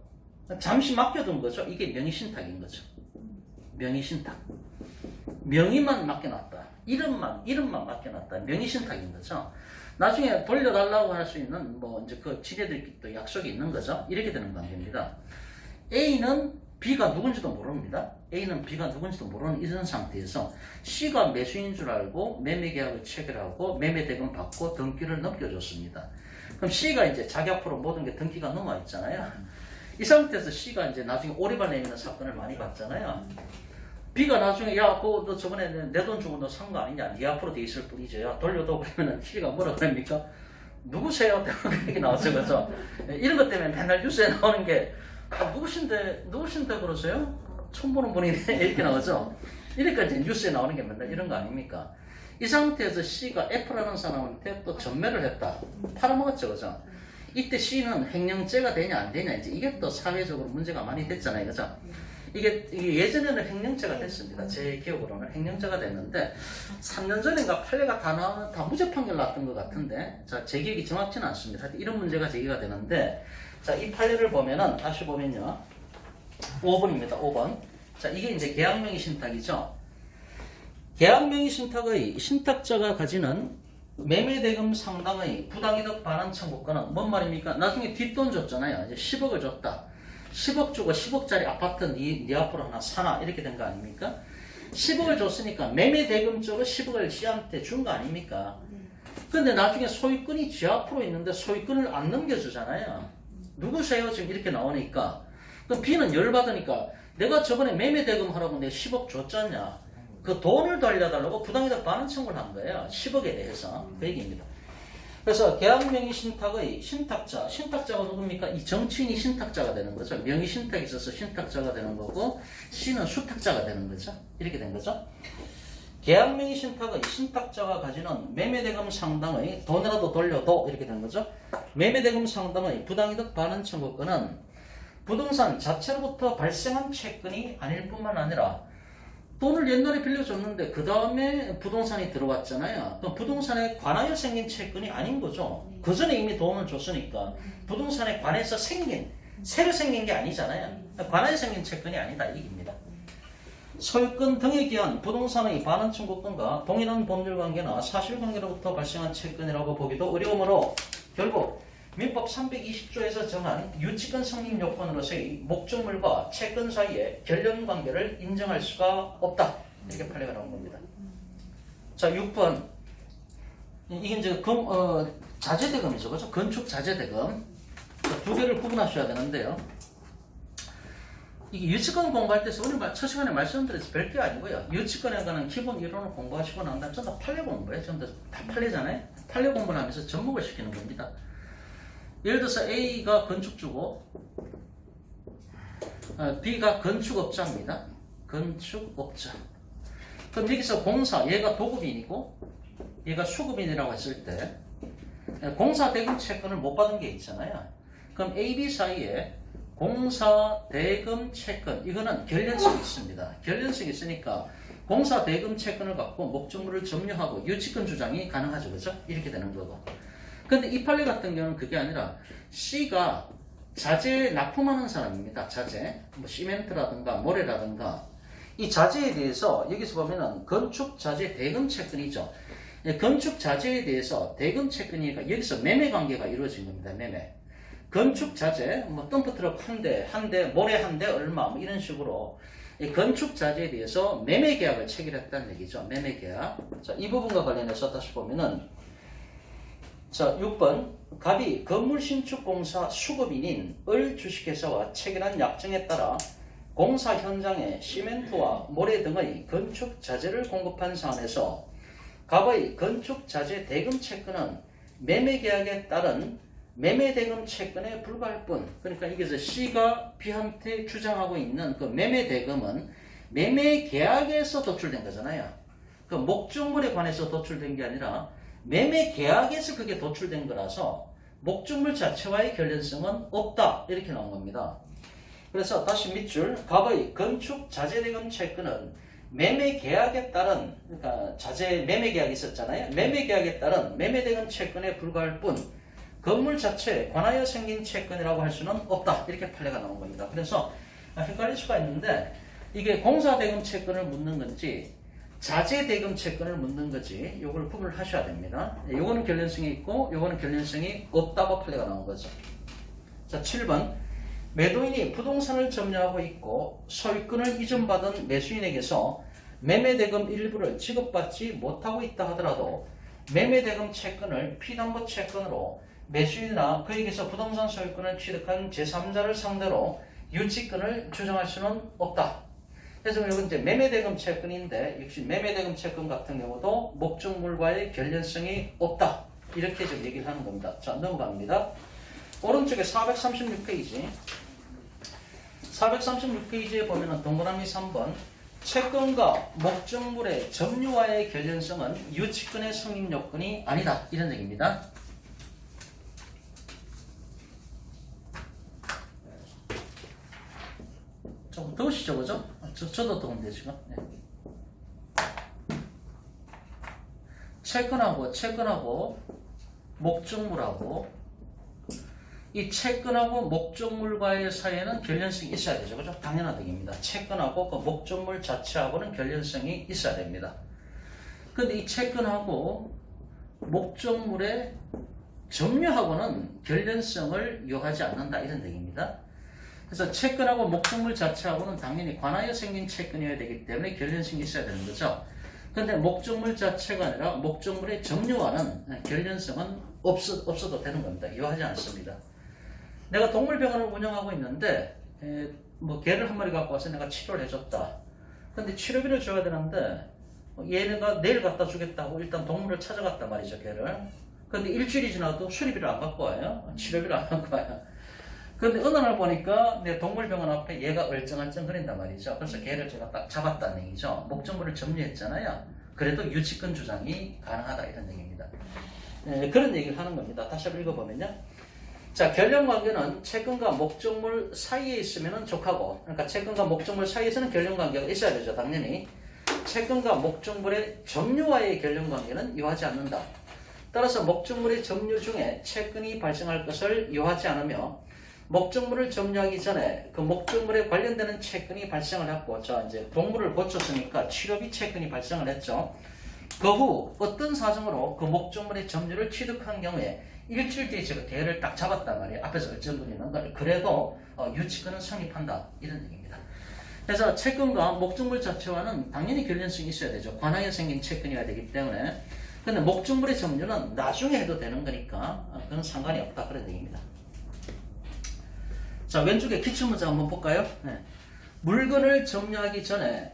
잠시 맡겨둔 거죠. 이게 명의신탁인 거죠. 명의신탁. 명의만 맡겨놨다. 이름만 맡겨놨다. 명의신탁인 거죠. 나중에 돌려달라고 할 수 있는 뭐 이제 그 지네들끼리 약속이 있는 거죠. 이렇게 되는 관계입니다. A는 B가 누군지도 모릅니다. A는 B가 누군지도 모르는 이런 상태에서 C가 매수인 줄 알고 매매계약을 체결하고 매매대금 받고 등기를 넘겨줬습니다. 그럼 C가 이제 자기 앞으로 모든 게 등기가 넘어 있잖아요. 이 상태에서 C가 이제 나중에 오리발 내미는 사건을 많이 봤잖아요. B가 나중에 야, 너 저번에 내 돈 주고 너 산 거 아니냐? 네 앞으로 돼 있을 뿐이죠. 야, 돌려도 그러면 C가 뭐라 그럽니까? 누구세요? 그렇게 나왔죠, 그죠? 이런 것 때문에 맨날 뉴스에 나오는 게 누구신데 그러세요? 처음 보는 분이네 이렇게 나오죠. 이러니까 이제 뉴스에 나오는 게 맨날 이런 거 아닙니까? 이 상태에서 C가 F라는 사람한테 또 전매를 했다. 팔아먹었죠, 그죠? 이때 C는 횡령죄가 되냐 안 되냐 이제 이게 또 사회적으로 문제가 많이 됐잖아요, 그죠? 이게 예전에는 횡령죄가 됐습니다. 제 기억으로는 횡령죄가 됐는데 3년 전인가 판례가 다 무죄 판결 났던 것 같은데 자, 제 기억이 정확치는 않습니다. 하여튼 이런 문제가 제기가 되는데 자, 이 판례를 보면은 다시 보면요. 5번입니다. 5번. 자, 이게 이제 계약명의 신탁이죠. 계약명의 신탁의 신탁자가 가지는 매매대금 상당의 부당이득 반환 청구권은 뭔 말입니까? 나중에 뒷돈 줬잖아요. 이제 10억을 줬다. 10억 주고 10억짜리 아파트 네 앞으로 하나 사나 이렇게 된 거 아닙니까? 10억을 줬으니까 매매대금 쪽으로 10억을 지한테 준 거 아닙니까? 근데 나중에 소유권이 지 앞으로 있는데 소유권을 안 넘겨주잖아요. 누구세요? 지금 이렇게 나오니까. 그럼 B는 열받으니까 내가 저번에 매매대금 하라고 내가 10억 줬잖냐. 그 돈을 돌려달라고 부당이득 반환 청구를 한 거예요. 10억에 대해서. 그 얘기입니다. 그래서 계약명의 신탁의 신탁자가 누굽니까? 이 정치인이 신탁자가 되는 거죠. 명의 신탁이 있어서 신탁자가 되는 거고 C는 수탁자가 되는 거죠. 이렇게 된 거죠. 계약명의 신탁의 신탁자가 가지는 매매대금 상당의 돈이라도 돌려도 이렇게 되는 거죠. 매매대금 상당의 부당이득 반환 청구권은 부동산 자체로부터 발생한 채권이 아닐 뿐만 아니라 돈을 옛날에 빌려줬는데 그 다음에 부동산이 들어왔잖아요. 그럼 부동산에 관하여 생긴 채권이 아닌 거죠. 그 전에 이미 돈을 줬으니까 부동산에 관해서 새로 생긴 게 아니잖아요. 관하여 생긴 채권이 아니다 이 얘기입니다. 소유권 등에 기한 부동산의 반환 청구권과 동일한 법률관계나 사실관계로부터 발생한 채권이라고 보기도 어려우므로 결국 민법 320조에서 정한 유치권 성립 요건으로서의 목적물과 채권 사이의 결연관계를 인정할 수가 없다. 이렇게 판례가 나온 겁니다. 자, 6번. 이게 이제 자재대금이죠. 그죠? 건축 자재대금. 두 개를 구분하셔야 되는데요. 이게 유치권 공부할 때 오늘 첫 시간에 말씀드렸듯이 별게 아니고요. 유치권에 관한 기본 이론을 공부하시고 난 다음에 전부 다 판례 공부예요. 전부 다 판례잖아요. 판례 공부를 하면서 접목을 시키는 겁니다. 예를 들어서 A가 건축주고 B가 건축업자입니다. 건축업자. 그럼 여기서 공사, 얘가 도급인이고 얘가 수급인이라고 했을 때 공사 대금 채권을 못 받은 게 있잖아요. 그럼 A, B 사이에 공사 대금 채권 이거는 결연성이 있습니다. 결연성이 있으니까 공사 대금 채권을 갖고 목적물을 점유하고 유치권 주장이 가능하죠. 그죠? 이렇게 되는 거고. 근데 이 판례 같은 경우는 그게 아니라 C가 자재 납품하는 사람입니다. 자재. 뭐 시멘트라든가 모래라든가 이 자재에 대해서 여기서 보면은 건축 자재 대금 채권이죠. 건축 자재에 대해서 대금 채권이니까 여기서 매매 관계가 이루어진 겁니다. 매매. 건축 자재, 뭐 덤프트럭 한 대, 모래 한 대 얼마, 뭐 이런 식으로 이 건축 자재에 대해서 매매 계약을 체결했다는 얘기죠. 매매 계약. 자, 이 부분과 관련해서 다시 보면은 자, 6번. 갑이 건물 신축 공사 수급인인 을 주식회사와 체결한 약정에 따라 공사 현장에 시멘트와 모래 등의 건축 자재를 공급한 사안에서 갑의 건축 자재 대금 채권은 매매 계약에 따른 매매 대금 채권에 불과할 뿐. 그러니까 여기서 C가 B한테 주장하고 있는 그 매매 대금은 매매 계약에서 도출된 거잖아요. 그 목적물에 관해서 도출된 게 아니라 매매 계약에서 그게 도출된 거라서 목적물 자체와의 결연성은 없다. 이렇게 나온 겁니다. 그래서 다시 밑줄 갑의 건축 자재 대금 채권은 매매 계약에 따른 그러니까 자재 매매 계약이 있었잖아요. 매매 계약에 따른 매매 대금 채권에 불과할 뿐 건물 자체에 관하여 생긴 채권이라고 할 수는 없다. 이렇게 판례가 나온 겁니다. 그래서 헷갈릴 수가 있는데 이게 공사대금 채권을 묻는 건지 자재대금 채권을 묻는 거지 요걸 구분을 하셔야 됩니다. 요거는 결연성이 있고 요거는 결연성이 없다고 판례가 나온 거죠. 자, 7번. 매도인이 부동산을 점유하고 있고 소유권을 이전받은 매수인에게서 매매대금 일부를 지급받지 못하고 있다 하더라도 매매대금 채권을 피담보 채권으로 매수인이나 그에게서 부동산 소유권을 취득한 제3자를 상대로 유치권을 주장할 수는 없다. 그래서 이건 이제 매매대금 채권인데 역시 매매대금 채권 같은 경우도 목적물과의 결연성이 없다. 이렇게 좀 얘기를 하는 겁니다. 자, 넘어갑니다. 오른쪽에 436페이지. 436페이지에 보면은 동그라미 3번. 채권과 목적물의 점유와의 결연성은 유치권의 성립 요건이 아니다. 이런 얘기입니다. 좀 더우시죠, 그죠? 저도 더운데, 지금. 네. 채권하고, 목적물하고, 이 채권하고 목적물과의 사이에는 결연성이 있어야 되죠. 그죠? 당연한 얘기입니다. 채권하고 그 목적물 자체하고는 결연성이 있어야 됩니다. 근데 이 채권하고 목적물의 점유하고는 결연성을 요하지 않는다. 이런 얘기입니다. 그래서 채권하고 목적물 자체하고는 당연히 관하여 생긴 채권이어야 되기 때문에 결연성이 있어야 되는 거죠. 근데 목적물 자체가 아니라 목적물의 점유와는 결연성은 없어도 되는 겁니다. 요하지 않습니다. 내가 동물병원을 운영하고 있는데 뭐 개를 한 마리 갖고 와서 내가 치료를 해줬다. 근데 치료비를 줘야 되는데 얘네가 내일 갖다 주겠다고 일단 동물을 찾아갔단 말이죠. 개를. 근데 일주일이 지나도 수리비를 안 갖고 와요. 치료비를 안 갖고 와요. 근데 어느 날 보니까 내 동물병원 앞에 얘가 얼쩡얼쩡 거린단 말이죠. 그래서 개를 제가 딱 잡았다는 얘기죠. 목적물을 점유했잖아요. 그래도 유치권 주장이 가능하다 이런 얘기입니다. 그런 얘기를 하는 겁니다. 다시 한번 읽어보면요. 자, 결론관계는 채권과 목적물 사이에 있으면 족하고, 그러니까 채권과 목적물 사이에서는 결론관계가 있어야 되죠. 당연히. 채권과 목적물의 점유와의 결론관계는 요하지 않는다. 따라서 목적물의 점유 중에 채권이 발생할 것을 요하지 않으며 목적물을 점유하기 전에 그 목적물에 관련되는 채권이 발생을 했고, 자 이제 동물을 고쳤으니까 치료비 채권이 발생을 했죠. 그 후 어떤 사정으로 그 목적물의 점유를 취득한 경우에 일주일 뒤에 제가 대회를 딱 잡았단 말이에요. 앞에서 어쩌고는 걸. 그래도 유치권은 성립한다 이런 얘기입니다. 그래서 채권과 목적물 자체와는 당연히 관련성이 있어야 되죠. 관하에 생긴 채권이어야 되기 때문에. 근데 목적물의 점유는 나중에 해도 되는 거니까 그건 상관이 없다 그런 얘기입니다. 자, 왼쪽에 기출문제 한번 볼까요? 네. 물건을 점유하기 전에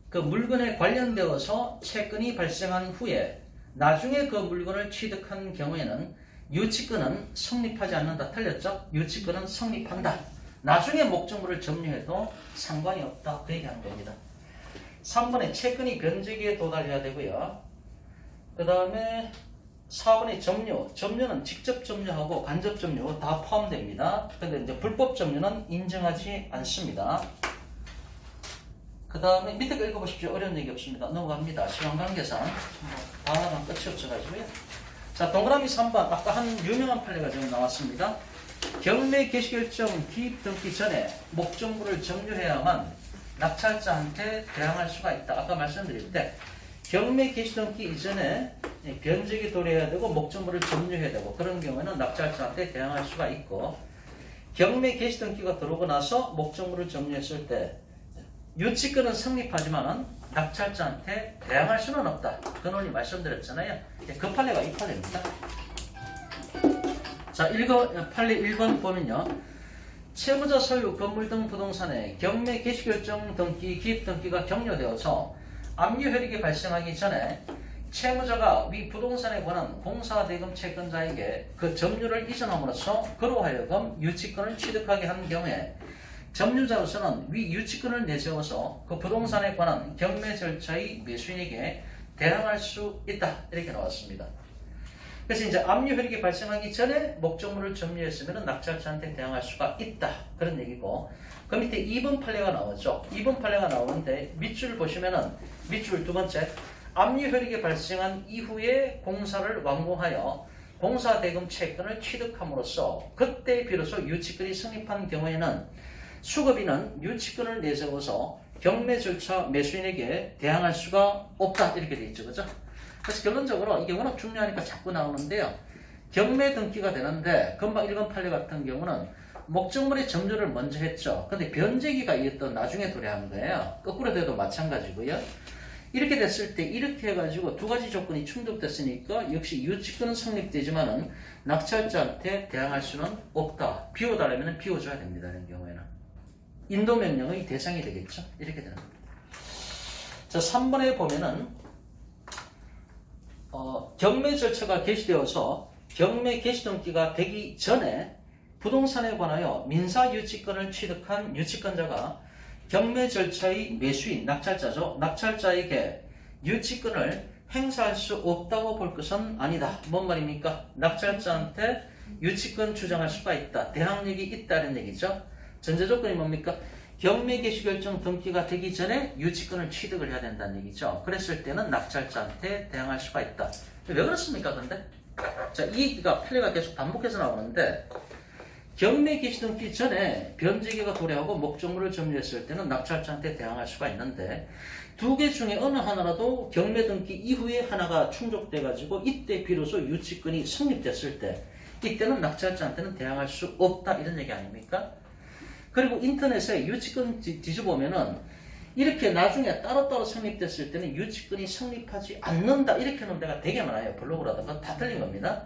그 물건에 관련되어서 채권이 발생한 후에 나중에 그 물건을 취득한 경우에는 유치권은 성립하지 않는다. 틀렸죠? 유치권은 성립한다. 나중에 목적물을 점유해도 상관이 없다. 그 얘기하는 겁니다. 3번에 채권이 변제기에 도달해야 되고요. 그 다음에 4번의 점유. 점유는 직접 점유하고 간접 점유 다 포함됩니다. 근데 이제 불법 점유는 인정하지 않습니다. 그 다음에 밑에 거 읽어보십시오. 어려운 얘기 없습니다. 넘어갑니다. 시간 관계상 다 하나만 끝이 없어가지고요. 자, 동그라미 3번. 아까 한 유명한 판례가 지금 나왔습니다. 경매 개시결정 기입 등기 전에 목적물을 점유해야만 낙찰자한테 대항할 수가 있다. 아까 말씀드릴 때 경매 개시 등기 이전에 변제기 도래해야 되고 목적물을 점유해야 되고 그런 경우에는 낙찰자한테 대항할 수가 있고, 경매 개시 등기가 들어오고 나서 목적물을 점유했을 때 유치권은 성립하지만은 낙찰자한테 대항할 수는 없다. 그 논리 말씀드렸잖아요. 그 판례가 이 판례입니다. 자, 판례 1번 보면요. 채무자 소유 건물 등 부동산에 경매 개시결정 등기, 기입 등기가 격려되어서 압류 효력이 발생하기 전에 채무자가 위 부동산에 관한 공사대금 채권자에게 그 점유를 이전함으로써 그로 하여금 유치권을 취득하게 한 경우에 점유자로서는 위 유치권을 내세워서 그 부동산에 관한 경매 절차의 매수인에게 대항할 수 있다. 이렇게 나왔습니다. 그래서 이제 압류 효력이 발생하기 전에 목적물을 점유했으면 낙찰자한테 대항할 수가 있다. 그런 얘기고, 그 밑에 2번 판례가 나오죠. 2번 판례가 나오는데 밑줄 보시면은 밑줄 두 번째, 압류 효력이 발생한 이후에 공사를 완공하여 공사대금 채권을 취득함으로써 그때 비로소 유치권이 성립한 경우에는 수급인은 유치권을 내세워서 경매 절차 매수인에게 대항할 수가 없다. 이렇게 돼 있죠. 그죠? 그래서 결론적으로 이게 워낙 중요하니까 자꾸 나오는데요. 경매 등기가 되는데 금방 1번 판례 같은 경우는 목적물의 점유를 먼저 했죠. 근데 변제기가 이었던 나중에 도래한 거예요. 거꾸로 돼도 마찬가지고요. 이렇게 됐을 때 이렇게 해가지고 두 가지 조건이 충족됐으니까 역시 유치권은 성립되지만은 낙찰자한테 대항할 수는 없다. 비워달라면 비워줘야 됩니다. 이런 경우에는. 인도명령의 대상이 되겠죠. 이렇게 되는 겁니다. 자, 3번에 보면은 경매 절차가 개시되어서 경매 개시 등기가 되기 전에 부동산에 관하여 민사유치권을 취득한 유치권자가 경매 절차의 매수인, 낙찰자죠. 낙찰자에게 유치권을 행사할 수 없다고 볼 것은 아니다. 뭔 말입니까? 낙찰자한테 유치권 주장할 수가 있다. 대항력이 있다는 얘기죠. 전제 조건이 뭡니까? 경매 개시 결정 등기가 되기 전에 유치권을 취득을 해야 된다는 얘기죠. 그랬을 때는 낙찰자한테 대항할 수가 있다. 왜 그렇습니까? 근데 자, 이 얘기가 판례가 계속 반복해서 나오는데 경매 개시 등기 전에 변제기가 도래하고 목적물을 점유했을 때는 낙찰자한테 대항할 수가 있는데 두 개 중에 어느 하나라도 경매 등기 이후에 하나가 충족돼 가지고 이때 비로소 유치권이 성립됐을 때 이때는 낙찰자한테는 대항할 수 없다. 이런 얘기 아닙니까? 그리고 인터넷에 유치권 뒤져보면은 이렇게 나중에 따로따로 성립됐을 때는 유치권이 성립하지 않는다. 이렇게 하는 데가 되게 많아요. 블로그라든가 다 틀린 겁니다.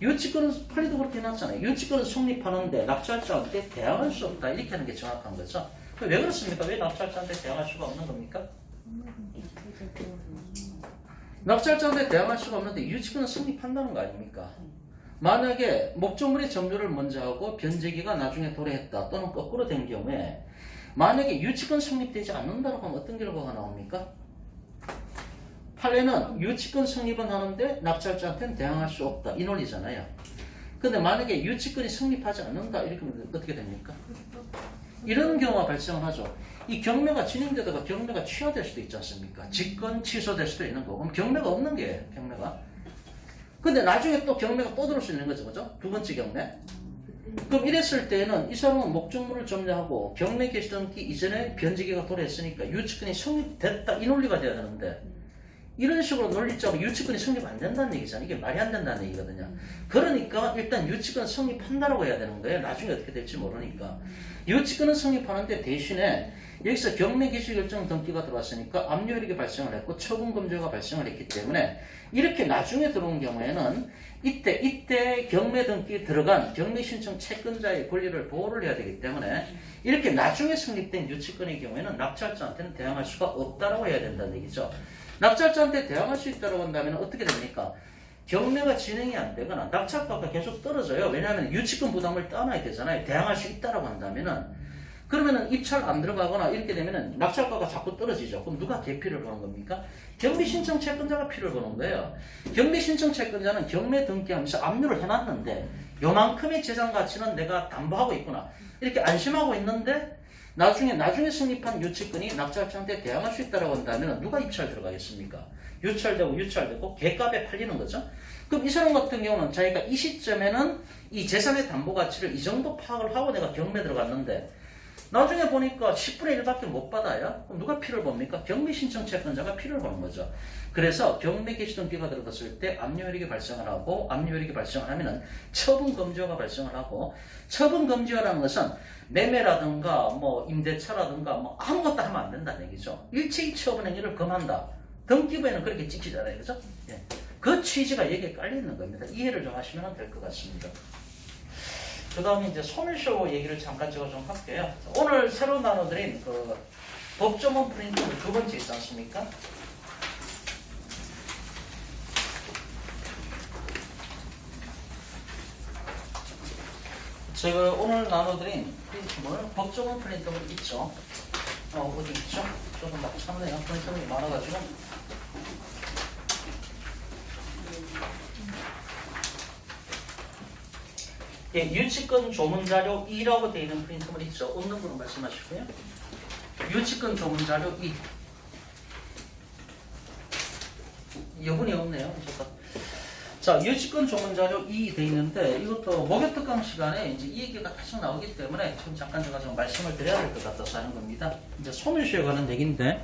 유치권은 판례도 그렇게 해놨잖아요. 유치권은 성립하는데 낙찰자한테 대항할 수 없다. 이렇게 하는 게 정확한 거죠. 왜 그렇습니까? 왜 낙찰자한테 대항할 수가 없는 겁니까? 낙찰자한테 대항할 수가 없는데 유치권은 성립한다는 거 아닙니까? 만약에 목적물의 점유를 먼저 하고 변제기가 나중에 도래했다 또는 거꾸로 된 경우에 만약에 유치권 성립되지 않는다고 하면 어떤 결과가 나옵니까? 판례는 유치권 성립은 하는데 낙찰자한테는 대항할 수 없다. 이 논리잖아요. 근데 만약에 유치권이 성립하지 않는다. 이렇게 하면 어떻게 됩니까? 이런 경우가 발생하죠. 이 경매가 진행되다가 경매가 취하될 수도 있지 않습니까? 직권 취소될 수도 있는 거고. 그럼 경매가 없는 게 경매가. 근데 나중에 또 경매가 또 들어올 수 있는 거죠. 그죠? 두 번째 경매. 그럼 이랬을 때는 이 사람은 목적물을 점유하고 경매 개시등기 이전에 변제기가 돌아했으니까 유치권이 성립됐다. 이 논리가 돼야 되는데 이런 식으로 논리적으로 유치권이 성립 안 된다는 얘기잖아요. 이게 말이 안 된다는 얘기거든요. 그러니까 일단 유치권 성립한다라고 해야 되는 거예요. 나중에 어떻게 될지 모르니까. 유치권은 성립하는데 대신에 여기서 경매 개시 결정 등기가 들어왔으니까 압류혈익이 발생을 했고 처분 검증가 발생을 했기 때문에 이렇게 나중에 들어온 경우에는 이때 경매 등기 들어간 경매 신청 채권자의 권리를 보호를 해야 되기 때문에 이렇게 나중에 성립된 유치권의 경우에는 낙찰자한테는 대항할 수가 없다라고 해야 된다는 얘기죠. 낙찰자한테 대항할 수 있다고 한다면 어떻게 됩니까? 경매가 진행이 안 되거나 낙찰가가 계속 떨어져요. 왜냐하면 유치권 부담을 떠나야 되잖아요. 대항할 수 있다고 한다면은 그러면은 입찰 안 들어가거나 이렇게 되면은 낙찰가가 자꾸 떨어지죠. 그럼 누가 개피를 보는 겁니까? 경매 신청 채권자가 피를 보는 거예요. 경매 신청 채권자는 경매 등기하면서 압류를 해놨는데 요만큼의 재산 가치는 내가 담보하고 있구나. 이렇게 안심하고 있는데 나중에 성립한 유치권이 낙찰자한테 대항할 수 있다고 한다면 누가 입찰 들어가겠습니까? 유찰되고 개값에 팔리는 거죠. 그럼 이 사람 같은 경우는 자기가 이 시점에는 이 재산의 담보 가치를 이 정도 파악을 하고 내가 경매 들어갔는데 나중에 보니까 10분의 1밖에 못 받아요. 그럼 누가 피를 봅니까? 경매 신청 채권자가 피를 보는 거죠. 그래서 경매 개시 등기가 들어갔을 때 압류혈익이 발생을 하고 압류혈익이 발생을 하면은 처분 검지화가 발생을 하고 처분 검지화라는 것은 매매라든가 뭐 임대차라든가 뭐 아무것도 하면 안 된다는 얘기죠. 일체의 처분 행위를 금한다. 등기부에는 그렇게 찍히잖아요. 그죠? 예. 그 취지가 여기에 깔려 있는 겁니다. 이해를 좀 하시면 될 것 같습니다. 그 다음에 이제 소멸쇼 얘기를 잠깐 제가 좀 할게요. 오늘 새로 나눠드린 그 법조문 프린트 두 번째 있지 않습니까? 제가 오늘 나눠드린 프린트물, 법조문 프린트물 있죠? 어디 있죠? 조금 막 참네요. 프린트물이 많아가지고. 예, 유치권 조문자료 2라고 되어 있는 프린트물 있죠? 없는 분은 말씀하시고요. 유치권 조문자료 2. 여분이 없네요. 자, 유치권 조문자료 2 되어 있는데 이것도 목요특강 시간에 이제 이 얘기가 계속 나오기 때문에 지금 잠깐 제가 좀 말씀을 드려야 될 것 같아서 하는 겁니다. 이제 소멸시효에 관한 얘기인데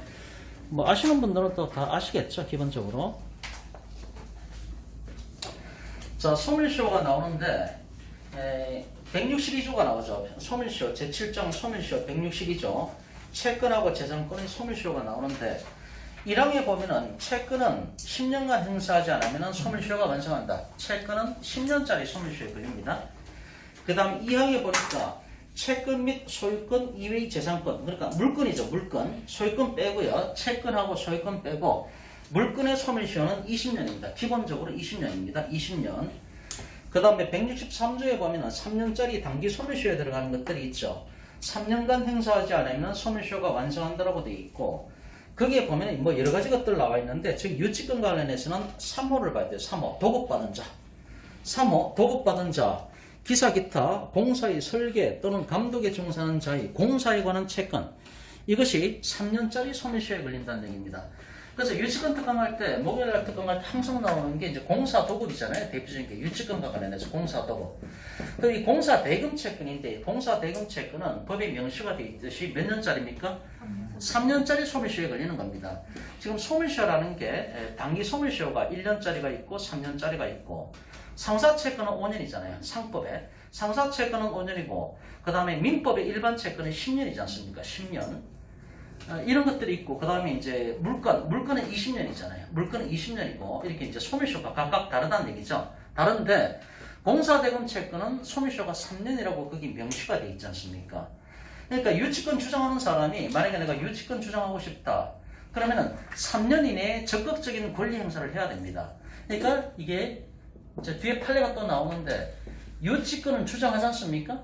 뭐 아시는 분들은 또 다 아시겠죠? 기본적으로. 자, 소멸시효가 나오는데 162조가 나오죠. 소멸시효, 제7장 소멸시효 162조. 채권하고 재산권의 소멸시효가 나오는데 1항에 보면은 채권은 10년간 행사하지 않으면 소멸시효가 완성한다. 채권은 10년짜리 소멸시효에 걸립니다. 그 다음 2항에 보니까 채권 및 소유권 이외의 재산권, 그러니까 물건이죠. 물건. 소유권 빼고요. 채권하고 소유권 빼고 물건의 소멸시효는 20년입니다. 기본적으로 20년입니다. 20년. 그 다음에 163조에 보면 3년짜리 단기 소멸시효에 들어가는 것들이 있죠. 3년간 행사하지 않으면 소멸시효가 완성한다라고 되어 있고 거기에 보면 뭐 여러 가지 것들 나와 있는데 즉 유치권 관련해서는 3호를 봐야 돼요. 3호 도급받은 자. 3호 도급받은 자. 기사 기타 공사의 설계 또는 감독에 종사하는 자의 공사에 관한 채권. 이것이 3년짜리 소멸시효에 걸린다는 얘기입니다. 그래서 유치권 특강할 때, 목요일날 특강할 때 항상 나오는 게 이제 공사 도급이잖아요. 대표적인 게 유치권과 관련해서 공사 도급. 그 이 공사 대금 채권인데, 공사 대금 채권은 법에 명시가 되어 있듯이 몇 년짜리입니까? 3년짜리 소멸시효에 걸리는 겁니다. 지금 소멸시효라는 게 단기 소멸시효가 1년짜리가 있고 3년짜리가 있고, 상사 채권은 5년이잖아요. 상법에. 상사 채권은 5년이고, 그 다음에 민법의 일반 채권은 10년이지 않습니까? 10년. 이런 것들이 있고, 그 다음에 이제 물건은 20년이잖아요. 물건은 20년이고, 이렇게 이제 소멸시효가 각각 다르다는 얘기죠. 다른데, 공사대금 채권은 소멸시효가 3년이라고 거기 명시가 되어 있지 않습니까? 그러니까 유치권 주장하는 사람이, 만약에 내가 유치권 주장하고 싶다. 그러면은 3년 이내에 적극적인 권리 행사를 해야 됩니다. 그러니까 이게 이제 뒤에 판례가 또 나오는데, 유치권은 주장하지 않습니까?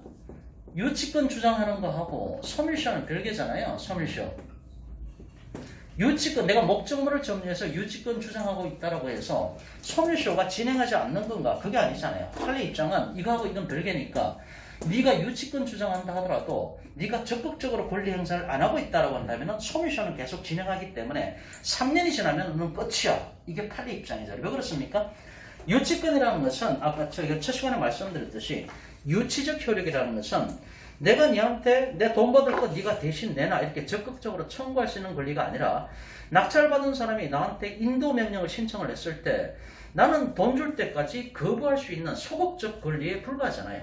유치권 주장하는 거하고 소멸시효는 별개잖아요. 소멸시효. 유치권, 내가 목적물을 정리해서 유치권 주장하고 있다라고 해서 소멸시효가 진행하지 않는 건가? 그게 아니잖아요. 판례 입장은 이거하고 이건 별개니까 네가 유치권 주장한다 하더라도 네가 적극적으로 권리 행사를 안 하고 있다라고 한다면 소멸시효는 계속 진행하기 때문에 3년이 지나면 넌 끝이야. 이게 판례 입장이잖아요. 왜 그렇습니까? 유치권이라는 것은 아까 첫 시간에 말씀드렸듯이 유치적 효력이라는 것은 내가 니한테 내 돈 받을 거 네가 대신 내놔 이렇게 적극적으로 청구할 수 있는 권리가 아니라 낙찰받은 사람이 나한테 인도 명령을 신청을 했을 때 나는 돈 줄 때까지 거부할 수 있는 소극적 권리에 불과하잖아요.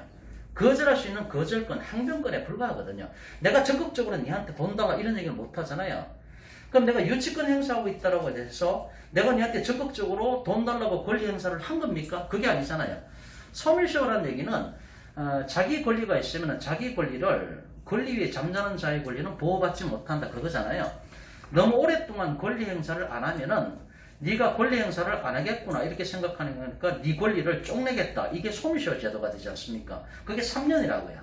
거절할 수 있는 거절권, 항변권에 불과하거든요. 내가 적극적으로 니한테 돈 달라 이런 얘기를 못 하잖아요. 그럼 내가 유치권 행사하고 있다라고 해서 내가 니한테 적극적으로 돈 달라고 권리 행사를 한 겁니까? 그게 아니잖아요. 소멸시효라는 얘기는 자기 권리가 있으면 자기 권리를 권리 위에 잠자는 자의 권리는 보호받지 못한다 그거잖아요. 너무 오랫동안 권리 행사를 안 하면은 네가 권리 행사를 안 하겠구나 이렇게 생각하는 거니까 네 권리를 쪽내겠다. 이게 소멸시효 제도가 되지 않습니까? 그게 3년이라고요.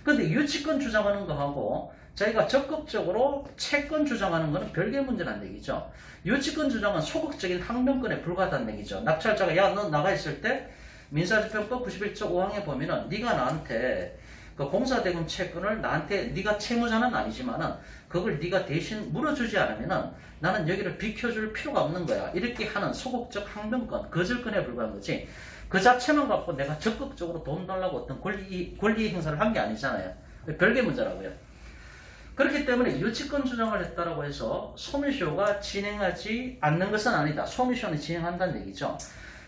근데 유치권 주장하는 거하고 저희가 적극적으로 채권 주장하는 거는 별개의 문제라는 얘기죠. 유치권 주장은 소극적인 항변권에 불과하다는 얘기죠. 낙찰자가 야 너 나가 있을 때 민사집행법 91조 5항에 보면은 네가 나한테 그 공사대금 채권을 나한테 네가 채무자는 아니지만은 그걸 네가 대신 물어주지 않으면은 나는 여기를 비켜줄 필요가 없는 거야. 이렇게 하는 소극적 항변권, 거절권에 불과한 거지. 그 자체만 갖고 내가 적극적으로 돈 달라고 어떤 권리 행사를 한 게 아니잖아요. 별개 문제라고요. 그렇기 때문에 유치권 주장을 했다라고 해서 소멸시효가 진행하지 않는 것은 아니다. 소멸시효는 진행한다는 얘기죠.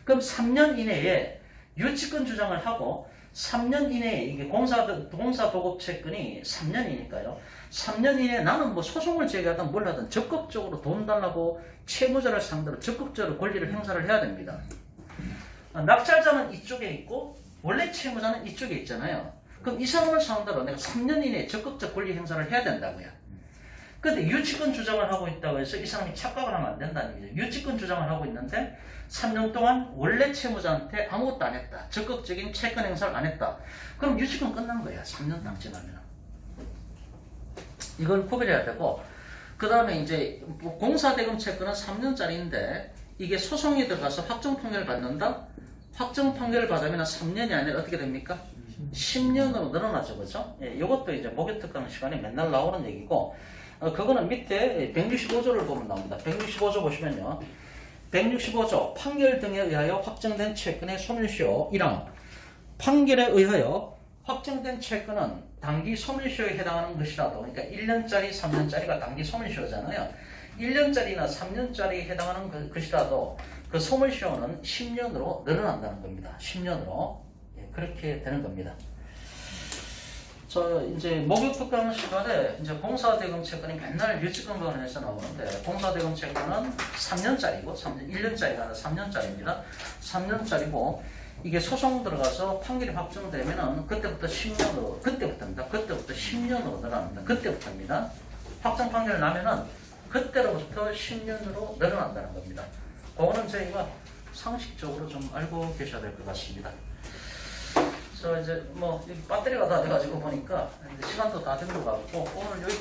그럼 3년 이내에 유치권 주장을 하고 3년 이내에 이게 공사도급 채권이 3년이니까요. 3년 이내에 나는 뭐 소송을 제기하든 뭘 하든 적극적으로 돈 달라고 채무자를 상대로 적극적으로 권리를 행사를 해야 됩니다. 낙찰자는 이쪽에 있고 원래 채무자는 이쪽에 있잖아요. 그럼 이 사람을 상대로 내가 3년 이내에 적극적 권리 행사를 해야 된다고요. 근데 유치권 주장을 하고 있다고 해서 이 사람이 착각을 하면 안 된다는 얘기죠. 유치권 주장을 하고 있는데 3년 동안 원래 채무자한테 아무것도 안 했다. 적극적인 채권 행사를 안 했다. 그럼 유치권 끝난 거야. 3년 딱 지나면. 이걸 구별해야 되고 그 다음에 이제 공사대금 채권은 3년짜리인데 이게 소송에 들어가서 확정 판결을 받는다? 확정 판결을 받으면 3년이 아니라 어떻게 됩니까? 10년으로 늘어나죠. 그죠? 예, 이것도 이제 목요특강 시간에 맨날 나오는 얘기고 그거는 밑에 165조를 보면 나옵니다. 165조 보시면요. 165조 판결 등에 의하여 확정된 채권의 소멸시효 1항 판결에 의하여 확정된 채권은 단기 소멸시효에 해당하는 것이라도 그러니까 1년짜리 3년짜리가 단기 소멸시효잖아요. 1년짜리나 3년짜리에 해당하는 것이라도 그 소멸시효는 10년으로 늘어난다는 겁니다. 10년으로 예, 그렇게 되는 겁니다. 저 이제 목요특강 시간에 이제 공사대금 채권이 맨날 유치권 관련해서 나오는데 공사대금 채권은 3년짜리고 1년짜리가 아니라 3년짜리입니다. 3년짜리고 이게 소송 들어가서 판결이 확정되면은 그때부터 10년으로 그때부터입니다. 그때부터 10년으로 늘어납니다. 그때부터입니다. 확정 판결 나면은 그때로부터 10년으로 늘어난다는 겁니다. 그거는 저희가 상식적으로 좀 알고 계셔야 될 것 같습니다. 저 이제 뭐 배터리가 다 돼가지고 보니까 시간도 다 된 것 같고 오늘 여기